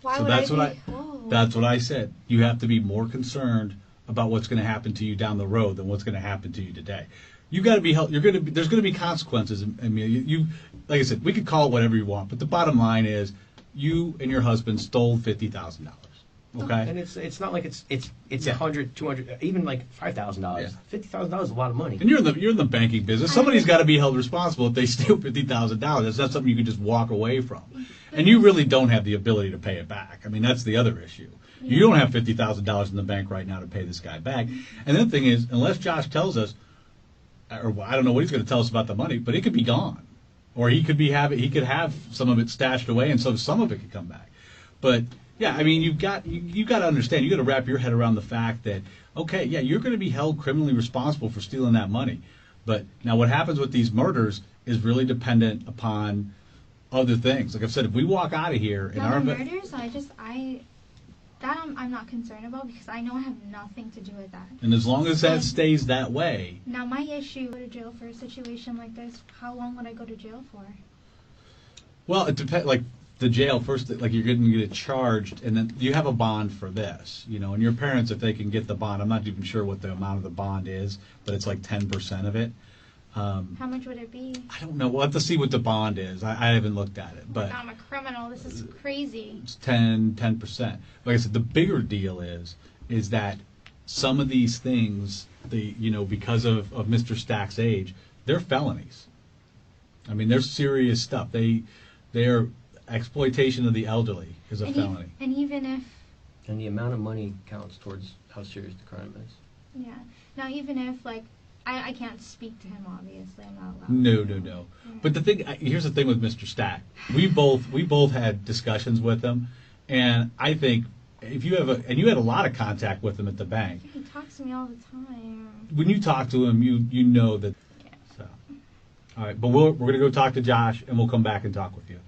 Why So would that's I what be? Oh. That's what I said. You have to be more concerned about what's going to happen to you down the road than what's going to happen to you today. You got to be held. There's going to be consequences. I mean, you like I said, we could call it whatever you want, but the bottom line is, you and your husband stole $50,000. Okay. And it's not like it's Yeah. 100, 200, even like $5,000. Yeah. $50,000 is a lot of money. And you're in the banking business. Somebody's got to be held responsible if they steal $50,000. That's not something you can just walk away from. And you really don't have the ability to pay it back. I mean, that's the other issue. You don't have $50,000 in the bank right now to pay this guy back. And the other thing is, unless Josh tells us, or I don't know what he's going to tell us about the money, but it could be gone, or he could have some of it stashed away, and so some of it could come back. But yeah, I mean, you've got to understand. You got to wrap your head around the fact that, okay, yeah, you're going to be held criminally responsible for stealing that money. But now, what happens with these murders is really dependent upon other things. Like I've said, if we walk out of here and Now our the murders, I'm not concerned about because I know I have nothing to do with that. and as long as that stays that way, Now my issue, go to jail for a situation like this, how long would I go to jail for? well, it depends. Like the jail first, like you're going to get charged, and then you have a bond for this, and your parents, if they can get the bond, I'm not even sure what the amount of the bond is, but it's like 10% of it. How much would it be? I don't know. We'll have to see what the bond is. I haven't looked at it, but I'm a criminal. This is crazy. it's 10%. Like I said, the bigger deal is that some of these things, because of Mr. Stack's age, they're felonies. I mean, they're serious stuff. They're exploitation of the elderly is a felony. And even if, And the amount of money counts towards how serious the crime is. yeah. Now even if I can't speak to him, obviously. I'm not allowed. No. But here's the thing with Mr. Stack. We both had discussions with him, and I think if you you had a lot of contact with him at the bank. He talks to me all the time. When you talk to him, you know that. Yeah. So, all right, but we're gonna go talk to Josh, and we'll come back and talk with you.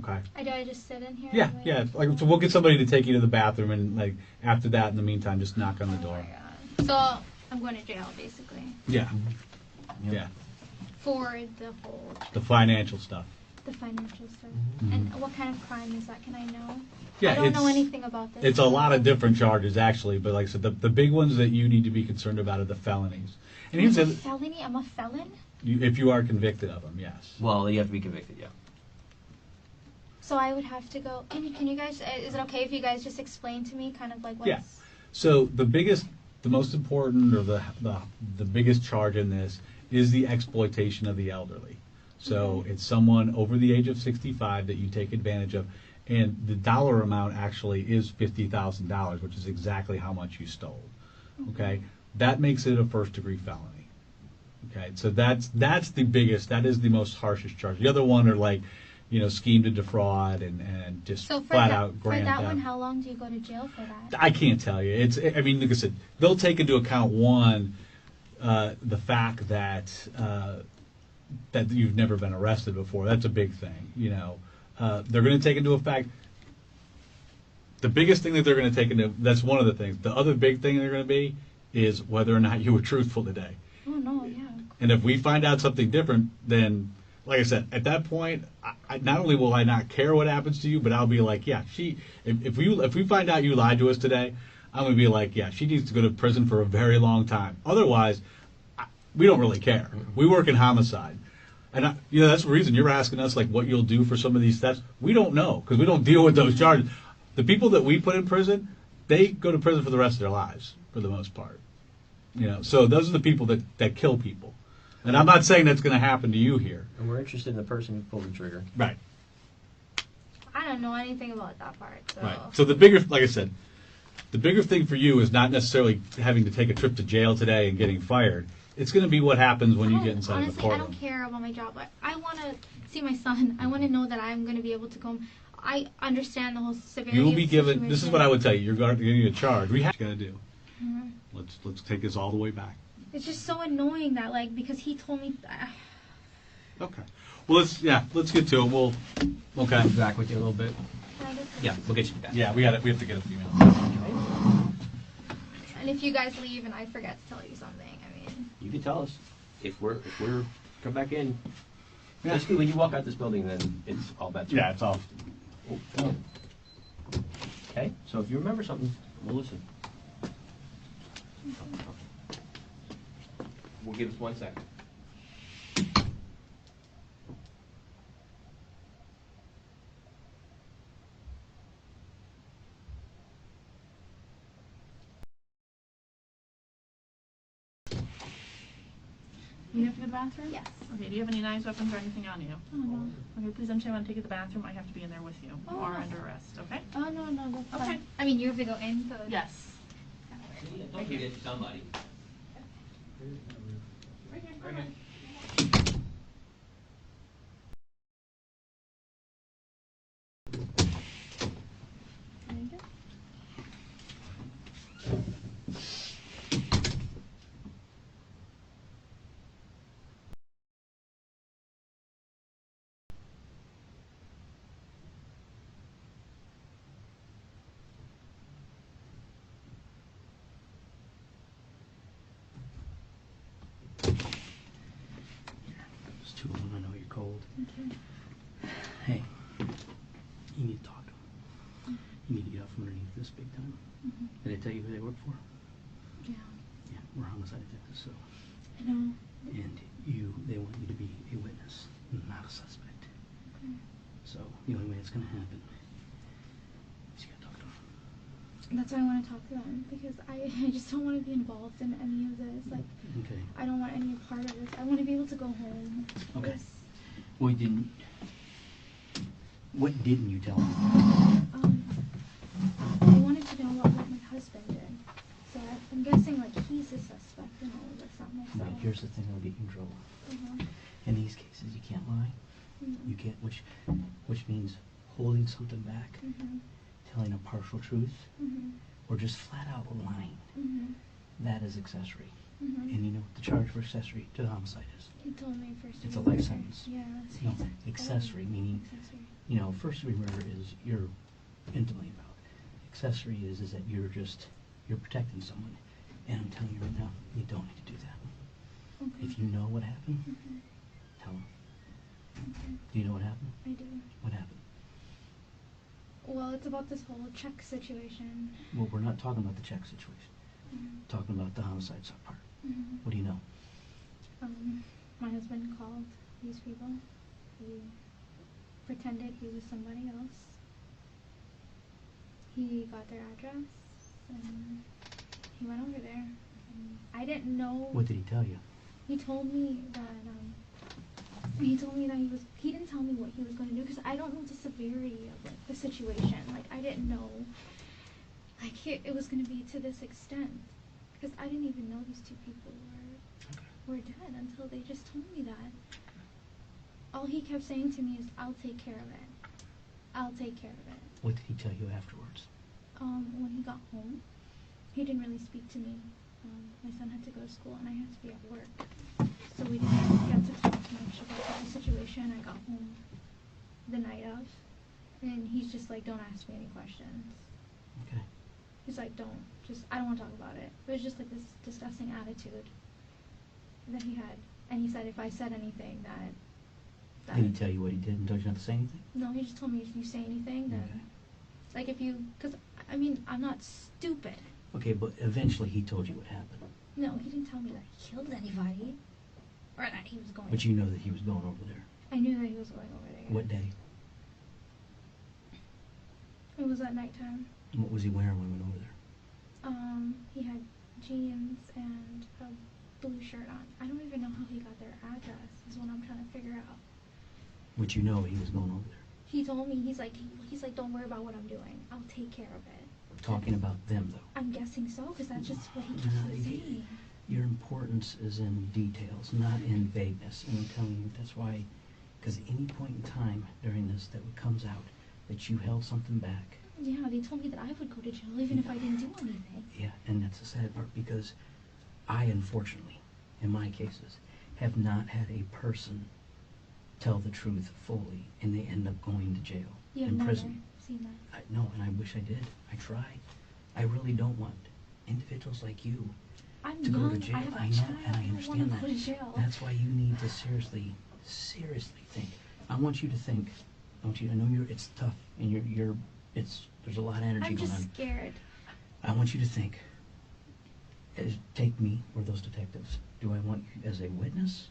Okay. Do I just sit in here? Yeah, and wait? yeah. So we'll get somebody to take you to the bathroom, and after that, in the meantime, just knock on the Oh door. my God. So I'm going to jail basically Yeah. Yep. Yeah. for the whole The financial stuff. the financial stuff. Mhm. And what kind of crime is that? Can I know? Yeah, I don't know it's- anything about this. It's a lot of different charges, actually, but like I said, the big ones that you need to be concerned about are the felonies. And I'm here's a the, felony. I'm a felon. if you are convicted of them, yes. Well, you have to be convicted, yeah. So I would have to go. Can you guys? Is it okay if you guys just explain to me kind of like what's? Yeah. So the most important, or the biggest charge in this is the exploitation of the elderly. So Okay. it's someone over the age of 65 that you take advantage of, and the dollar amount actually is $50,000, which is exactly how much you stole. Okay, that makes it a first-degree felony. Okay, so that's the biggest. That is the most harshest charge. The other one are like, scheme to defraud and just So for flat that, out for grand that theft. one, how long do you go to jail for that? I can't tell you. I mean, like I said, they'll take into account the fact that you've never been arrested before. That's a big thing. They're going to take into effect the biggest thing that they're going to take into. That's one of the things. The other big thing they're going to be is whether or not you were truthful today. Oh no, yeah. And if we find out something different, then, like I said, at that point, I not only will I not care what happens to you, but I'll be like, yeah, if we find out you lied to us today, I'm going to be like, yeah, she needs to go to prison for a very long time. Otherwise, we don't really care. We work in homicide. And that's the reason you're asking us like what you'll do for some of these steps. We don't know because we don't deal with those charges. The people that we put in prison, they go to prison for the rest of their lives for the most part. So those are the people that kill people. And I'm not saying that's going to happen to you here. And we're interested in the person who pulled the trigger. Right. I don't know anything about that part. So. Right. So the bigger, like I said, the bigger thing for you is not necessarily having to take a trip to jail today and getting fired. It's going to be what happens when you get inside honestly, the courtroom. I don't care about my job. I want to see my son. I want to know that I'm going to be able to go. I understand the whole severity. You will of be the given. situation. This is what I would tell you. You're going to get a charge. We have to do. Mhm. Let's take this all the way back. It's just so annoying that because he told me. Okay. Well, let's get to it. We'll. Okay. I'll be back with you a little bit. Yeah, we'll get you back. Yeah, we have to get a female. And if you guys leave and I forget to tell you something, I mean. You can tell us if we're come back in. Basically, when you walk out this building, then it's all bets. Yeah, it's all. Oh, no. Okay, so if you remember something, we'll listen. We'll give us 1 second. You have to go to the bathroom? Yes. Okay, do you have any knives, weapons, or anything on you? Oh no. Okay, please don't say when to take you to the bathroom. I have to be in there with you. Oh, You are no. under arrest, okay? Oh no, that's Okay. fine. I mean, you have to go in. So Yes. Don't forget somebody. Right here, go ahead. There you go. It's 2 of them. I know you're cold. Hey, you need to talk to them. You need to get out from underneath this big time. Did I tell you who they work for? Yeah, Yeah, we're homicide detectives, so. I know. And they want you to be a witness, not a suspect. So the only way it's going to happen is you got to talk to them. That's why I want to talk to them because I just don't want to be involved in any of this. Like, Okay. I don't want any part of this. I want to be able to go home. Okay. This- What didn't you tell them? I wanted to know what my husband did. So I'm guessing he's a suspect in all of this, not myself. Right, here's the thing that'll get you in trouble. Uh-huh. In these cases, you can't lie. Mhm. You can't, which means holding something back, Mhm. telling a partial truth, Mhm. or just flat out lying. Mhm. That is accessory. Mhm. And you know what the charge for accessory to homicide is? He told me first. It's a degree life murder. sentence. Yeah. No, accessory, meaning, Accessory. first degree murder is you're intimately about. Accessory is that you're protecting someone. And I'm telling you right now, you don't need to do that. Okay. If you know what happened, Mhm. tell them. Okay. Do you know what happened? I do. What happened? Well, it's about this whole check situation. Well, we're not talking about the check situation. Mhm. Talking about the homicide sub part. Mhm. What do you know? My husband called these people. He pretended he was somebody else. He got their address and he went over there. And I didn't know. What did he tell you? He told me that he didn't tell me what he was going to do because I don't know the severity of the situation. I didn't know it was going to be to this extent because I didn't even know these two people were dead until they just told me that. All he kept saying to me is, "I'll take care of it. I'll take care of it." What did he tell you afterwards? When he got home, he didn't really speak to me. My son had to go to school and I had to be at work. So we didn't get to talk much about the situation. I got home the night of, and he's just like, "Don't ask me any questions." Okay. He's like, I don't want to talk about it. It was just this disgusting attitude that he had. And he said if I said anything that Did he tell you what he did and told you not to say anything? No, he just told me if you say anything, then, Okay. because, I'm not stupid. Okay, but eventually he told you what happened. No, he didn't tell me that he killed anybody. Or that he was going. But you know that he was going over there. I knew that he was going over there. What day? It was at nighttime. And what was he wearing when he went over there? He had jeans and a blue shirt on. I don't even know how he got their address, is what I'm trying to figure out. But you know he was going over there. He told me, he's like, don't worry about what I'm doing. I'll take care of it. Talking about them, though. I'm guessing so, because that's just what he No, keeps saying. Your importance is in details, not in vagueness. And I'm telling you, that's why, because at any point in time during this that comes out that you held something back. Yeah, they told me that I would go to jail even if I didn't do anything. Yeah, and that's the sad part, because I, unfortunately, in my cases, have not had a person tell the truth fully, and they end up going to jail, You have in never prison. seen that. No, and I wish I did. I try. I really don't want individuals like you I'm to young, go to jail. I have a I know, child, and I I don't understand want to that. go to jail. That's why you need to seriously think. I want you to think. I know it's tough, and there's a lot of energy I'm going just on. scared. I want you to think. Take me or those detectives. Do I want you as a witness,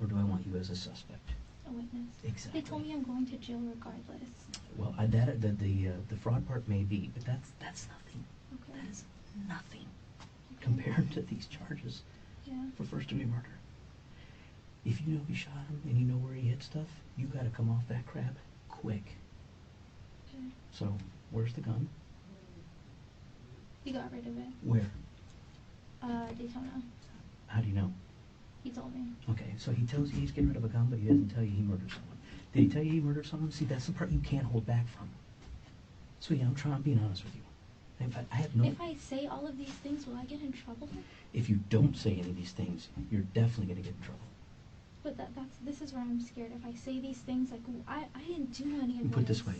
or do I want you as a suspect? A witness. Exactly. They told me I'm going to jail regardless. Well, the fraud part may be, but that's nothing. Okay. That is nothing Okay. compared to these charges Yeah. for first-degree murder. If you know you shot him and you know where he hid stuff, you got to come off that crap quick. Okay. So, where's the gun? He got rid of it. Where? Daytona. How do you know? He told me. Okay, so he tells you he's getting rid of a gun, but he doesn't tell you he murdered someone. Did he tell you he murdered someone? See, that's the part you can't hold back from. Sweetie, I'm being honest with you. I have no... If I say all of these things, will I get in trouble? If you don't say any of these things, you're definitely going to get in trouble. But this is where I'm scared. If I say these things, like, I didn't do any of this. Put it this way.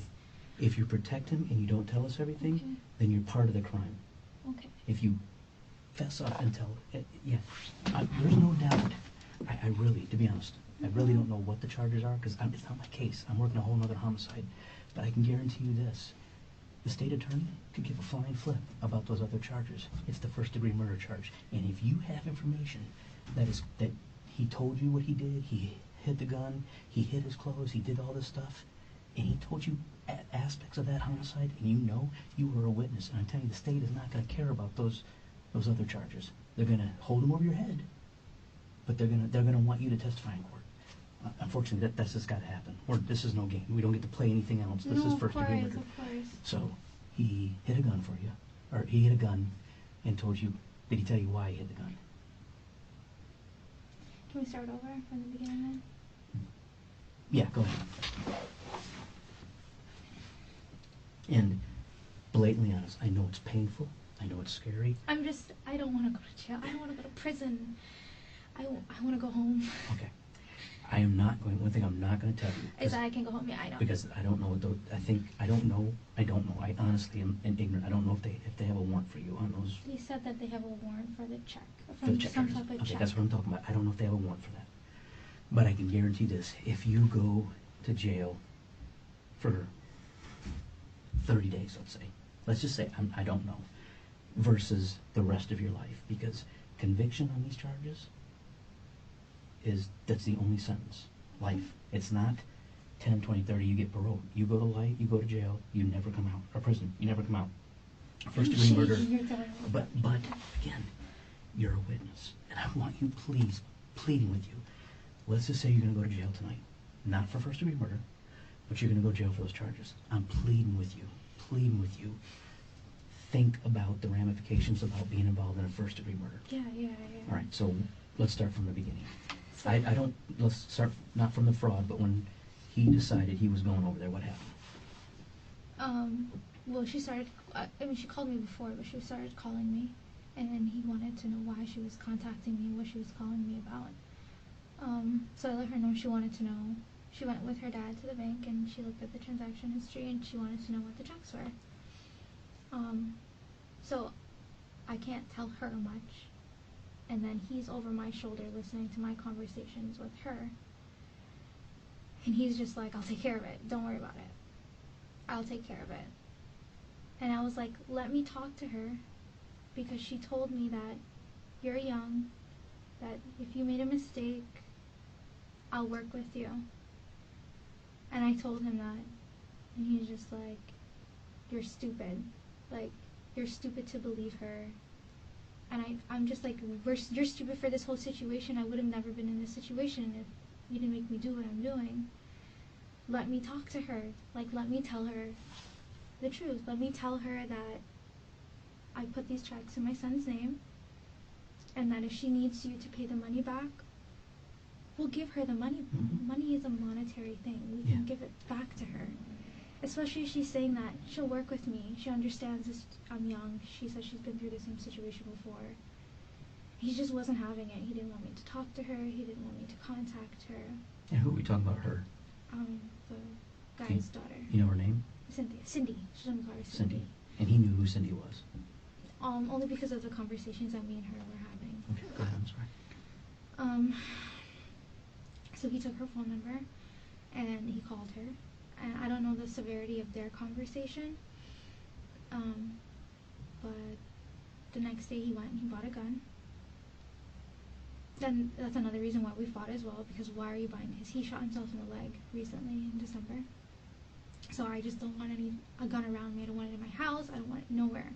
If you protect him and you don't tell us everything, Okay. then you're part of the crime. Okay. If you fess up and tell, there's no doubt. I really, to be honest, I really don't know what the charges are, because it's not my case. I'm working a whole other homicide. But I can guarantee you this. The state attorney could give a flying flip about those other charges. It's the first-degree murder charge. And if you have information that he told you what he did, he hid the gun, he hid his clothes, he did all this stuff, and he told you aspects of that homicide, and you know you were a witness. And I'm telling you, the state is not going to care about those other charges. They're going to hold them over your head, but they're going to want you to testify in court. Unfortunately, that's just got to happen. This is no game. We don't get to play anything else. This is first-degree murder. Of course. So he hid a gun for you, or he hid a gun and told you. Did he tell you why he hid the gun? Can we start over from the beginning then? Yeah, go ahead. And blatantly honest, I know it's painful. I know it's scary. I don't want to go to jail. I don't want to go to prison. I want to go home. Okay. I am not going. One thing I'm not going to tell you Is that I can go home? Yeah, I know. because I don't know what those. I don't know. I honestly am ignorant. I don't know if they have a warrant for you on those. They said that they have a warrant for the check. For the check some charges. type of Okay, check. that's what I'm talking about. I don't know if they have a warrant for that. But I can guarantee this. If you go to jail for 30 days, let's just say, I don't know, versus the rest of your life, because conviction on these charges that's the only sentence. Life. It's not 10, 20, 30, you get parole. You go to life, you go to jail, you never come out. Or prison, you never come out. First degree murder. You're telling me. But again, you're a witness, and I want you, pleading with you. Let's just say you're going to go to jail tonight, not for first degree murder, but you're going to go to jail for those charges. I'm pleading with you. Think about the ramifications about being involved in a first degree murder. Yeah. All right, so let's start from the beginning. So- Let's start not from the fraud, but when he decided he was going over there, what happened? Well, she started. She called me before, but she started calling me, and then he wanted to know why she was contacting me, what she was calling me about. So I let her know she wanted to know. She went with her dad to the bank, and she looked at the transaction history, and she wanted to know what the checks were. So I can't tell her much. And then he's over my shoulder listening to my conversations with her. And he's just like, I'll take care of it. Don't worry about it. I'll take care of it. And I was like, let me talk to her. because she told me that you're young, that if you made a mistake, I'll work with you. And I told him that, and he's just like, you're stupid. Like, you're stupid to believe her. And I'm just like, you're stupid for this whole situation. I would have never been in this situation if you didn't make me do what I'm doing. Let me talk to her. Like, let me tell her the truth. Let me tell her that I put these checks in my son's name, and that if she needs you to pay the money back, we'll give her the money. Money is a monetary thing. We can give it back to her. Especially if she's saying that she'll work with me. She understands this, I'm young. She says she's been through the same situation before. He just wasn't having it. He didn't want me to talk to her. He didn't want me to contact her. And who are we talking about, her? The guy's daughter. You know her name? Cynthia. Cindy. She's gonna call her Cindy. Cindy. And he knew who Cindy was? Only because of the conversations that me and her were having. Okay, go ahead, I'm sorry. So he took her phone number, and he called her. And I don't know the severity of their conversation, but the next day he went and he bought a gun. Then that's another reason why we fought as well, because why are you buying? Because he shot himself in the leg recently in December. So I just don't want a gun around me. I don't want it in my house. I don't want it nowhere.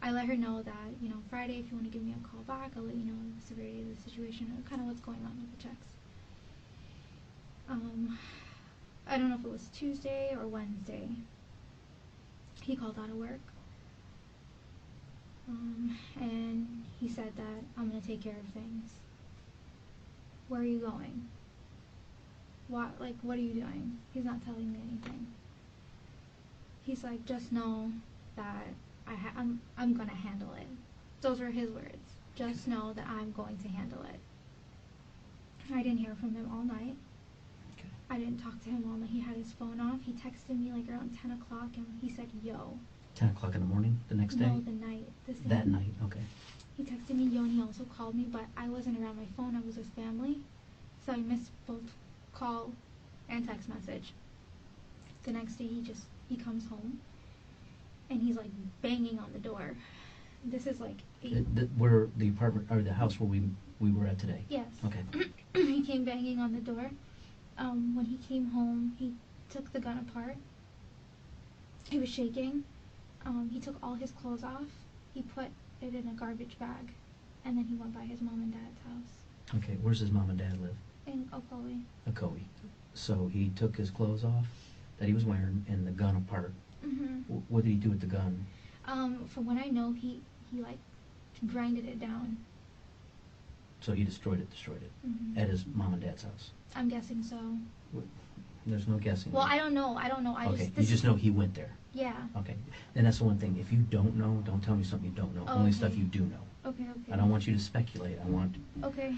I let her know that, Friday, if you want to give me a call back, I'll let you know the severity of the situation and kind of what's going on with the checks. I don't know if it was Tuesday or Wednesday. He called out of work. And he said that I'm going to take care of things. Where are you going? What are you doing? He's not telling me anything. He's like, just know that I'm going to handle it. Those were his words. Just know that I'm going to handle it. I didn't hear from him all night. Okay. I didn't talk to him all night. He had his phone off. He texted me like around 10 o'clock and he said, yo. 10 o'clock in the morning the next day? No, the night. That night, okay. He texted me, yo, and he also called me, but I wasn't around my phone. I was with family. So I missed both call and text message. The next day he comes home and he's like banging on the door. This is like 8. Where the apartment, or the house where we were at today? Yes. Okay. He came banging on the door. When he came home, he took the gun apart. He was shaking. He took all his clothes off. He put it in a garbage bag, and then he went by his mom and dad's house. Okay, where's his mom and dad live? In Ocoee. Ocoee. So he took his clothes off that he was wearing and the gun apart. Mm-hmm. What did he do with the gun? From what I know, he like grinded it down. So he destroyed it Mm-hmm. at his mom and dad's house. I'm guessing so. There's no guessing. Well, I don't know. Okay, you just know he went there. Yeah. Okay, then that's the one thing. If you don't know, don't tell me something you don't know. Oh, Only okay. stuff you do know. Okay. I don't want you to speculate. I want. Okay.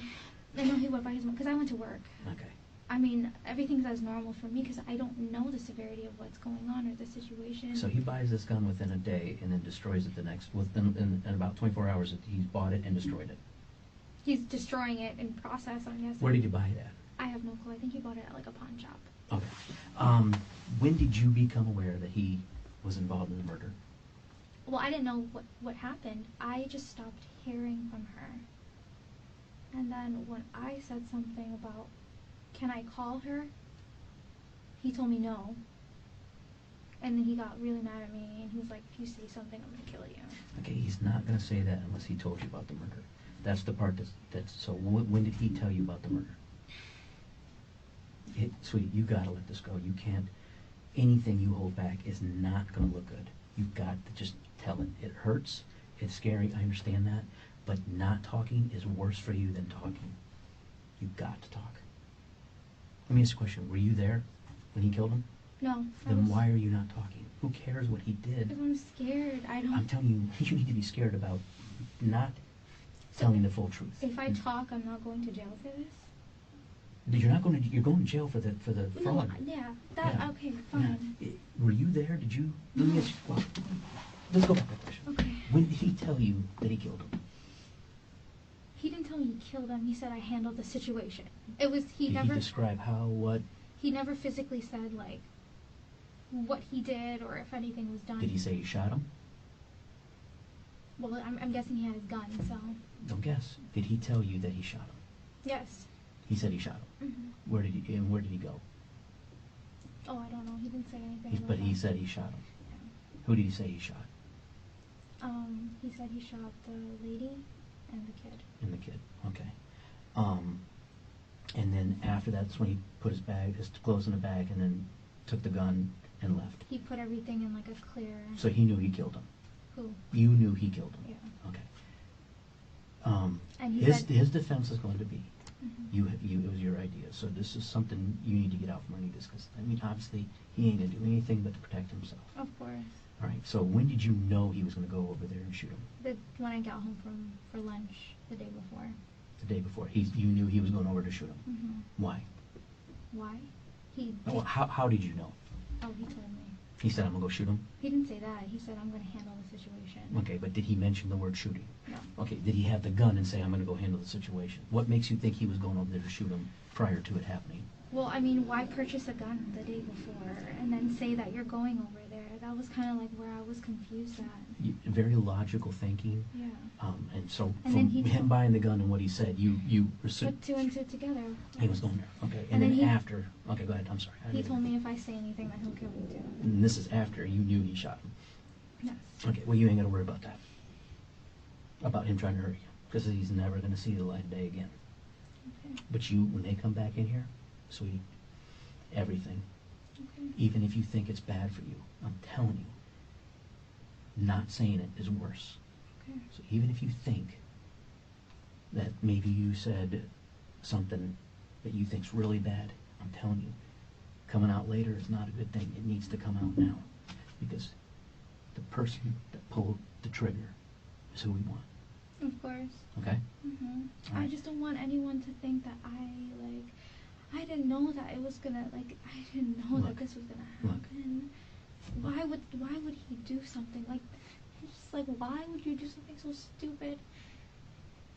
I know he went by his mom because I went to work. Okay. I mean, everything's as normal for me because I don't know the severity of what's going on or the situation. So he buys this gun within a day and then destroys it the next. In about 24 hours, he's bought it and destroyed it. He's destroying it in process, I'm guessing. Where did you buy it at? I have no clue. I think he bought it at like a pawn shop. Okay. When did you become aware that he was involved in the murder? Well, I didn't know what happened. I just stopped hearing from her. And then when I said something about, can I call her? He told me no. And then he got really mad at me and he was like, if you say something, I'm going to kill you. Okay, he's not going to say that unless he told you about the murder. That's the part that's so when did he tell you about the murder? Sweetie, you got to let this go. You can't, anything you hold back is not going to look good. You've got to just tell it. It hurts. It's scary. I understand that. But not talking is worse for you than talking. You've got to talk. Let me ask you a question. Were you there when he killed him? No. Then why are you not talking? Who cares what he did? Because I'm scared. I'm telling you, you need to be scared about not telling the full truth. If I talk, I'm not going to jail for this? You're not going to. You're going to jail for the fraud. No, yeah. Yeah. Okay, fine. Yeah. Were you there? Did you? Let me ask you. Well, let's go back to the question. Okay. When did he tell you that he killed him? He didn't tell me he killed him. He said I handled the situation. It was Did he describe how? What? He never physically said like what he did or if anything was done. Did he say he shot him? Well, I'm guessing he had his gun, so. Don't guess. Did he tell you that he shot him? Yes. He said he shot him. Hmm. Where did he go? Oh, I don't know. He didn't say anything. But about he that. said he shot him. Yeah. Who did he say he shot? He said he shot the lady and the kid. And the kid. Okay. And then after that's when he put his clothes in a bag, and then took the gun and left. He put everything in like a clear. So he knew he killed him. Who? You knew he killed him. Yeah. Okay. And he His said. defense is going to be, Mhm. it was your idea. So this is something you need to get out from underneath this, because I mean, obviously he ain't gonna do anything but to protect himself. Of course. All right. So when did you know he was gonna go over there and shoot him? When I got home for lunch the day before. The day before. You knew he was going over to shoot him. Hmm. Why? Why? He. Well, how did you know? Oh, he told me. He said, I'm gonna go shoot him. He didn't say that. He said, I'm going to handle the situation. Okay, but did he mention the word shooting? No. Okay, did he have the gun and say, I'm gonna go handle the situation? What makes you think he was going over there to shoot him prior to it happening? Well, I mean, why purchase a gun the day before and then say that you're going over there? That was kind of like where I was confused at. Very logical thinking. Yeah. And so And from then he him told- buying the gun and what he said, you Put two and two together. he was going there. Okay, And and then then he- after, okay, go ahead, I'm sorry. He told me if I say anything, then he'll kill me too. And this is after you knew he shot him. Yes. Okay, well, you ain't gotta worry about that. About him trying to hurt you, because he's never gonna see the light of day again. Okay. But when they come back in here, sweetie, everything, Okay. even if you think it's bad for you, I'm telling you, not saying it is worse. Okay. So even if you think that maybe you said something that you think's really bad, I'm telling you, coming out later is not a good thing. It needs to come out now, because the person that pulled the trigger is who we want. Of course. Okay? Hmm. All I right. just don't want anyone to think that I didn't know that it was gonna, I didn't know Look, that this was gonna look. happen. Why would he do something like, it's just like, why would you do something so stupid?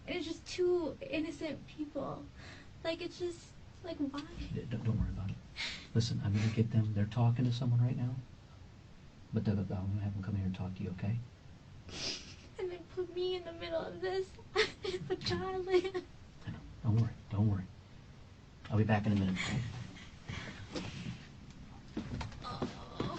And it's just two innocent people. Like, it's just, like, why? Don't worry about it. Listen, I'm gonna get them. They're talking to someone right now, but I'm gonna have them come here and talk to you. Okay? And then put me in the middle of this. A child. I know. Don't worry. Don't worry. I'll be back in a minute. Okay? Oh.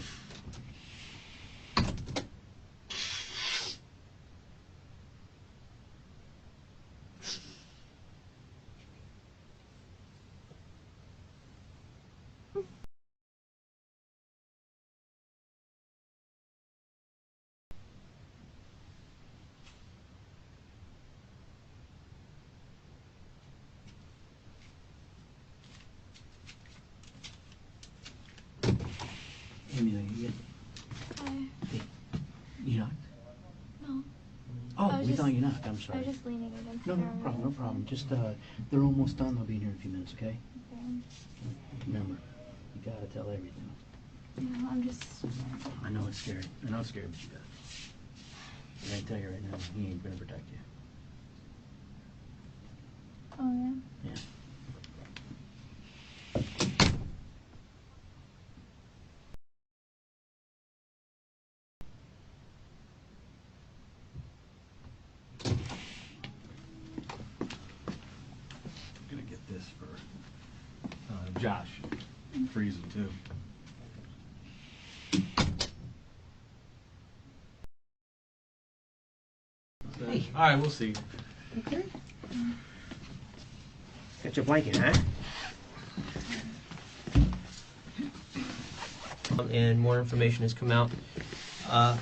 Amelia, you knocked? No. Oh, I was we just- thought you knocked. I'm I sorry. was just leaning against No, the no door. problem. No problem. Just they're almost done. They'll be in here in a few minutes. Okay? Okay. Remember, you gotta tell everything. No, I'm just. I know it's scary. I know it's scary, but you gotta. I tell you right now, he ain't gonna protect you. Oh yeah. Yeah. I'm gonna get this for Josh. Freezing too. Hey. All right, we'll see. Okay. Got your blanket, huh? And more information has come out.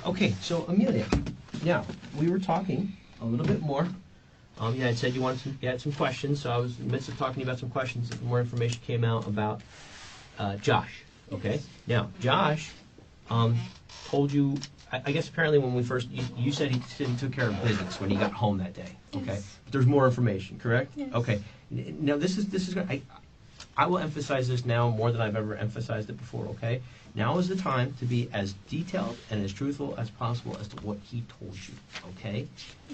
Okay, so Amelia, now we were talking a little bit more. You had said you had some questions, so I was in the midst of talking to you about some questions. More information came out about Josh. Okay, now Josh told you. I guess apparently when we first, you said he took care of business when he got home that day. Okay, Yes. but there's more information, correct? Yes. Okay. Now this is I will emphasize this now more than I've ever emphasized it before. Okay. Now is the time to be as detailed and as truthful as possible as to what he told you. Okay.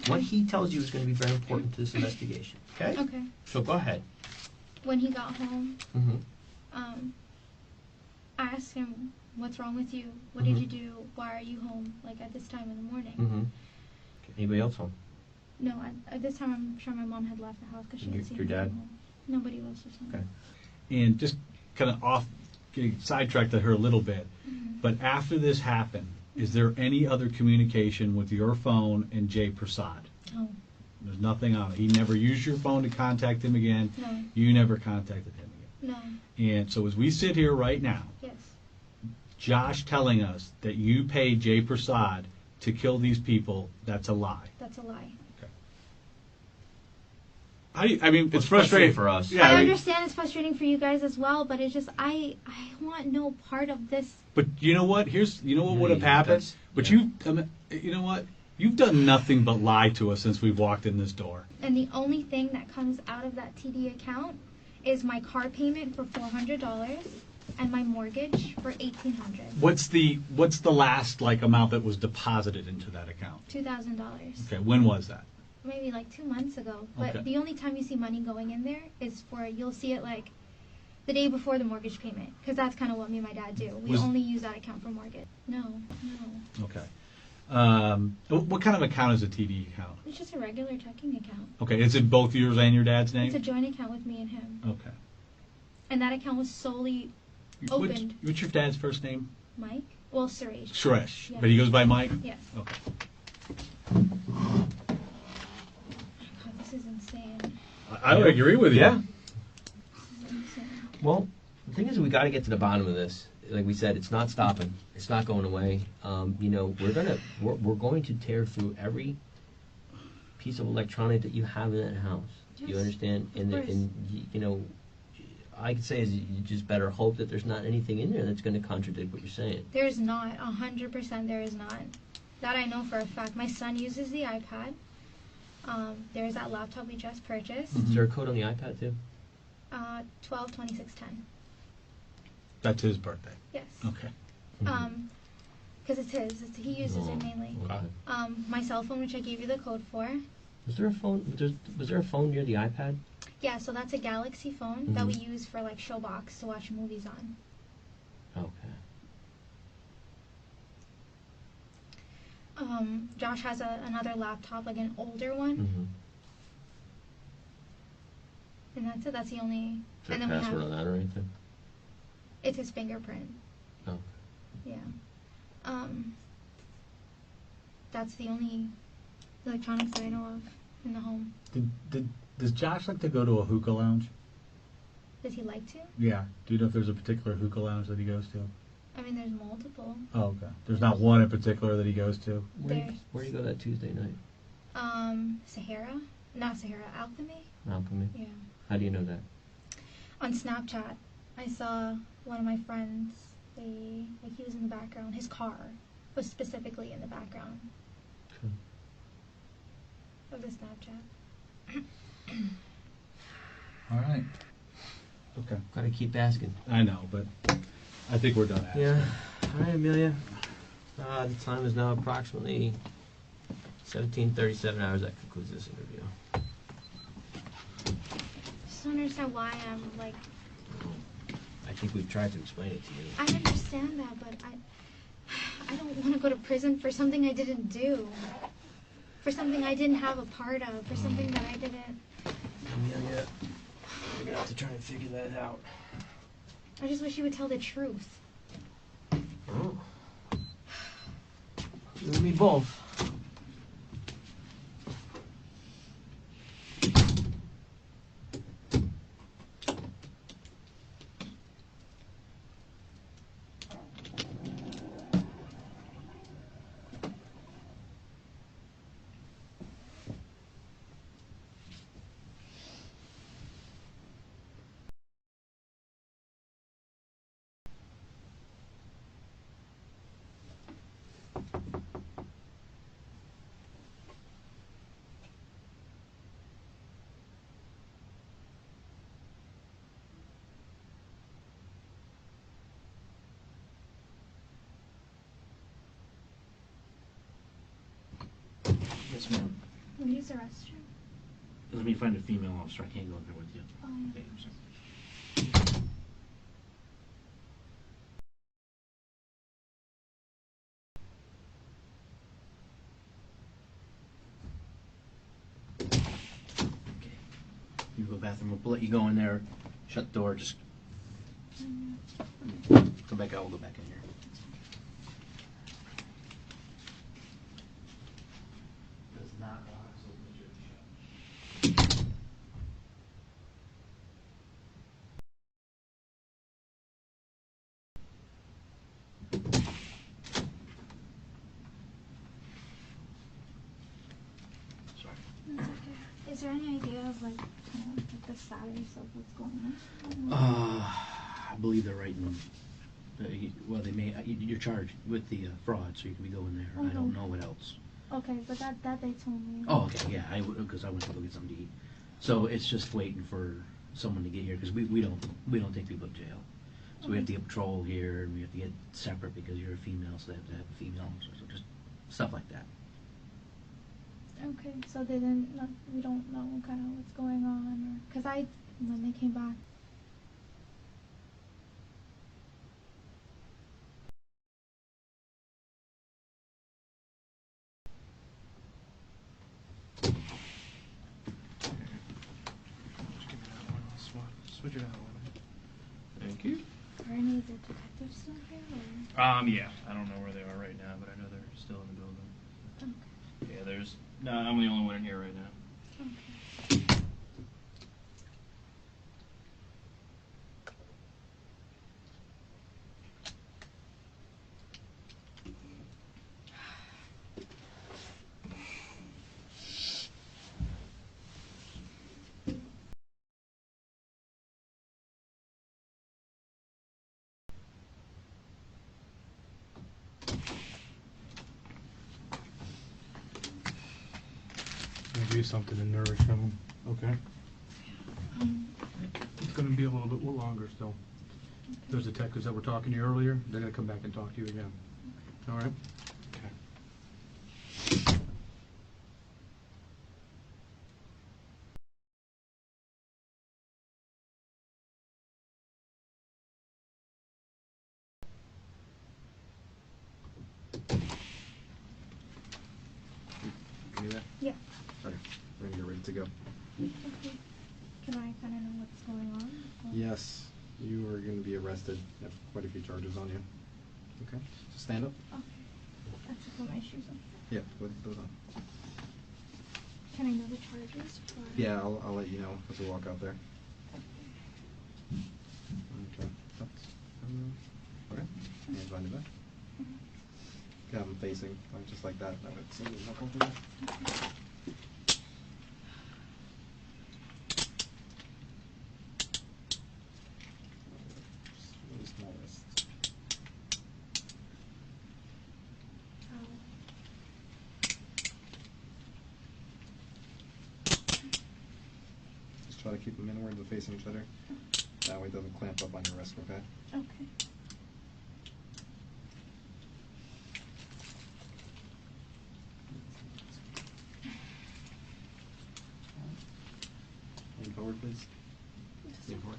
What he tells you is going to be very important to this investigation. Okay. Okay. So go ahead. When he got home, Mm-hmm. um, I asked him, "What's wrong with you? What did you do? Why are you home like at this time in the morning?" Mm-hmm. Anybody else home? No, at this time I'm sure my mom had left the house because she didn't see Your me dad? come home. Nobody was or something. Okay. And just kind of off, getting sidetracked to her a little bit, Mhm. but after this happened, is there any other communication with your phone and Jay Prasad? No, There's nothing on it. He never used your phone to contact him again. no, You never contacted him again. no. And so as we sit here right now, Yes, Josh telling us that you paid Jay Prasad to kill these people, that's a lie. that's a lie. I mean, it's It's frustrating frustrating for us. Yeah, I I mean, understand it's frustrating for you guys as well, but it's just I want no part of this. but you know what? You know what Yeah, would have happened? that's- But yeah. you know what? You've done nothing but lie to us since we've walked in this door. And the only thing that comes out of that TD account is my car payment for $400 and my mortgage for $1,800. What's the last amount that was deposited into that account? $2,000. Okay, when was that? Maybe like 2 months ago. But Okay. the only time you see money going in there is you'll see it like the day before the mortgage payment. Because that's kind of what me and my dad do. We Was- only use that account for mortgage. No. Okay. What kind of account is a TD account? It's just a regular checking account. Okay, is it both yours and your dad's name? It's a joint account with me and him. Okay. And that account was solely opened. What's your dad's first name? Mike? Well, Suresh. Suresh. Yeah. But he goes by Mike? Yes. Okay. God, this is insane. I would agree with you. Yeah. This is insane. Well, the thing is, we got to get to the bottom of this. Like we said, it's not stopping. It's not going away. We're going to tear through every piece of electronic that you have in that house. You Yes, understand? of And course. I could say is you just better hope that there's not anything in there that's going to contradict what you're saying. There's not. 100% there is not. That I know for a fact. My son uses the iPad. There's that laptop we just purchased. Is there a code on the iPad too? 12/26/10. That's his birthday. Yes. Okay. Because it's his. He uses it mainly. Okay. My cell phone, which I gave you the code for. Was there a phone? Was there a phone near the iPad? Yeah, so that's a Galaxy phone that we use for like Showbox to watch movies on. Okay. Josh has another laptop, like an older one, Mm-hmm. and that's it. That's the only. Is there And a then we password have. on that or anything? It's his fingerprint. Oh. Yeah. That's the only electronics that I know of in the home. Does Josh like to go to a hookah lounge? Does he like to? Yeah. Do you know if there's a particular hookah lounge that he goes to? I mean, there's multiple. Oh, okay. There's not one in particular that he goes to? Where do you go that Tuesday night? Sahara? Not Sahara, Alchemy? Malcolm? Yeah. How do you know that? On Snapchat, I saw one of my friends. He was in the background. His car was specifically in the background Okay. of the Snapchat. All right. Okay. Gotta keep asking. I know, but I think we're done asking. Yeah. All right, Amelia. The time is now approximately 17:37 hours. That concludes this interview. I just don't understand why I'm like. I think we've tried to explain it to you. I understand that, but I don't want to go to prison for something I didn't do. For something I didn't have a part of. For something that I didn't. Amelia, we're gonna have to try and figure that out. I just wish you would tell the truth. Oh. You and me both. Yes, ma'am. Can you use the restroom? Let me find a female officer. I can't go in there with you. Oh, yeah. Okay, I'm sorry. to the bathroom. We'll let you go in there, shut the door, just come back out, we'll go back in here. Does not lock, so make sure it's shut. Sorry. That's okay. Is there any idea of like, kind of like the status of what's going on? I believe they're writing, well, they may, you're charged with the fraud, so you can be going there. I don't know what else. Okay, but that they told me. Oh, okay, yeah, because I went to go get something to eat. So it's just waiting for someone to get here, because we don't take people to jail. So we have to get patrol here, and we have to get separate because you're a female, so they have to have a female, so just stuff like that. Okay, so they didn't. We don't know kind of what's going on, or because when they came back. Switch it out a little. Thank you. Are any of the detectives still here? Yeah. I don't know where they are right now, but I know they're still in the building. Or? Yeah, no, I'm the only one in here right now. Okay. Maybe something to nourish him. Okay. It's going to be a little bit longer still. Those detectives that were talking to you earlier, they're going to come back and talk to you again. All right? Okay. Give me that? Yeah. Okay, then you're ready to go. Okay. Can I kind of know what's going on? Or- Yes, you are going to be arrested. You have quite a few charges on you. Okay, so stand up. Okay. I have to put my shoes on. Yeah, put those on. Can I know the charges? Or- Yeah, I'll let you know as we walk out there. Okay. Okay. Hands behind your back. You have them facing, like, just like that. That would seem knuckle to you. Really small wrist. Just try to keep them inward and facing each other. That way it doesn't clamp up on your wrist, okay? Okay. Lean forward, please. Lean forward.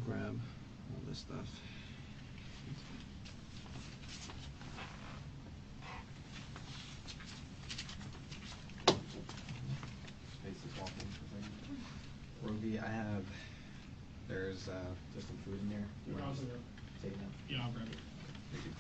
Grab all this stuff. Space is walking. Roby, there's just some food in there. You want to take it out? Yeah, I'll grab it. Thank you.